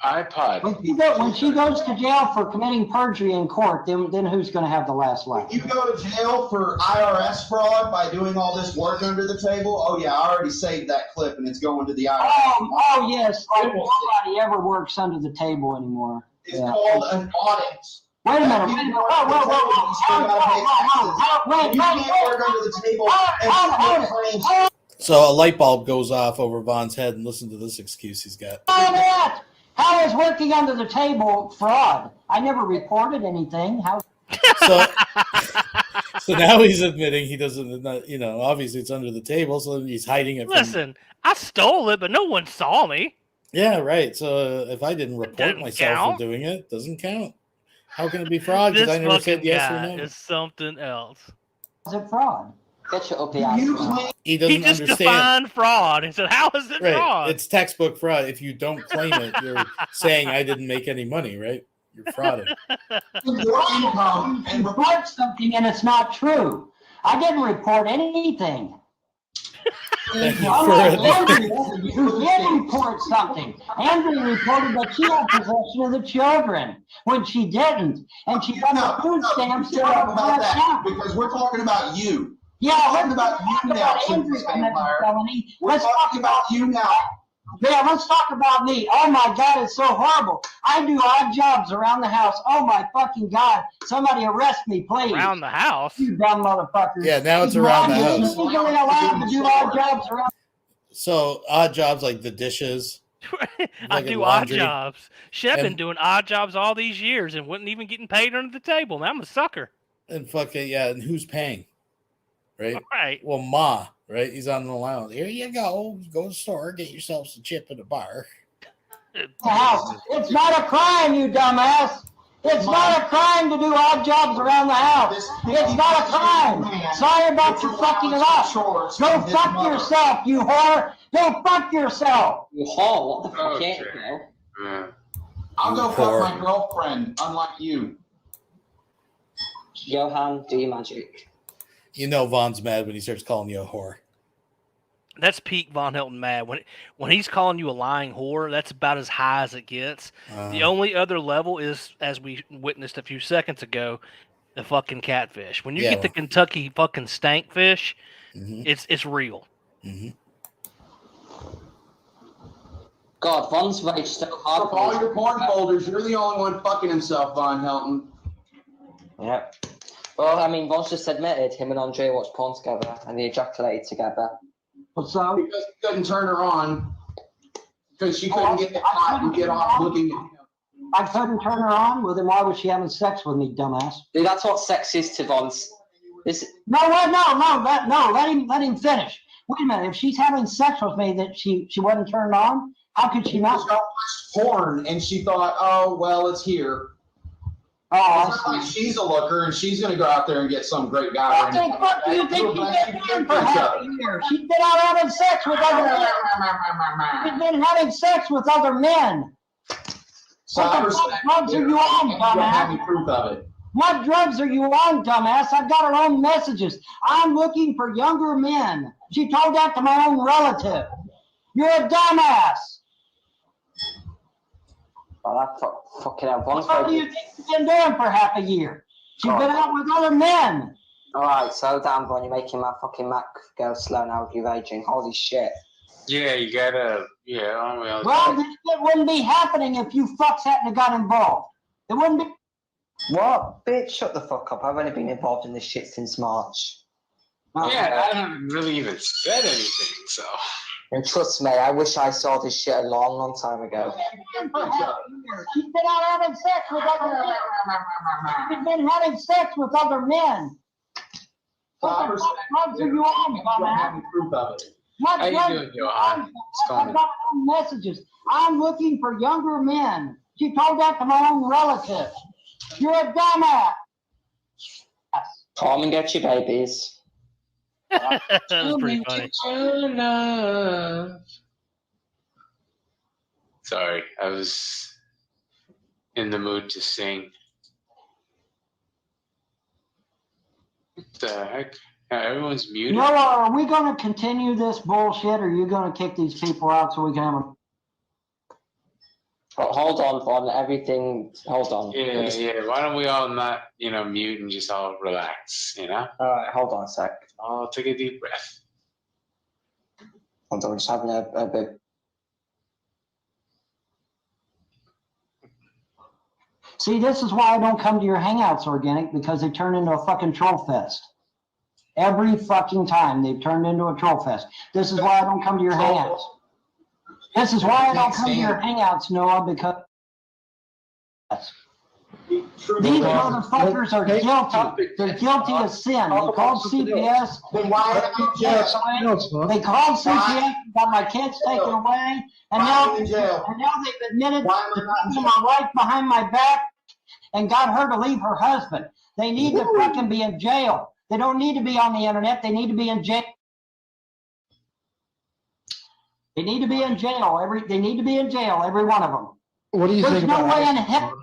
iPod. When she goes to jail for committing perjury in court, then who's going to have the last laugh? You go to jail for IRS fraud by doing all this work under the table? Oh, yeah, I already saved that clip, and it's going to the IRS. Oh yes. Like nobody ever works under the table anymore. It's called an audit. Wait a minute. Wait. You can't work under the table and claims. So a light bulb goes off over Vaughn's head, and listen to this excuse he's got. How is working under the table fraud? I never reported anything. How? So now he's admitting he doesn't, obviously it's under the table, so he's hiding it. Listen, I stole it, but no one saw me. Yeah, right. So if I didn't report myself for doing it, it doesn't count. How can it be fraud? Because I never said yes or no. Is something else. Is it fraud? Get your uppy ass. He doesn't just understand. defined fraud and said, "How is it fraud?" It's textbook fraud. If you don't claim it, you're saying I didn't make any money, right? You're frauding. Your income and report something, and it's not true. I didn't report anything. Who did report something? Andrew reported that she had possession of the children when she didn't, and she got the food stamps to about that because we're talking about you. Yeah, we're talking about you now. We're talking about you now. Yeah, let's talk about me. Oh my God, it's so horrible. I do odd jobs around the house. Oh my fucking God. Somebody arrest me, please. Around the house? You dumb motherfuckers. Yeah, now it's around the house. You're legally allowed to do odd jobs around. So odd jobs like the dishes. I do odd jobs. Shit, I've been doing odd jobs all these years and wasn't even getting paid under the table. Man, I'm a sucker. And fucking, yeah, and who's paying? Right? Right. Well, Ma, right? He's on the allowance. Here you go. Go to the store, get yourself some chip at a bar. House. It's not a crime, you dumbass. It's not a crime to do odd jobs around the house. It's not a crime. Sorry about your fucking luck. Go fuck yourself, you whore. Go fuck yourself. You whore? What the fuck ain't you? I'll go fuck my girlfriend, unlike you. Johan, do your magic. You know Von's mad when he starts calling you a whore. That's peak Von Helton mad. When he's calling you a lying whore, that's about as high as it gets. The only other level is, as we witnessed a few seconds ago, the fucking catfish. When you get the Kentucky fucking stank fish, it's real. Mm-hmm. God, Von's rage so hard. Of all your porn folders, you're the only one fucking himself, Von Helton. Yep. Well, I mean, Von's just admitted him and Andre watched porn together and they ejaculated together. What's up? Because he couldn't turn her on. Because she couldn't get hot and get off looking at him. I couldn't turn her on? Well, then why was she having sex with me, dumbass? Dude, that's what sex is to Von's. No, let him finish. Wait a minute, if she's having sex with me that she wasn't turned on, how could she not? She watched porn and she thought, oh, well, it's here. Oh, it's not like she's a looker and she's going to go out there and get some great guy. Okay, fuck you think she been for half a year? She's been out having sex with other men. She's been having sex with other men. So what the fuck drugs are you on, dumbass? You don't have any proof of it. What drugs are you on, dumbass? I've got her own messages. I'm looking for younger men. She told that to my own relative. You're a dumbass. Oh, that fucking hell. What do you think she's been doing for half a year? She's been out with other men. Alright, so damn, Von, you're making my fucking Mac go slow now with you raging. Holy shit. Yeah, you gotta, well, this shit wouldn't be happening if you fucks hadn't got involved. It wouldn't be. What? Bitch, shut the fuck up. I've only been involved in this shit since March. Yeah, I haven't really even said anything, so. And trust me, I wish I saw this shit a long, long time ago. She's been out having sex with other men. She's been having sex with other men. What the fuck drugs are you on, dumbass? Proof of it. What How you drugs doing, Johan? I've got my own messages. I'm looking for younger men. She told that to my own relative. You're a dumbass. Come and get your babies. That was pretty funny. Sorry, I was in the mood to sing. What the heck? Everyone's muted. No, are we going to continue this bullshit, or are you going to kick these people out so we can have a... Oh, hold on, Von. Everything. Hold on. Yeah. Why don't we all not, mute and just all relax, All right, hold on a sec. I'll take a deep breath. Hold on, just having a bit. See, this is why I don't come to your hangouts, Organic, because they turn into a fucking troll fest. Every fucking time they've turned into a troll fest. This is why I don't come to your hangouts. This is why I don't come to your hangouts, Noah, because These motherfuckers are guilty. They're guilty of sin. They called CPS. They called CPS and got my kids taken away. And now they've admitted to taking my wife behind my back and got her to leave her husband. They need to fucking be in jail. They don't need to be on the internet. They need to be in jail. They need to be in jail. They need to be in jail, every one of them. What do you think about way in ISIS? hell.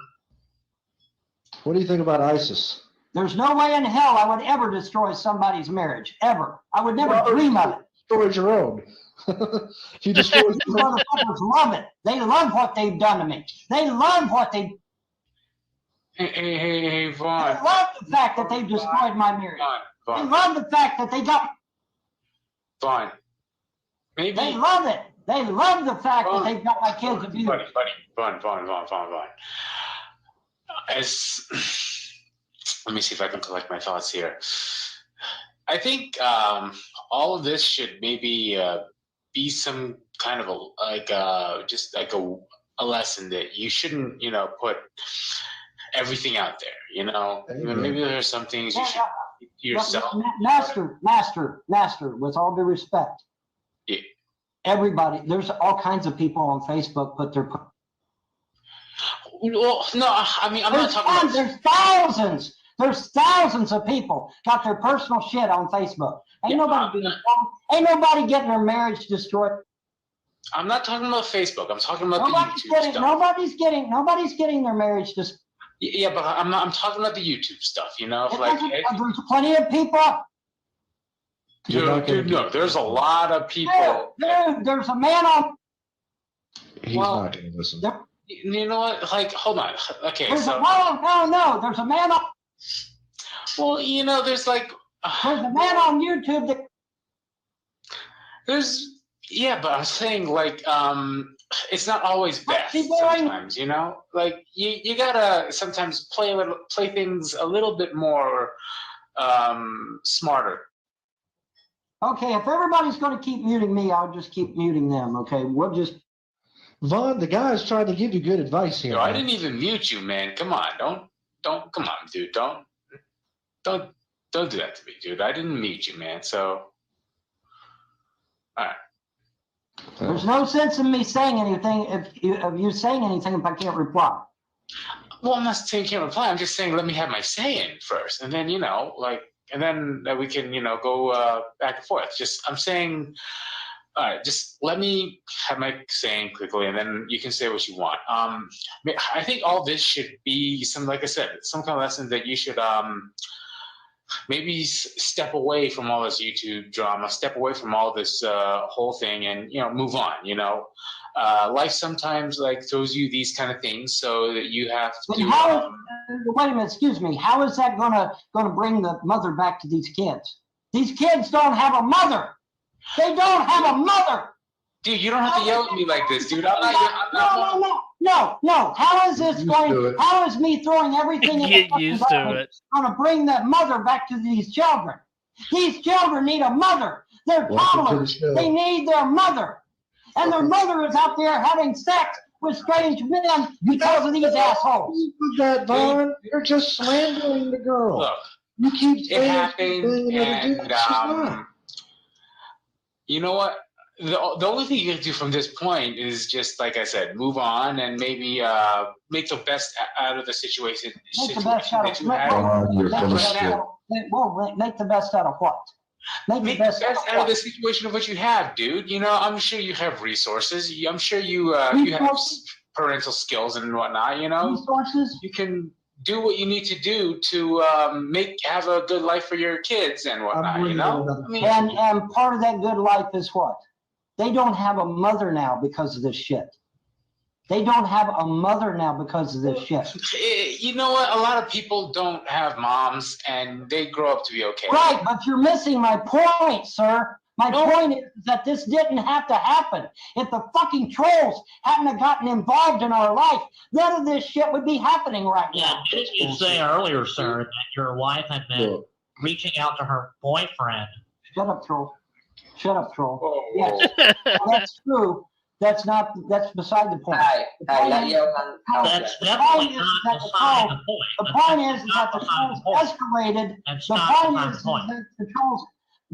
What do you think about ISIS? There's no way in hell I would ever destroy somebody's marriage, ever. I would never dream of it. Destroy your own. You destroy These motherfuckers love it. They love what they've done to me. They love what they. Hey, Vaughn. They love the fact that they've destroyed my marriage. They love the fact that they got. Vaughn. Maybe. They love it. They love the fact that they've got my kids abused. Vaughn. Let me see if I can collect my thoughts here. I think all of this should maybe be some kind of a lesson that you shouldn't, put everything out there. Maybe there are some things you should keep to yourself. Master, with all due respect. Yeah. Everybody, there's all kinds of people on Facebook put their. Well, no, I mean, I'm not talking about. There's thousands of people got their personal shit on Facebook. Ain't nobody getting their marriage destroyed. I'm not talking about Facebook. I'm talking about the YouTube stuff. Nobody's getting their marriage destroyed. Yeah, but I'm talking about the YouTube stuff. There's plenty of people. Dude, no, there's a lot of people. Dude, there's a man on. He's not going to listen. You know what? Hold on. Okay, there's so. No. There's a man on. Well, there's like. There's a man on YouTube that. Yeah, but I'm saying it's not always best sometimes. You gotta sometimes play things a little bit more smarter. Okay, if everybody's going to keep muting me, I'll just keep muting them. Okay, we'll just. Vaughn, the guy's trying to give you good advice here. Yo, I didn't even mute you, man. Come on, don't. Come on, dude. Don't do that to me, dude. I didn't mute you, man. So, all right. There's no sense in me saying anything if you saying anything if I can't reply. Well, I'm not saying you can't reply. I'm just saying let me have my say in first, and then and then we can, go back and forth. I'm saying, all right, just let me have my saying quickly, and then you can say what you want. I think all this should be like I said, some kind of lesson that you should maybe step away from all this YouTube drama, step away from all this whole thing, and move on. Life sometimes throws you these kind of things, so that you have to. Wait a minute, excuse me. How is that gonna bring the mother back to these kids? These kids don't have a mother. They don't have a mother. Dude, you don't have to yell at me like this, dude. No. How is this going? How is me throwing everything in Get used to it. Going to bring that mother back to these children? These children need a mother. They're toddlers. They need their mother. And their mother is out there having sex with strange men because of these assholes. That, Vaughn, you're just slandering the girl. Look, you keep saying it happened, and you know what? The only thing you can do from this point is just, like I said, move on and maybe make the best out of the situation. Make the best out of make the best out of what? Make the best out of the situation of what you have, dude. I'm sure you have resources. I'm sure you have parental skills and whatnot. Resources. You can do what you need to do to have a good life for your kids and whatnot. And part of that good life is what? They don't have a mother now because of this shit. They don't have a mother now because of this shit. You know what? A lot of people don't have moms, and they grow up to be okay. Right, but you're missing my point, sir. My point is that this didn't have to happen. If the fucking trolls hadn't have gotten involved in our life, none of this shit would be happening right now. Didn't you say earlier, sir, that your wife had been reaching out to her boyfriend? Shut up, troll. Shut up, troll. Yes, that's true. That's beside the point. Hey, let Johan help That's you. definitely not beside the point. The point is that the trolls escalated. The point is that the trolls.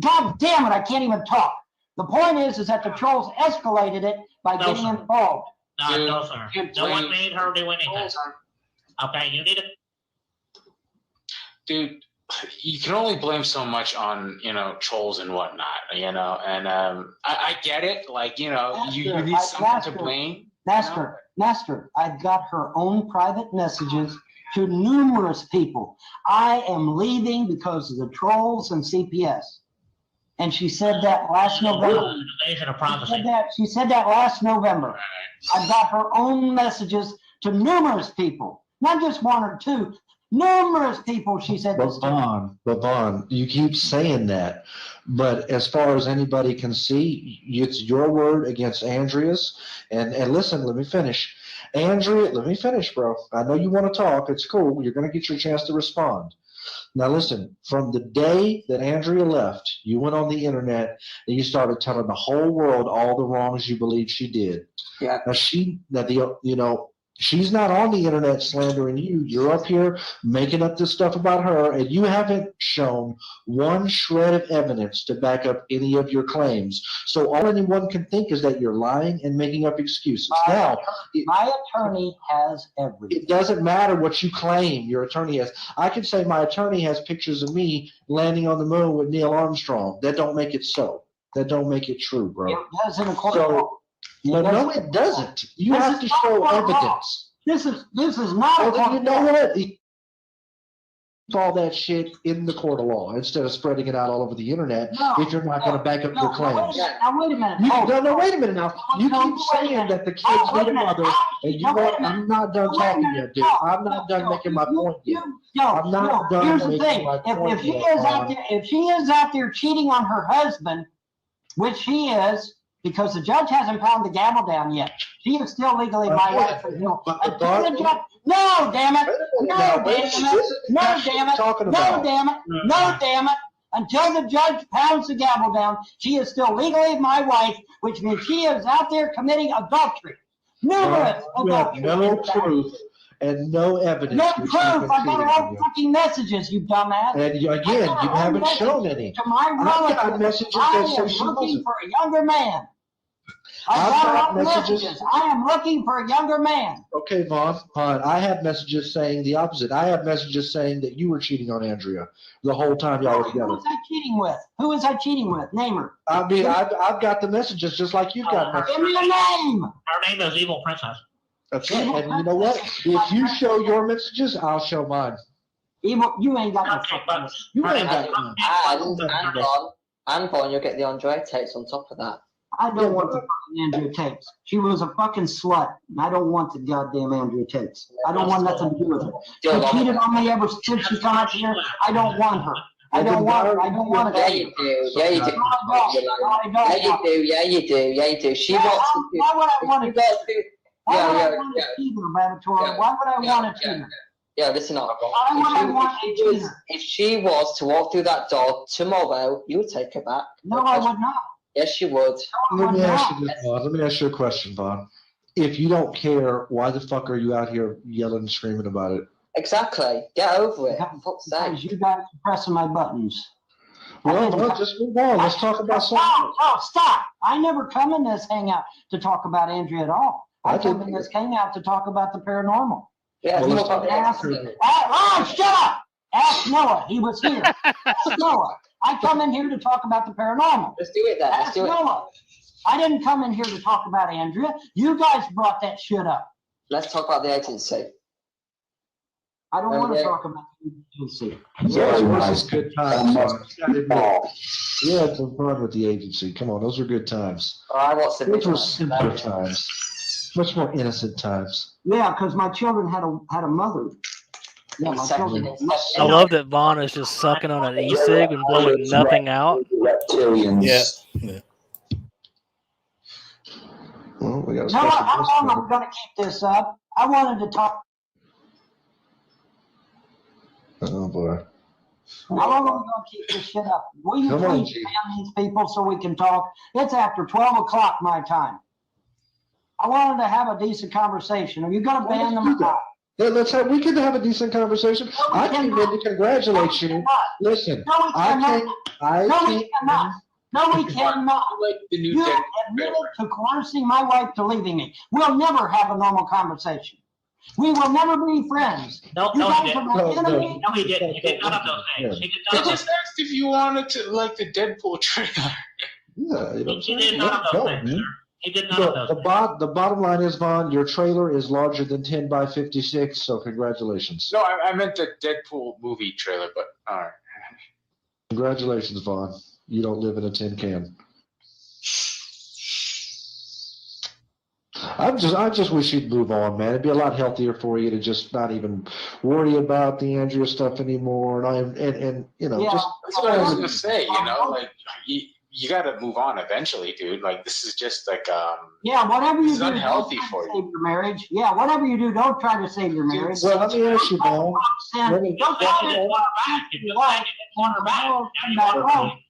God damn it! I can't even talk. The point is that the trolls escalated it by getting involved. No, sir. No one made her do anything. Okay, you need to. Dude, you can only blame so much on, trolls and whatnot, and I get it. Like, you need someone to blame. Master, I've got her own private messages to numerous people. I am leaving because of the trolls and CPS. And she said that last November. She said that last November. I've got her own messages to numerous people, not just one or two. Numerous people, she said this to. But Vaughn, you keep saying that. But as far as anybody can see, it's your word against Andrea's. And listen, let me finish. Andrea, let me finish, bro. I know you want to talk. It's cool. You're going to get your chance to respond. Now listen, from the day that Andrea left, you went on the internet and you started telling the whole world all the wrongs you believe she did. Yeah. Now she's not on the internet slandering you. You're up here making up this stuff about her, and you haven't shown one shred of evidence to back up any of your claims. So all anyone can think is that you're lying and making up excuses. My attorney has everything. It doesn't matter what you claim your attorney has. I can say my attorney has pictures of me landing on the moon with Neil Armstrong. That don't make it so. That don't make it true, bro. It does in a court of law. No, it doesn't. You have to show evidence. This is not a court. You know what? All that shit in the court of law instead of spreading it out all over the internet if you're not going to back up your claims. Now wait a minute. No, wait a minute now. You keep saying that the kids need a mother, and I'm not done talking yet, dude. I'm not done making my point yet. I'm not done making my point yet. If she is out there cheating on her husband, which she is, because the judge hasn't pounded the gavel down yet. She is still legally my wife. No, damn it. No, damn it. No, damn it. Until the judge pounds the gavel down, she is still legally my wife, which means she is out there committing adultery. Numerous adultery. No proof and no evidence. No proof. I got her own fucking messages, you dumbass. And again, you haven't shown any. To my relative, I am looking for a younger man. I got messages. I am looking for a younger man. Okay, Vaughn. I have messages saying the opposite. I have messages saying that you were cheating on Andrea the whole time y'all were together. Who was I cheating with? Who was I cheating with? Name her. I mean, I've got the messages just like you've got messages. Give me a name. Her name is Evil Princess. Okay, and you know what? If you show your messages, I'll show mine. Evil, you ain't got no fucking. You ain't got no. And Vaughn, you'll get the Andrea tapes on top of that. I don't want the fucking Andrea tapes. She was a fucking slut. And I don't want the goddamn Andrea tapes. I don't want nothing to do with her. She cheated on me ever since she come out here. I don't want her. I don't want her. I don't want her. Yeah, you do. Yeah, you do. Yeah, you do. Yeah, you do. She wants to. Why would I want to? Why would I want to cheat her, Laboratory? Why would I want to cheat her? Yeah, listen up. If she was to walk through that door tomorrow, you would take her back. No, I would not. Yes, you would. Let me ask you this, Vaughn. Let me ask you a question, Vaughn. If you don't care, why the fuck are you out here yelling and screaming about it? Exactly. Get over it. Because you guys are pressing my buttons. Well, just move on. Let's talk about something. Stop. I never come in this hangout to talk about Andrea at all. I come in this hangout to talk about the paranormal. Yeah, shut up! Ask Noah. He was here. Ask Noah. I come in here to talk about the paranormal. Let's do it then. Ask Noah. I didn't come in here to talk about Andrea. You guys brought that shit up. Let's talk about the agency. I don't want to talk about the agency. Yeah, it was good times. We had some fun with the agency. Come on, those were good times. Those were simpler times. Much more innocent times. Yeah, because my children had a mother. Yeah, my children. I love that Vaughn is just sucking on an e-cig and blowing nothing out. Yeah. Well, we got. How long are we going to keep this up? I wanted to talk. Oh boy. How long are we going to keep this shit up? Will you please ban these people so we can talk? It's after 12 o'clock my time. I wanted to have a decent conversation. Are you going to ban them or not? We can have a decent conversation. I came in to congratulate you. Listen, No, we cannot. Like the new You admitted to coercing my wife to leaving me. We'll never have a normal conversation. We will never be friends. No, you no, guys he didn't. are my enemy. No, he didn't. He did none of those things. He did I none of just those asked if you wanted to like the Deadpool trailer. Yeah, you know He did none of those things, sir. He did none of those things. The bottom line is, Vaughn, your trailer is larger than 10 by 56, so congratulations. No, I meant the Deadpool movie trailer, but all right. Congratulations, Vaughn. You don't live in a tin can. I just wish you'd move on, man. It'd be a lot healthier for you to just not even worry about the Andrea stuff anymore. And you know, Yeah. just That's what I was gonna say. You know, like you got to move on eventually, dude. Like this is just like Yeah, whatever you This is do, unhealthy don't try for to you. save your marriage. Yeah, whatever you do, don't try to save your marriage. Well, let me ask you, Vaughn. Don't try to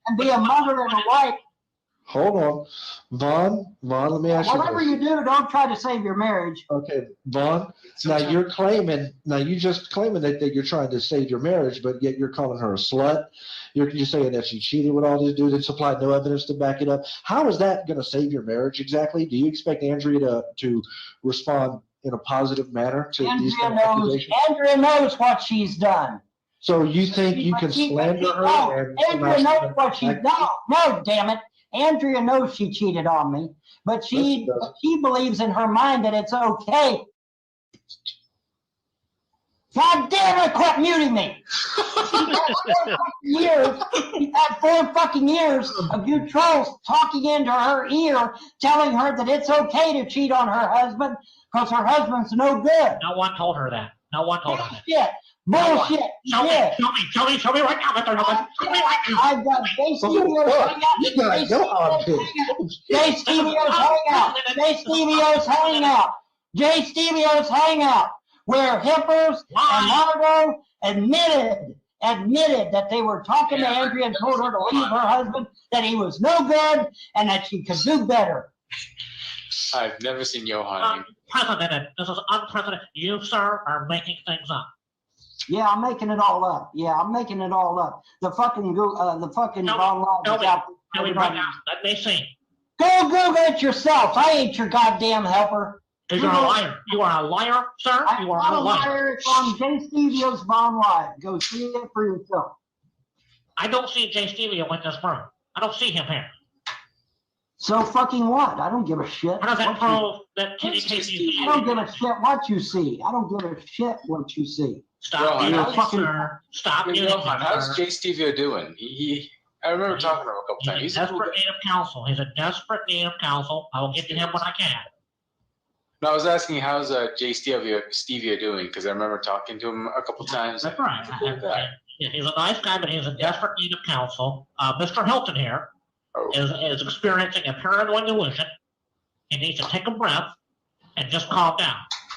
and be a mother and a wife. Hold on, Vaughn, let me ask you Whatever this. you do, don't try to save your marriage. Okay, Vaughn, now you just claiming that you're trying to save your marriage, but yet you're calling her a slut. You're saying that she cheated with all these dudes and supplied no evidence to back it up. How is that going to save your marriage exactly? Do you expect Andrea to respond in a positive manner to these kind of accusations? Andrea knows what she's done. So you think you can slander her? No, Andrea knows what she's done. No, damn it. Andrea knows she cheated on me, but she believes in her mind that it's okay. God damn it, quit muting me. She's had 4 fucking years of you trolls talking into her ear, telling her that it's okay to cheat on her husband because her husband's no good. No one told her that. No one told her that. Shit. Bullshit. Show me right now, Mr. Nolan. Show me right now. I've got Jay Stevio's hangout, where Hippers and Margot admitted that they were talking to Andrea and told her to leave her husband, that he was no good, and that she could do better. I've never seen Johan. Unprecedented. This is unprecedented. You, sir, are making things up. Yeah, I'm making it all up. The fucking Von Live is out. Tell me right now. Let me see. Go Google it yourself. I ain't your goddamn helper. You're a liar. You are a liar, sir. You are a liar. It's on Jay Stevio's Von Live. Go see it for yourself. I don't see Jay Stevio in this room. I don't see him here. So fucking what? I don't give a shit. How does that prove that Kenny Casey? I don't give a shit what you see. I don't give a shit what you see. Stop muting him, sir. Stop muting him, How's Jay Stevio doing? I remember talking to him a couple times. He's in desperate need of counsel. He's in desperate need of counsel. I will get to him when I can. No, I was asking how's Jay Stevio doing, because I remember talking to him a couple times. That's right. He's a nice guy, but he's in desperate need of counsel. Mr. Hilton here is experiencing a paranoid delusion. He needs to take a breath and just calm down.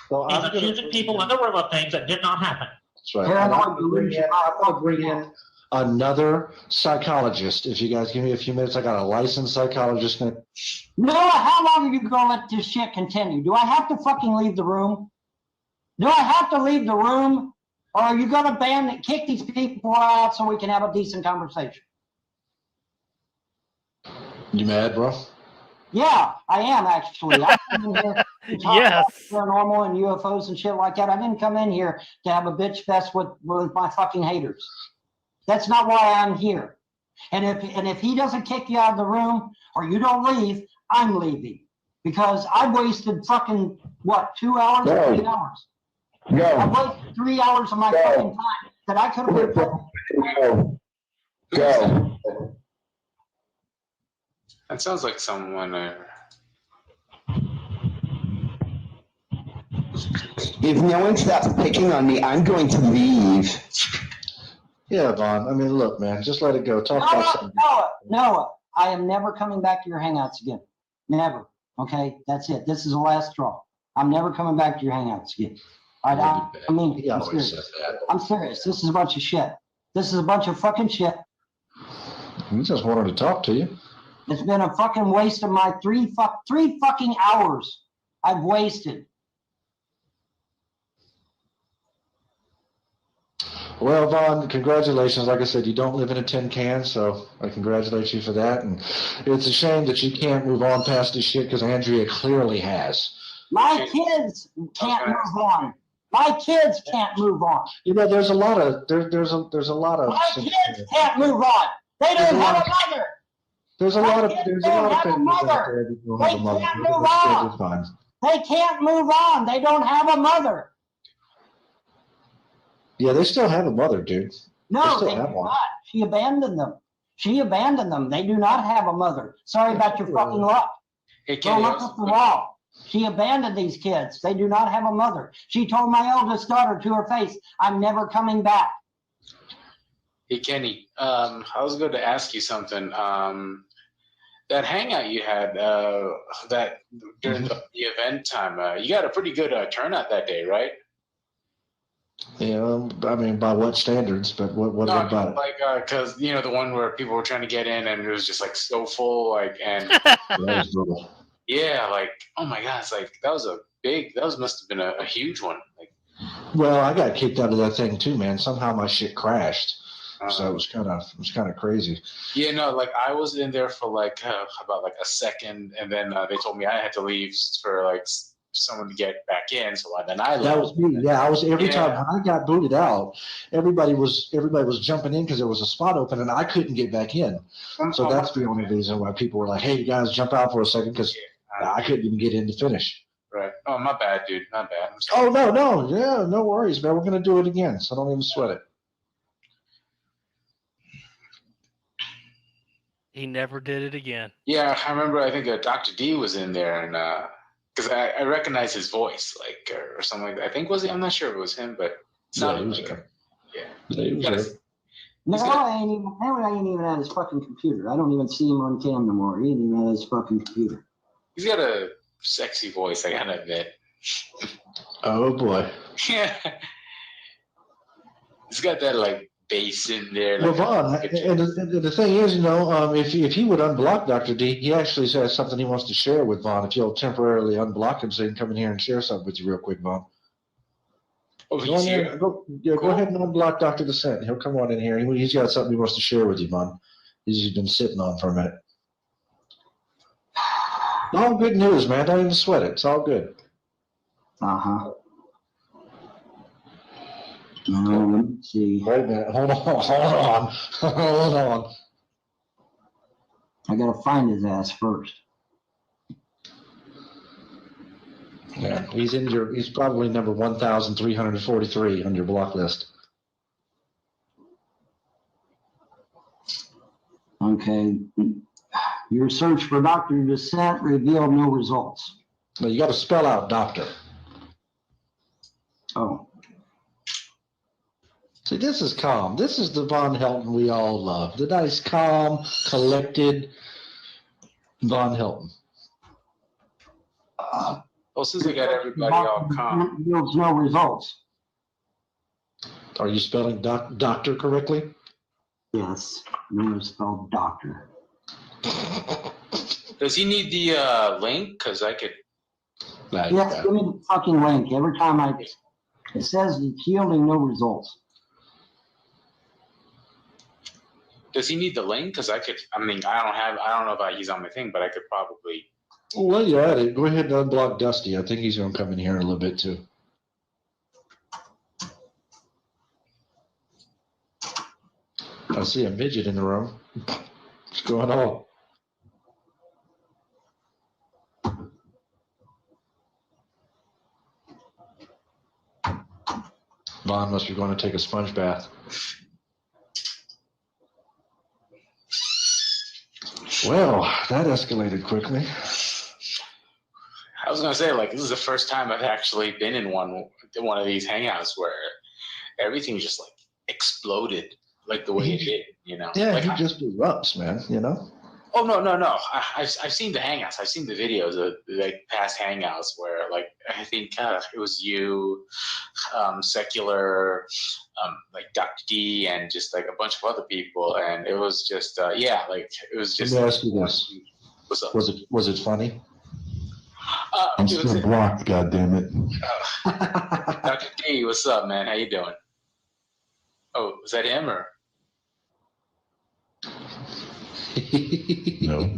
Well, he's accusing people in the room of things that did not happen. That's right. I'm going to bring in another psychologist. If you guys give me a few minutes, I got a licensed psychologist. Noah, how long are you going to let this shit continue? Do I have to fucking leave the room? Do I have to leave the room? Or are you going to kick these people out so we can have a decent conversation? You mad, bro? Yeah, I am actually. I come in here to talk Yes. about paranormal and UFOs and shit like that. I didn't come in here to have a bitch fest with my fucking haters. That's not why I'm here. And if he doesn't kick you out of the room or you don't leave, I'm leaving. Because I've wasted fucking, 2 hours or 3 hours? I wasted 3 hours of my fucking time that I could have been. Go. That sounds like someone. If no one stops picking on me, I'm going to leave. Yeah, Vaughn. I mean, look, man, just let it go. Talk about something. Noah, I am never coming back to your hangouts again. Never. Okay, that's it. This is the last straw. I'm never coming back to your hangouts again. I'm serious. I'm serious. This is a bunch of shit. This is a bunch of fucking shit. He just wanted to talk to you. It's been a fucking waste of my three fucking hours I've wasted. Well, Vaughn, congratulations. Like I said, you don't live in a tin can, so I congratulate you for that. And it's a shame that you can't move on past this shit because Andrea clearly has. My kids can't move on. My kids can't move on. You know, there's a lot of there's a lot of. My kids can't move on. They don't have a mother. There's a lot of families out there that don't have a mother. They can't move on. They can't move on. They don't have a mother. Yeah, they still have a mother, dude. No, they do not. She abandoned them. She abandoned them. They do not have a mother. Sorry about your fucking luck. Go look at the wall. She abandoned these kids. They do not have a mother. She told my eldest daughter to her face, I'm never coming back. Hey, Kenny, I was going to ask you something. That hangout you had that during the event time, you got a pretty good turnout that day, right? Yeah, I mean, by what standards? But what about it? Like, because you know the one where people were trying to get in and it was just like so full, like, and yeah, like, oh my god, it's like that must have been a huge one. Like, well, I got kicked out of that thing too, man. Somehow my shit crashed, so it was kind of crazy. Yeah, no, like I was in there for like about like a second, and then they told me I had to leave for like someone to get back in, so then I left. That was me. Yeah, I was every time when I got booted out, everybody was jumping in because there was a spot open and I couldn't get back in. So that's the only reason why people were like, "Hey, you guys, jump out for a second," because I couldn't even get in to finish. Right. Oh, my bad, dude. My bad. I'm sorry. Oh no, yeah, no worries, man. We're gonna do it again, so don't even sweat it. He never did it again. Yeah, I remember. I think Dr. D was in there, and because I recognize his voice, like or something like that. I think was he? I'm not sure if it was him, but it sounded like him. Yeah. He was there. I ain't even at his fucking computer. I don't even see him on cam no more. He ain't even at his fucking computer. He's got a sexy voice, I gotta admit. Oh boy. Yeah. He's got that like bass in there. Well, Like, Vaughn, and the thing is, you know, if he would unblock Dr. D, he actually has something he wants to share with Vaughn. If you'll temporarily unblock him, so he can come in here and share something with you real quick, Vaughn. Oh, he's here? Go ahead and unblock Dr. Descent. He'll come on in here. He's got something he wants to share with you, Vaughn. He's been sitting on for a minute. All good news, man. Don't even sweat it. It's all good. Uh-huh. Let me see. Wait a minute. Hold on. I gotta find his ass first. Yeah, he's probably number 1,343 on your block list. Okay. Your search for Dr. Descent revealed no results. No, you got to spell out doctor. Oh. See, this is calm. This is the Von Helton we all love. The nice, calm, collected Von Helton. Well, since we got everybody all calm. Yields no results. Are you spelling doctor correctly? Yes. No, it's spelled doctor. Does he need the link? Because I could. Yes, give me the fucking link. Every time it says it's yielding no results. Does he need the link? Because I could. I mean, I don't know if he's on my thing, but I could probably. Well, you're at it. Go ahead and unblock Dusty. I think he's going to come in here in a little bit too. I see a midget in the room. What's going on? Vaughn must be going to take a sponge bath. Well, that escalated quickly. I was gonna say, like, this is the first time I've actually been in one of these hangouts where everything just like exploded, like the way it did, you know? Yeah, like, he just erupts, man. You know. Oh no! I've seen the hangouts. I've seen the videos of like past hangouts where, like, I think it was you, Secular, like Dr. D, and just like a bunch of other people, and it was just like it was just. Let me ask you this: What's up? Was it funny? I'm still blocked, goddammit. Dr. D, what's up, man? How you doing? Oh, was that him or? No.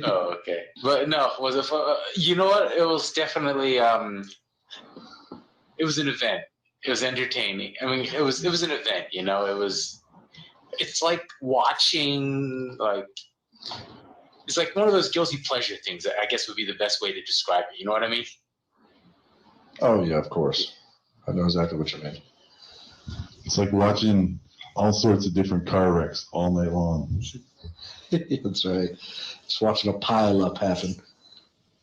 Oh, okay. But no, was it? You know what? It was definitely. It was an event. It was entertaining. I mean, it was an event. You know, it was. It's like watching like. It's like one of those guilty pleasure things. I guess would be the best way to describe it. You know what I mean? Oh yeah, of course. I know exactly what you mean. It's like watching all sorts of different car wrecks all night long. That's right. Just watching a pile up happen.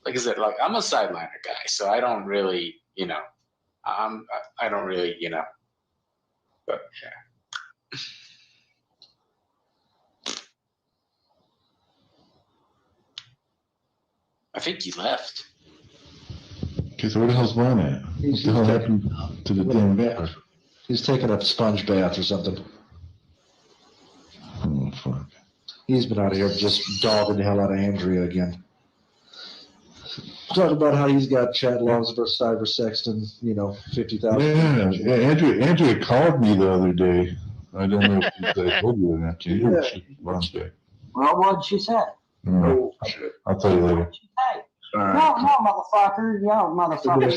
Like I said, like I'm a sideliner guy, so I don't really, you know, I don't really, you know, but yeah. I think he left. Okay, so where the hell's Vaughn at? What the hell happened to the damn bath? He's taking a sponge bath or something. Oh, fuck. He's been out of here just dogging the hell out of Andrea again. Talking about how he's got chat logs for cyber sexting, you know, 50,000. Yeah, Andrea called me the other day. I don't know if I told you that. Yeah. Well, what'd she say? Oh, shit. I'll tell you later. No, motherfucker. No, motherfucker.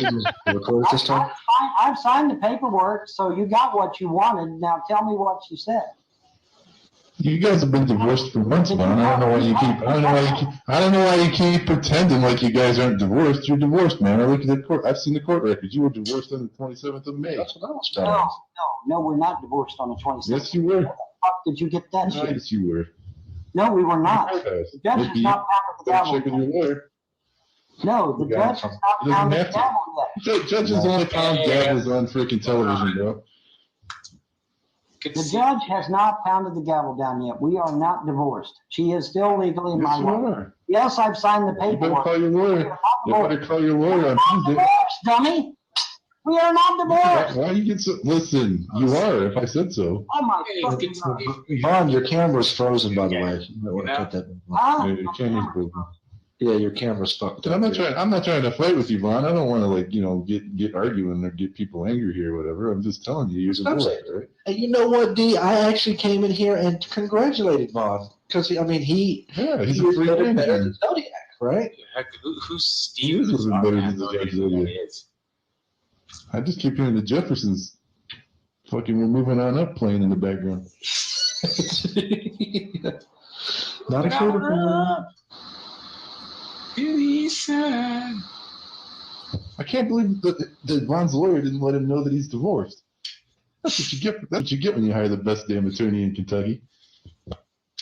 I've signed the paperwork, so you got what you wanted. Now tell me what you said. You guys have been divorced for months, man. I don't know why you keep pretending like you guys aren't divorced. You're divorced, man. I looked at the court. I've seen the court records. You were divorced on the 27th of May. That's what I was telling No, we're not divorced on the 27th. Yes, you were. Where the fuck did you get that shit? Yes, you were. No, we were not. The judge has not pounded the gavel. Checking your lawyer. No, the judge has not pounded the gavel yet. Judges only pound gavels on freaking television, bro. The judge has not pounded the gavel down yet. We are not divorced. She is still legally my wife. Yes, I've signed the paperwork. You better call your lawyer. You better call your lawyer on Tuesday. Divorced, dummy. We are not divorced. Why you get so? Listen, you are. If I said so. Oh my fucking God. Vaughn, your camera's frozen, by the way. You might want to cut that. Huh? Yeah, your camera's broken. Yeah, your camera's fucked up. I'm not trying to fight with you, Vaughn. I don't want to get arguing or get people angry here or whatever. I'm just telling you, you're divorced, right? And you know what, D? I actually came in here and congratulated Vaughn because he's a free man. Better than Zodiac, right? Heck, who's Steve? He was better than the Jack Zodiac. I just keep hearing the Jeffersons fucking we're moving on up playing in the background. Not afraid of him. I can't believe that Vaughn's lawyer didn't let him know that he's divorced. That's what you get. That's what you get when you hire the best damn attorney in Kentucky.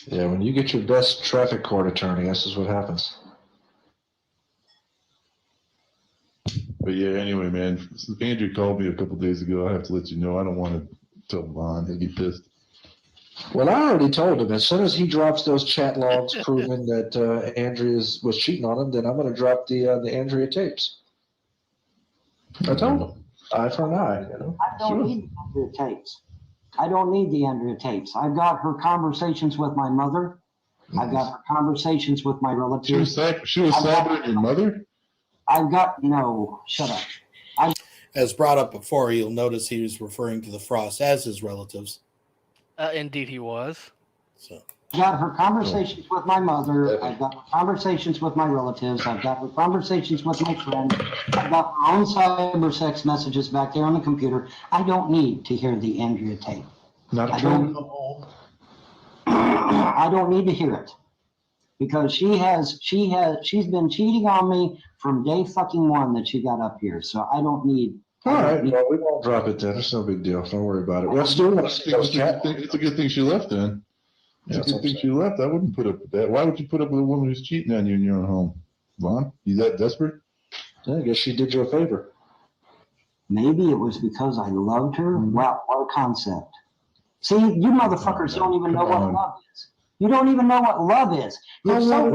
Yeah, when you get your best traffic court attorney, this is what happens. But yeah, anyway, man, Andrew called me a couple days ago. I have to let you know. I don't want to tell Vaughn. He'll be pissed. Well, I already told him as soon as he drops those chat logs proving that Andrea was cheating on him, then I'm going to drop the Andrea tapes. I told him. Eye for an eye. You know? I don't need the Andrea tapes. I don't need the Andrea tapes. I've got her conversations with my mother. I've got her conversations with my relatives. She was cybering your mother? Shut up. As brought up before, you'll notice he was referring to the Frosts as his relatives. Indeed, he was. So I've got her conversations with my mother. I've got her conversations with my relatives. I've got her conversations with my friends. I've got her own cyber sex messages back there on the computer. I don't need to hear the Andrea tape. Not I don't need to hear it because she's been cheating on me from day fucking one that she got up here. So I don't need. All right, well, we won't drop it then. It's no big deal. Don't worry about it. Let's do it. It's a good thing she left then. It's a good thing she left. I wouldn't put up with that. Why would you put up with a woman who's cheating on you in your own home? Vaughn, you that desperate? Yeah, I guess she did you a favor. Maybe it was because I loved her. Wow, what a concept. See, you motherfuckers don't even know what love is. You don't even know what love is. You're so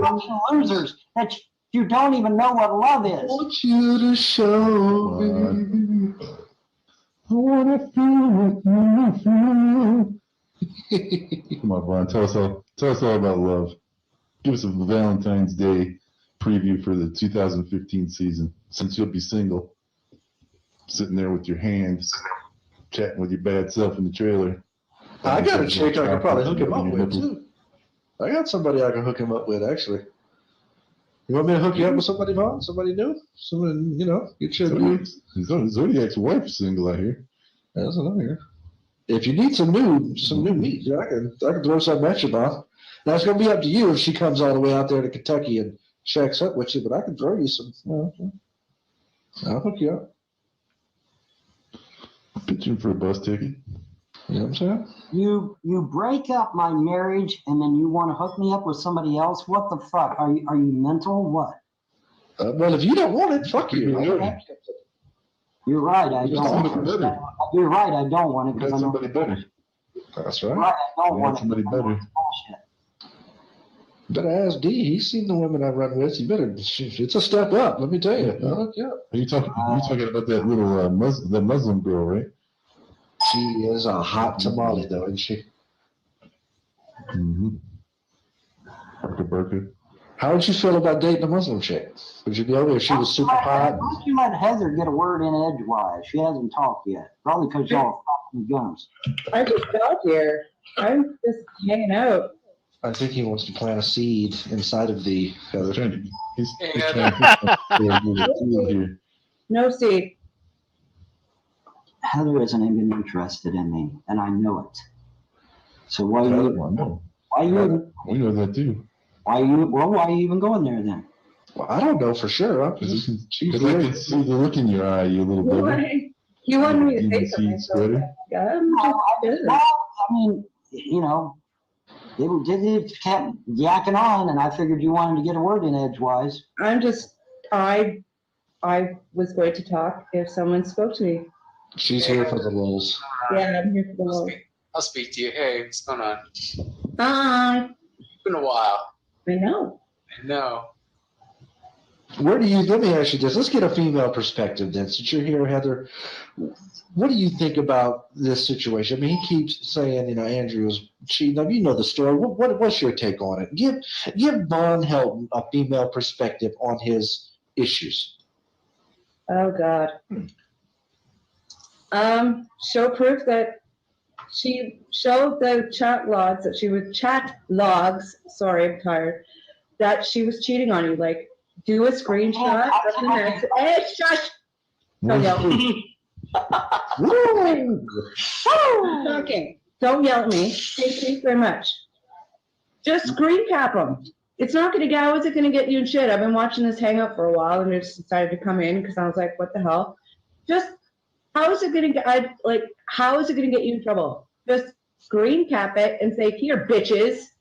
fucking losers that you don't even know what love is. I want you to show me. I want to feel. Come on, Vaughn. Tell us all about love. Give us a Valentine's Day preview for the 2015 season, since you'll be single, sitting there with your hands, chatting with your bad self in the trailer. I got a chick I could probably hook him up with, too. I got somebody I can hook him up with, actually. You want me to hook you up with somebody, Vaughn? Somebody new? Someone, get your Zodiac's wife is single out here. That's what I hear. If you need some new meat, I can throw something at you, Vaughn. Now it's gonna be up to you if she comes all the way out there to Kentucky and checks up with you, but I can throw you some. I'll hook you up. Pitching for a bus ticket. You know what I'm saying? You break up my marriage and then you want to hook me up with somebody else? What the fuck? Are you mental? What? Well, if you don't want it, fuck you. You're right. I don't want it. You're right. I don't want it because I know somebody better. That's right. Right. I don't want somebody better. Better ask D. He's seen the women I run with. You better. It's a step up. Let me tell you. Yeah. Are you talking about that little Muslim girl, right? She is a hot tamale, though, isn't she? Mm-hmm. Burka. How would you feel about dating a Muslim chick? Would you be over if she was super hot? Why don't you let Heather get a word in edgewise? She hasn't talked yet. Probably because y'all are fucking guns. I just got here. I'm just hanging out. I think he wants to plant a seed inside of the Heather. No seed. Heather isn't even interested in me, and I know it. So why We know that too. Why are you even going there then? Well, I don't know for sure. Because I can see the look in your eye, you little bit. You wanted me to say something. I mean, they kept yakking on, and I figured you wanted to get a word in edgewise. I was going to talk if someone spoke to me. She's here for the lulz. Yeah, I'm here for the lulz. I'll speak to you. Hey, what's going on? Hi. It's been a while. I know. Let me ask you this. Let's get a female perspective then. Since you're here, Heather, what do you think about this situation? I mean, he keeps saying, Andrew was cheating. You know the story. What's your take on it? Give Von Helton a female perspective on his issues. Oh, God. Show proof that she showed the chat logs sorry, I'm tired, that she was cheating on you. Like, do a screenshot of the next. Hey, shush! Don't yell at me. Okay, don't yell at me. Thank you very much. Just screen cap them. It's not going to get, how is it going to get you in shit? I've been watching this hang up for a while and I just decided to come in because I was like, what the hell? Just, how is it going to get you in trouble? Just screen cap it and say, here, bitches.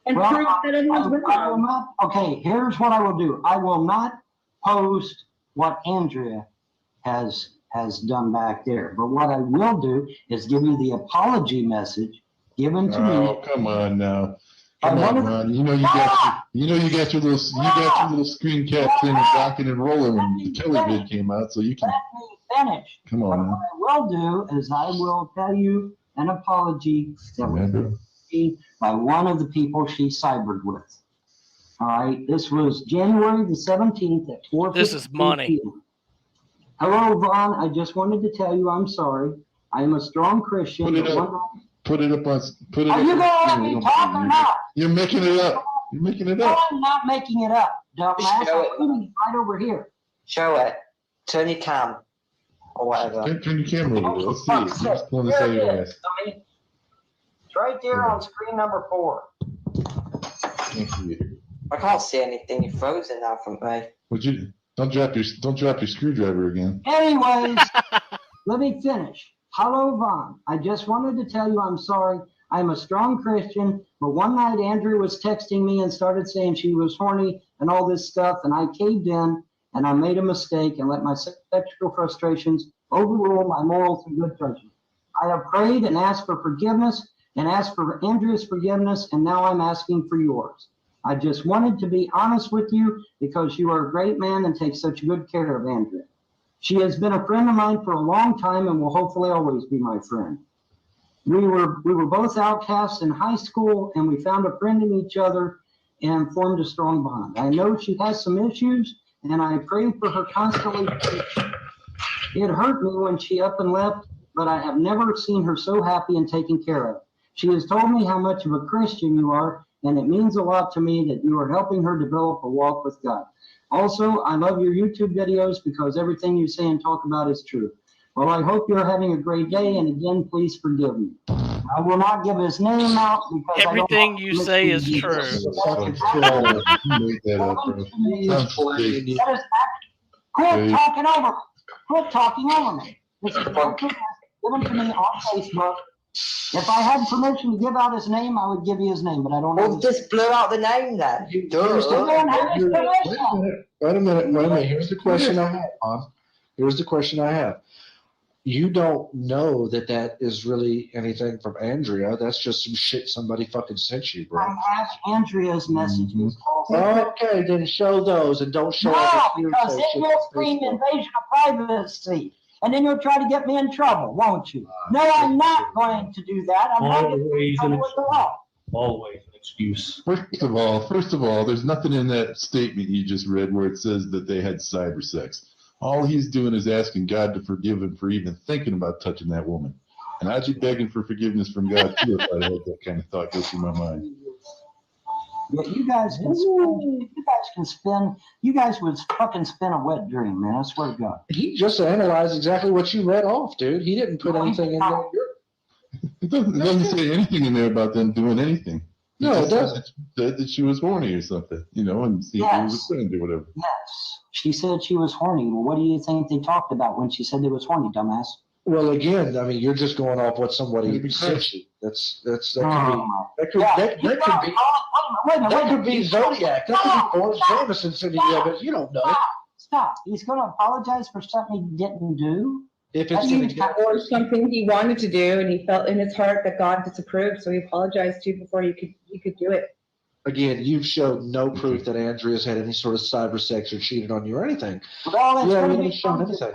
And prove that it was wrong. Okay, here's what I will do. I will not post what Andrea has done back there. But what I will do is give you the apology message given to me. Oh, come on now. Come on, Ron. You got your little screen cap thing rocking and rolling when the Kelly vid came out, so you can finish. Come on. What I will do is I will tell you an apology that was made by one of the people she cybered with. All right. This was January the 17th at 4:15. This is money. Hello, Vaughn. I just wanted to tell you I'm sorry. I am a strong Christian. Put it up. Are you going to let me talk or not? You're making it up. You're making it up. I'm not making it up, dumbass. I'm putting it right over here. Show it. Turn your cam. Or whatever. Turn your camera over. Let's see it. Just want to say your ass. It's right there on screen number 4. I can't see anything. You're frozen now from me. Would you don't drop your screwdriver again? Anyways, let me finish. Hello, Vaughn. I just wanted to tell you I'm sorry. I'm a strong Christian, but one night Andrew was texting me and started saying she was horny and all this stuff, and I caved in and I made a mistake and let my sexual frustrations overrule my morals and good judgment. I have prayed and asked for forgiveness and asked for Andrew's forgiveness, and now I'm asking for yours. I just wanted to be honest with you because you are a great man and take such good care of Andrea. She has been a friend of mine for a long time and will hopefully always be my friend. We were both outcasts in high school, and we found a friend in each other, and formed a strong bond. I know she has some issues, and I pray for her constantly. It hurt me when she up and left, but I have never seen her so happy and taken care of. She has told me how much of a Christian you are, and it means a lot to me that you are helping her develop a walk with God. Also, I love your YouTube videos because everything you say and talk about is true. Well, I hope you're having a great day, and again, please forgive me. I will not give his name out because Everything you say is true. Quit talking over me. Quit talking over me. This is given to me on Facebook. If I had permission to give out his name, I would give you his name, but I don't know. Well, just blur out the name then. Wait a minute. Here's the question I have, Mom. Here's the question I have. You don't know that is really anything from Andrea. That's just some shit somebody fucking sent you, bro. I have Andrea's messages. Okay, then show those and don't show No, because it will scream invasion of privacy. And then you'll try to get me in trouble, won't you? No, I'm not going to do that. I'm not going to get in trouble with the law. Always an excuse. First of all, there's nothing in that statement you just read where it says that they had cyber sex. All he's doing is asking God to forgive him for even thinking about touching that woman. And I'd be begging for forgiveness from God too if I had that kind of thought go through my mind. Yeah, you guys would fucking spin a wet dream, man. I swear to God. He just analyzed exactly what you read off, dude. He didn't put anything in there. It doesn't say anything in there about them doing anything. No, it doesn't. Said that she was horny or something, and see if he was a friend or whatever. Yes. She said she was horny. Well, what do you think they talked about when she said they was horny, dumbass? Well, again, I mean, you're just going off what somebody sent you. That could be Zodiac. That could be Boris Jameson sending you, but you don't know. Stop. He's going to apologize for something he didn't do. If it's or something he wanted to do, and he felt in his heart that God disapproved, so he apologized to you before he could do it. Again, you've showed no proof that Andrea's had any sort of cyber sex or cheated on you or anything. Well, you haven't even shown anything.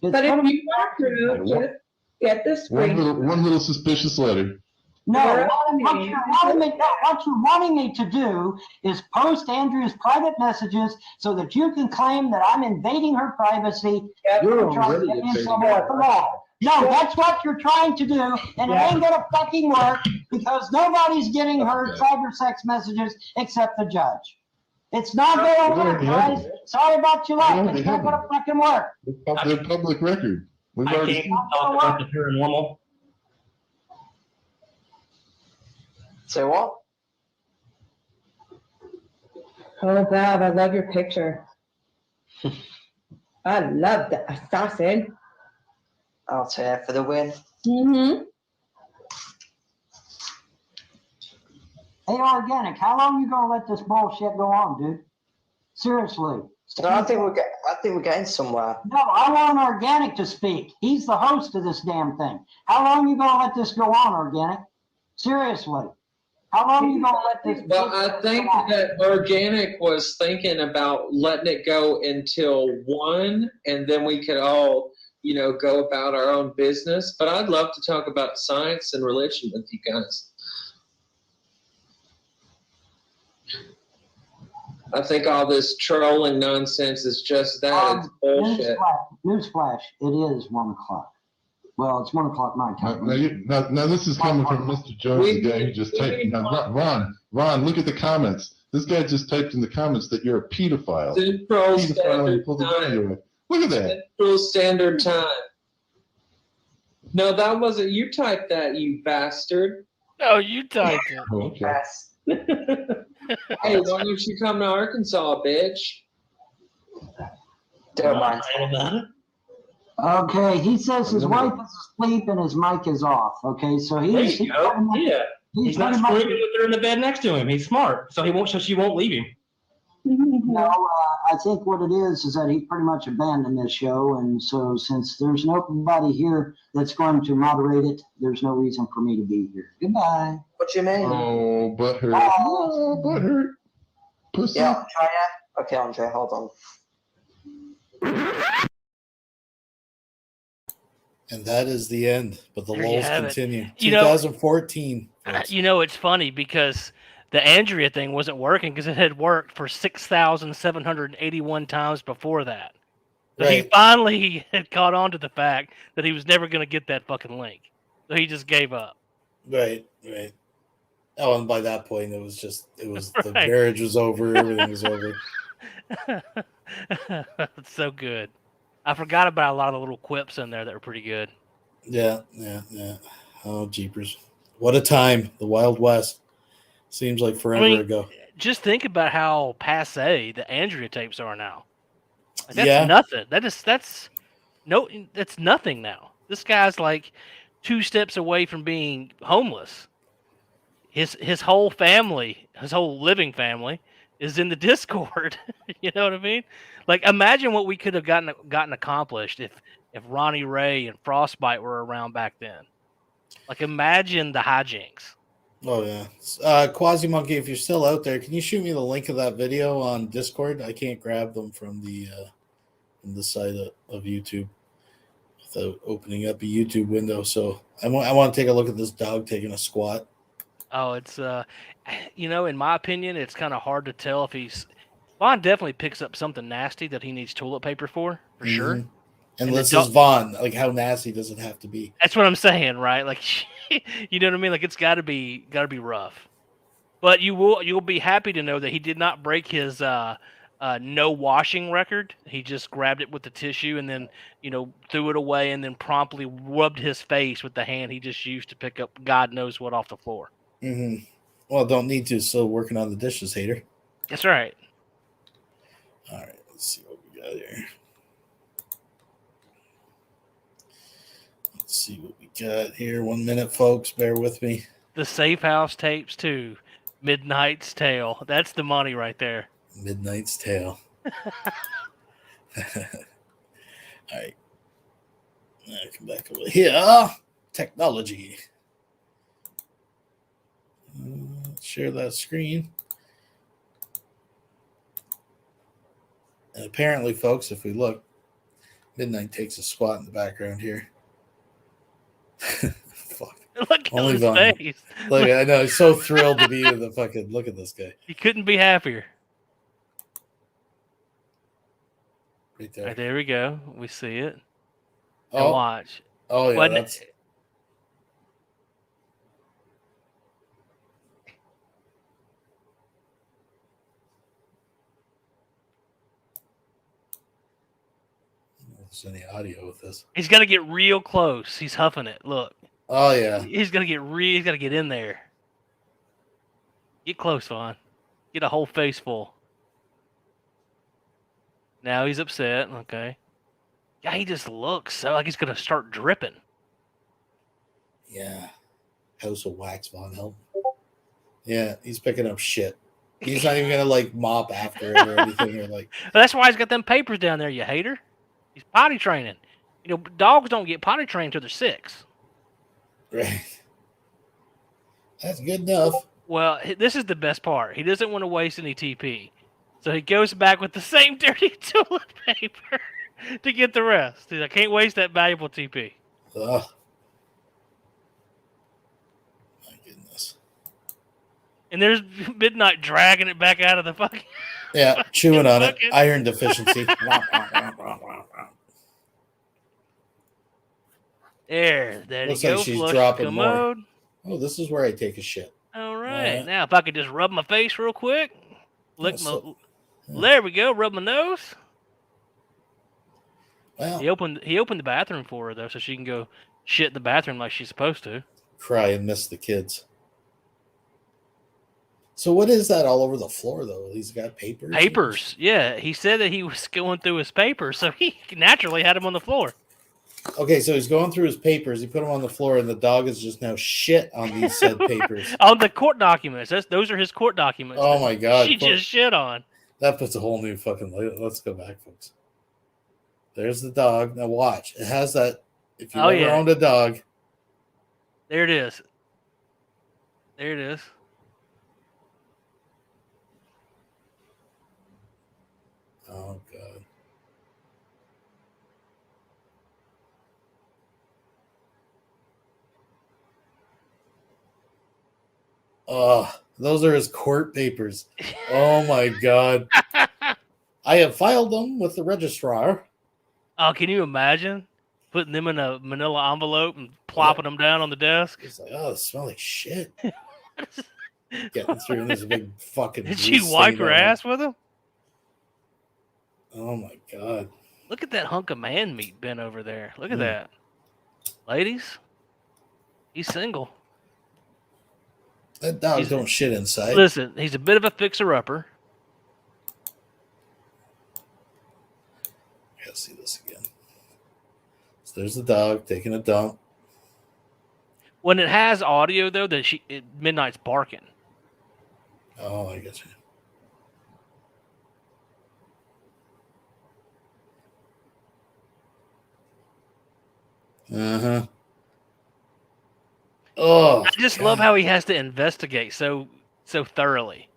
But if you want proof, just get the screen. One little suspicious letter. No, what you're wanting me to do is post Andrea's private messages so that you can claim that I'm invading her privacy. You're already invading her privacy. No, that's what you're trying to do, and it ain't gonna fucking work because nobody's getting her cyber sex messages except the judge. It's not gonna work, guys. Sorry about your luck. It's not gonna fucking work. They're public record. I can't talk about the paranormal. Say what? Oh, Bob, I love your picture. I love the assassin. Out here for the win. Mm-hmm. Hey, Organic, how long you gonna let this bullshit go on, dude? Seriously. No, I think we're getting somewhere. No, I want Organic to speak. He's the host of this damn thing. How long you gonna let this go on, Organic? Seriously. How long you gonna let this? Well, I think that Organic was thinking about letting it go until 1, and then we could all, go about our own business. But I'd love to talk about science and religion with you guys. I think all this trolling nonsense is just that. It's bullshit. Newsflash, it is 1 o'clock. Well, it's 1 o'clock my time. Now this is coming from Mr. Jones, the guy who just typed. Now, Ron, look at the comments. This guy just typed in the comments that you're a pedophile. Central Standard Time. Look at that. Central Standard Time. No, that wasn't you. Typed that, you bastard. No, you typed it. Oh, okay. Hey, why don't you come to Arkansas, bitch? Don't mind. Okay, he says his wife is asleep and his mic is off. Okay, so he's He's not screwing with her in the bed next to him. He's smart, so she won't leave him. No, I think what it is that he pretty much abandoned this show, and so since there's nobody here that's going to moderate it, there's no reason for me to be here. Goodbye. What do you mean? Oh, butthurt. Oh, butthurt. Pussy. Yeah, I'll try it. Okay, Andre, hold on. And that is the end, but the There you lulls have it. continue. You know- 2014. It's funny because the Andrea thing wasn't working because it had worked for 6,781 times before that. So he Right. finally had caught on to the fact that he was never going to get that fucking link. So he just gave up. Right. Oh, and by that point, it was the Right. marriage was over. Everything was over. It's so good. I forgot about a lot of the little quips in there that were pretty good. Yeah. Oh, jeepers. What a time. The Wild West. Seems like forever ago. Just think about how passe the Andrea tapes are now. Like, that's Yeah. nothing. That's nothing now. This guy's like 2 steps away from being homeless. His whole family, his whole living family, is in the Discord. You know what I mean? Like, imagine what we could have gotten accomplished if Ronnie Ray and Frostbite were around back then. Like, imagine the hijinks. Oh yeah. Quasi Monkey, if you're still out there, can you shoot me the link of that video on Discord? I can't grab them from the side of YouTube without opening up a YouTube window. So I want to take a look at this dog taking a squat. Oh, it's in my opinion, it's kind of hard to tell if he's. Vaughn definitely picks up something nasty that he needs toilet paper for sure. And this is Vaughn. Like, how nasty does it have to be? That's what I'm saying, right? Like, you know what I mean? Like, it's got to be rough. But you'll be happy to know that he did not break his no washing record. He just grabbed it with the tissue and then threw it away and then promptly rubbed his face with the hand he just used to pick up God knows what off the floor. Mm-hmm. Well, don't need to. Still working on the dishes, hater. That's right. All right, let's see what we got here. Let's see what we got here. 1 minute, folks. Bear with me. The Safe House tapes too. Midnight's Tale. That's the money right there. Midnight's Tale. All right. Come back over here. Technology. Share that screen. And apparently, folks, if we look, Midnight takes a squat in the background here. Fuck. Look at his face. Look, I know, he's so thrilled to be in the fucking. Look at this guy. He couldn't be happier. Right there. Right, there we go. We see it. Oh, and watch. Oh yeah. That's... There's any audio with this. He's got to get real close. He's huffing it. Look. Oh yeah. He's got to get in there. Get close, Vaughn. Get a whole face full. Now he's upset. Okay. Yeah, he just looks so like he's gonna start dripping. Yeah. House of Wax, VONHELTON. Yeah, he's picking up shit. He's not even gonna mop after it or anything or like. That's why he's got them papers down there, you hater. He's potty training. Dogs don't get potty trained until they're 6. Right. That's good enough. Well, this is the best part. He doesn't want to waste any TP. So he goes back with the same dirty toilet paper to get the rest. I can't waste that valuable TP. Ugh. My goodness. And there's Midnight dragging it back out of the fucking... Yeah, chewing on it. Iron deficiency. There Looks you go. like she's Flush dropping commode. more. Oh, this is where I take a shit. All right. Now, if I could just rub my face real quick. There we go. Rub my nose. Well, he opened the bathroom for her, though, so she can go shit in the bathroom like she's supposed to. Cry and miss the kids. So what is that all over the floor, though? He's got papers? Papers, yeah. He said that he was going through his papers, so he naturally had them on the floor. Okay, so he's going through his papers. He put them on the floor, and the dog is just now shit on these said papers. On the court documents. Those are his court documents. Oh, my God. She just shit on. That puts a whole new fucking light. Let's go back, folks. There's the dog. Now watch. It has that. If you ever owned a dog. There it is. There it is. Oh, God. Oh, Those are his court papers. Oh my God. I have filed them with the registrar. Oh, can you imagine putting them in a manila envelope and plopping them down on the desk? It's like, oh, it smells like shit. Getting through and there's a big fucking. Did she wipe her ass with them? Oh my God. Look at that hunk of man meat bent over there. Look at that. Ladies, he's single. That dog don't shit inside. Listen, he's a bit of a fixer-upper. I gotta see this again. So there's the dog taking a dump. When it has audio, though, that Midnight's barking. Oh, I get you. Uh-huh. Oh, I just love how he has to investigate so thoroughly,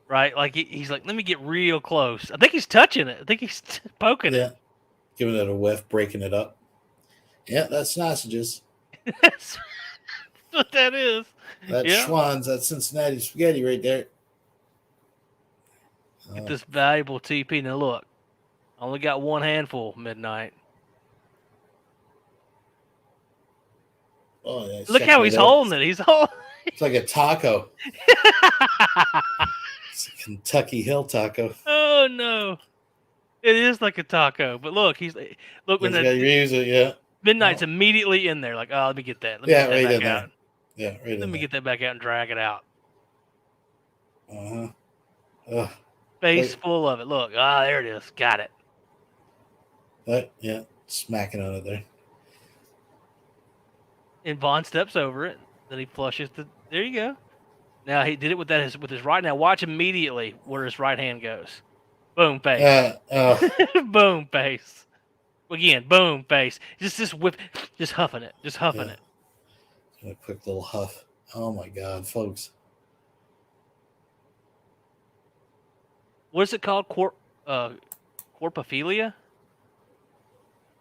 right? Like he's like, let me get real close. I think he's touching it. I think he's poking it. Giving it a whiff, breaking it up. Yeah, that's sausages. That's what that is. That's Schwann's. That's Cincinnati spaghetti right there. Get this valuable TP. Now look, I only got one handful. Midnight. Oh, yeah, look how he's holding it. He's holding. It's like a taco. It's a Kentucky Hill taco. Oh no, it is like a taco. But look, when Midnight's immediately in there. Like, oh, let me get that. Let me get that back out. Yeah, right. Let me get that back out and drag it out. Uh-huh. Face full of it. Look, there it is. Got it. Yeah, smacking out of there. And Vaughn steps over it. Then he flushes the. There you go. Now he did it with his right. Now watch immediately where his right hand goes. Boom face. Boom face. Again, boom face. Just whip. Just huffing it. Just huffing it. A quick little huff. Oh my God, folks. What is it called? Corpophilia?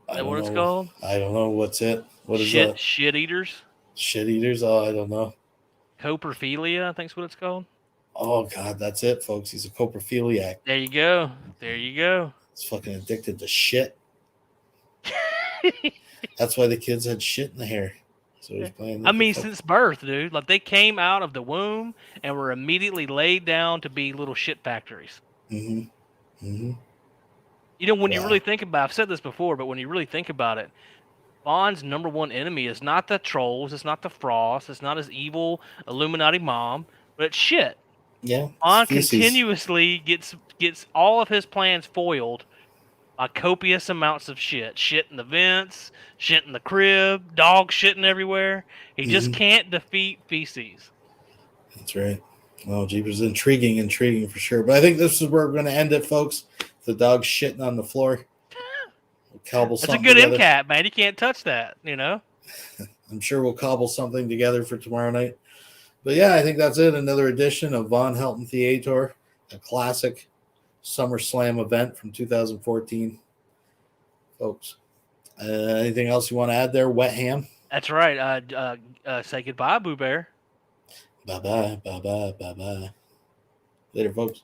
Is that what it's called? I don't know. What's it? What is that? Shit eaters? Shit eaters? Oh, I don't know. Coprophilia, I think is what it's called. Oh, God, that's it, folks. He's a coprophiliac. There you go. There you go. He's fucking addicted to shit. That's why the kids had shit in the hair. So he's playing. I mean, since birth, dude. Like, they came out of the womb and were immediately laid down to be little shit factories. Mm-hmm. Mm-hmm. You know, when you really think about it, I've said this before, but when you really think about it, Vaughn's number one enemy is not the trolls, it's not the Frost, it's not his evil Illuminati mom, but it's shit. Yeah. Vaughn continuously gets all of his plans foiled by copious amounts of shit. Shit in the vents, shit in the crib, dog shitting everywhere. He just can't defeat feces. That's right. Well, Jeepers, intriguing for sure. But I think this is where we're going to end it, folks. The dog shitting on the floor. We'll cobble That's a something good together. MCAT, man. You can't touch that, you know? I'm sure we'll cobble something together for tomorrow night. But yeah, I think that's it. Another edition of Von Helton Theater, a classic SummerSlam event from 2014. Folks, anything else you want to add there, Wet Ham? That's right. Say goodbye, Boo Bear. Bye-bye, bye-bye, bye-bye. Later, folks.